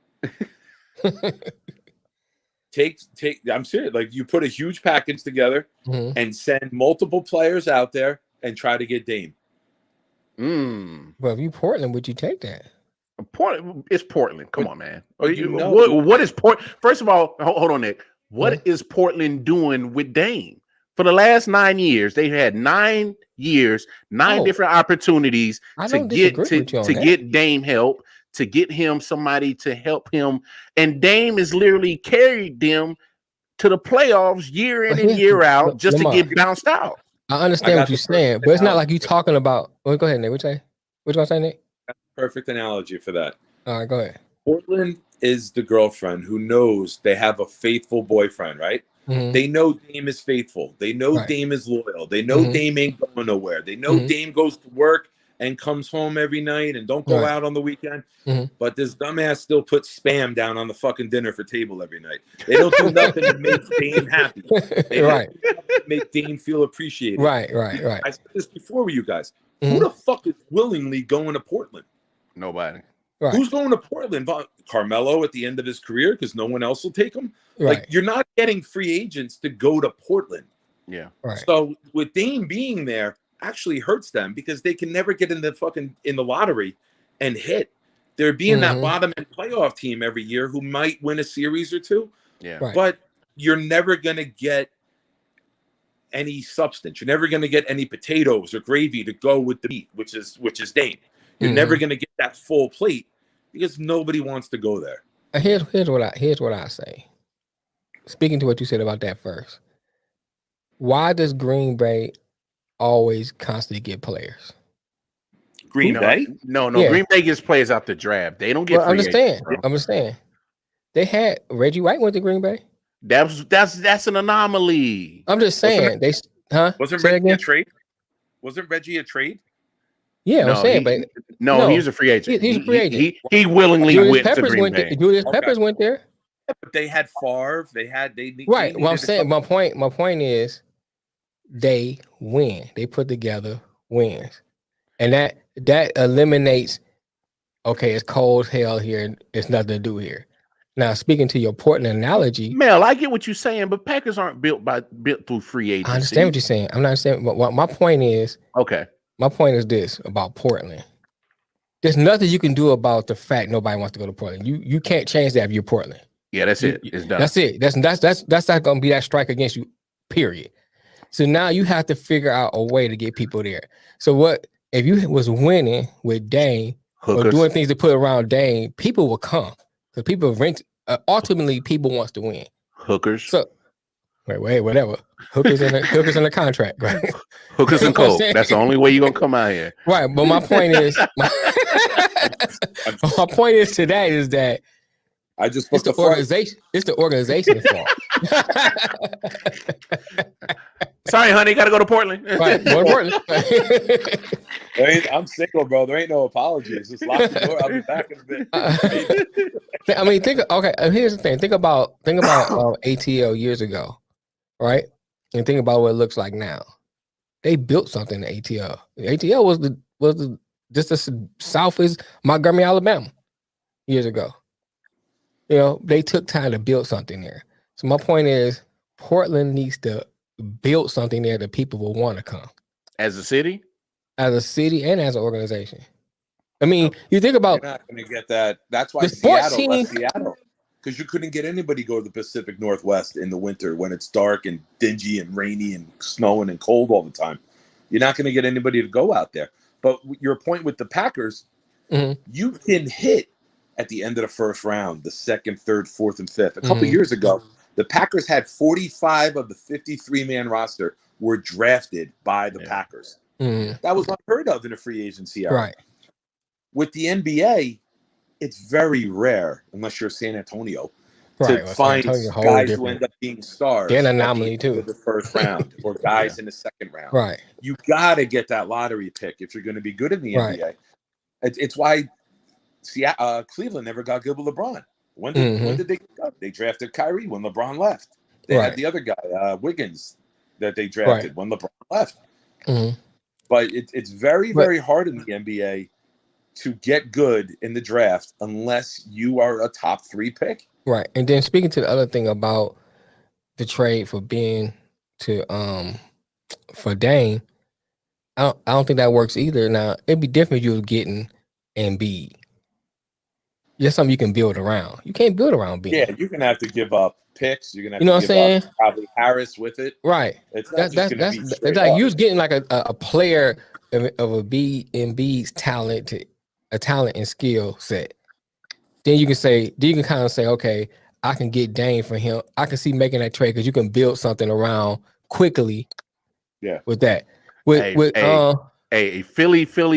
I'm serious. Like you put a huge package together and send multiple players out there and try to get Dame. Well, if you Portland, would you take that? Portland, it's Portland. Come on, man. What is Portland? First of all, hold on, Nick. What is Portland doing with Dame? For the last 9 years, they've had 9 years, 9 different opportunities to get Dame help, to get him somebody to help him. And Dame has literally carried them to the playoffs year in and year out just to get bounced out. I understand what you're saying, but it's not like you talking about. Well, go ahead, Nick. What you gonna say, Nick? Perfect analogy for that. All right, go ahead. Portland is the girlfriend who knows they have a faithful boyfriend, right? They know Dame is faithful. They know Dame is loyal. They know Dame ain't going nowhere. They know Dame goes to work and comes home every night and don't go out on the weekend. But this dumbass still puts spam down on the fucking dinner for table every night. They don't do nothing to make Dame happy. They don't do nothing to make Dame feel appreciated. Right. I said this before with you guys. Who the fuck is willingly going to Portland? Nobody. Right. Who's going to Portland? Carmelo at the end of his career because no one else will take him. Right. Like, you're not getting free agents to go to Portland. Yeah. Right. So with Dame being there actually hurts them because they can never get in the lottery and hit. They're being that bottom end playoff team every year who might win a series or two. Yeah. Right. But you're never going to get any substance. You're never going to get any potatoes or gravy to go with the meat, which is Dame. You're never going to get that full plate because nobody wants to go there. Here's what I say. Speaking to what you said about that first, why does Green Bay always constantly get players? Green Bay? No. Yeah. Green Bay gets players out the draft. They don't get free agents, bro. Understand. They had Reggie White went to Green Bay. That's an anomaly. I'm just saying Wasn't Reggie a trade? Wasn't Reggie a trade? Yeah, I'm saying, but he was a free agent. He's a free agent. He willingly went to Green Bay. Julius Peppers went there. Yeah, but they had Favre. They right. Well, I'm saying my point is they win. They put together wins, and that eliminates. Okay, it's cold hell here. It's nothing to do here. Now, speaking to your Portland analogy, Mel, I get what you're saying, but Packers aren't built through free agency. I understand what you're saying. I'm not saying, but my point is okay. My point is this about Portland. There's nothing you can do about the fact nobody wants to go to Portland. You can't change that if you're Portland. Yeah, that's it. It's done. That's it. That's not going to be that strike against you. Period. So now you have to figure out a way to get people there. So what if you was winning with Dame or doing things to put around Dame? People will come because people rent. Ultimately, people wants to win. Hookers. So wait, whatever. Hookers in the contract, right? Hookers and coke. That's the only way you're gonna come out here, right? But my point is, my point is to that is that I just it's the organization. It's the organization's fault. Sorry, honey, gotta go to Portland. Right, go to Portland. I'm single, bro. There ain't no apologies. Just lock the door. I'll be back in a bit. I mean, here's the thing. Think about ATL years ago, right? And think about what it looks like now. They built something in ATL. ATL was just as south as Montgomery, Alabama, years ago. You know, they took time to build something there. So my point is, Portland needs to build something there that people will want to come. As a city and as an organization. I mean, you think about you're not going to get that. That's why Seattle left Seattle, because you couldn't get anybody to go to the Pacific Northwest in the winter when it's dark and dingy and rainy and snowing and cold all the time. You're not going to get anybody to go out there. But your point with the Packers, you can hit at the end of the first round, the second, third, fourth, and fifth. A couple of years ago, the Packers had 45 of the 53-man roster were drafted by the Packers. That was unheard of in a free agency era. Right. With the NBA, it's very rare, unless you're San Antonio, to find guys who end up being stars. They're an anomaly too. The first round, or guys in the second round. Right. You got to get that lottery pick if you're going to be good in the NBA. It's why Cleveland never got good with LeBron. When did they get up? They drafted Kyrie when LeBron left. They had the other guy, Wiggins, that they drafted when LeBron left. But it's very, very hard in the NBA to get good in the draft unless you are a top 3 pick. Right. And then speaking to the other thing about the trade for being for Dame, I don't think that works either. Now, it'd be different if you were getting Embiid. That's something you can build around. You can't build around Embiid. Yeah, you're gonna have to give up picks. You're gonna have to give what I'm saying? up probably Harris with it. Right. It's that's like you was getting like a player of Embiid's talent and skill set. Then you can kind of say, okay, I can get Dame for him. I can see making that trade because you can build something around quickly. Yeah. With that. Philly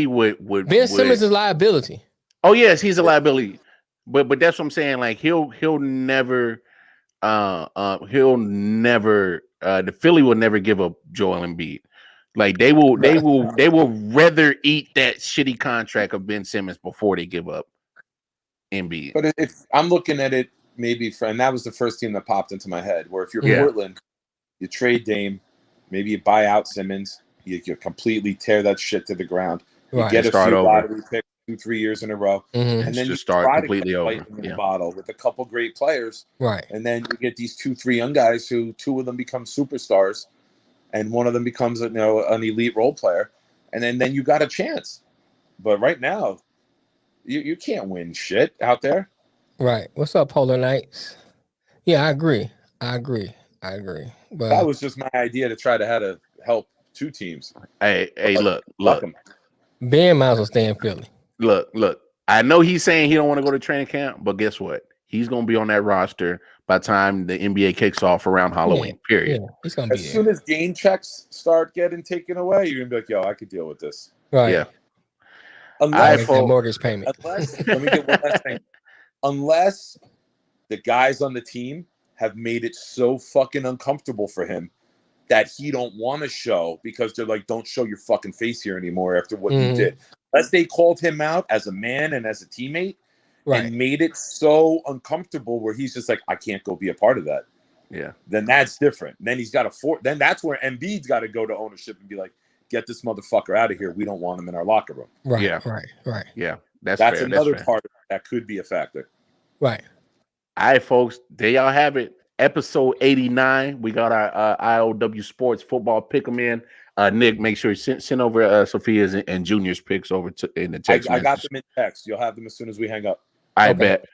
would Ben Simmons is liability. Oh yes, he's a liability. But that's what I'm saying. Like he'll never the Philly will never give up Joel Embiid. Like they will rather eat that shitty contract of Ben Simmons before they give up Embiid. But if I'm looking at it, maybe and that was the first team that popped into my head. Where if you're Portland, you trade Dame, maybe you buy out Simmons, you completely tear that shit to the ground. You get a few lottery picks 2-3 years in a row, and then you start completely over. In the bottle with a couple great players, right? And then you get these 2-3 young guys who 2 of them become superstars, and one of them becomes an elite role player, and then you got a chance. But right now, you can't win shit out there. Right. What's up, Polar Knights? Yeah, I agree. But that was just my idea to try to help 2 teams. Hey, look. Ben might as well stay in Philly. Look. I know he's saying he don't want to go to training camp, but guess what? He's going to be on that roster by the time the NBA kicks off around Halloween. Period. Yeah, he's going to be as soon as game checks start getting taken away, you're going to be like, yo, I could deal with this. Right. Yeah. Unless that mortgage payment. Let me get one last thing. Unless the guys on the team have made it so fucking uncomfortable for him that he don't want to show, because they're like, don't show your fucking face here anymore after what you did. Unless they called him out as a man and as a teammate, and made it so uncomfortable where he's just like, I can't go be a part of that. Yeah. Then that's different. Then he's got to then that's where Embiid's got to go to ownership and be like, get this motherfucker out of here. We don't want him in our locker room. Right. Yeah. Right. Yeah. That's fair. Another part that could be a factor. Right. All right, folks. There y'all have it. Episode 89. We got our I.O.W. Sports Football Pick'em in. Nick, make sure you send over Sophia's and Junior's picks over in the text. I got them in text. You'll have them as soon as we hang up. I bet.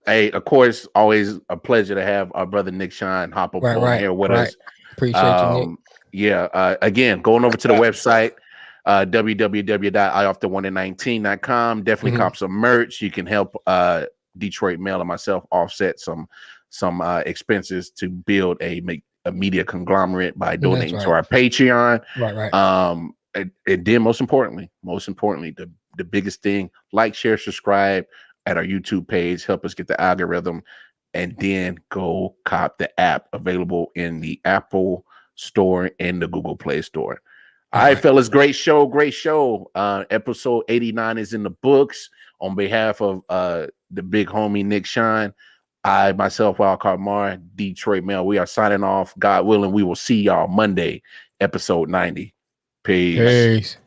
Hey, of course, always a pleasure to have our brother Nick Shine hop up on here with us. Appreciate you, Nick. Yeah. Again, going over to the website, www.ioff119.com. Definitely cop some merch. You can help Detroit Mail and myself offset some expenses to build a media conglomerate by donating to our Patreon. Right. And then most importantly, the biggest thing, like, share, subscribe at our YouTube page, help us get the algorithm, and then go cop the app available in the Apple Store and the Google Play Store. All right, fellas, great show. Episode 89 is in the books. On behalf of the big homie Nick Shine, I myself, Wildcard Mar, Detroit Mail, we are signing off. God willing, we will see y'all Monday, episode 90. Peace.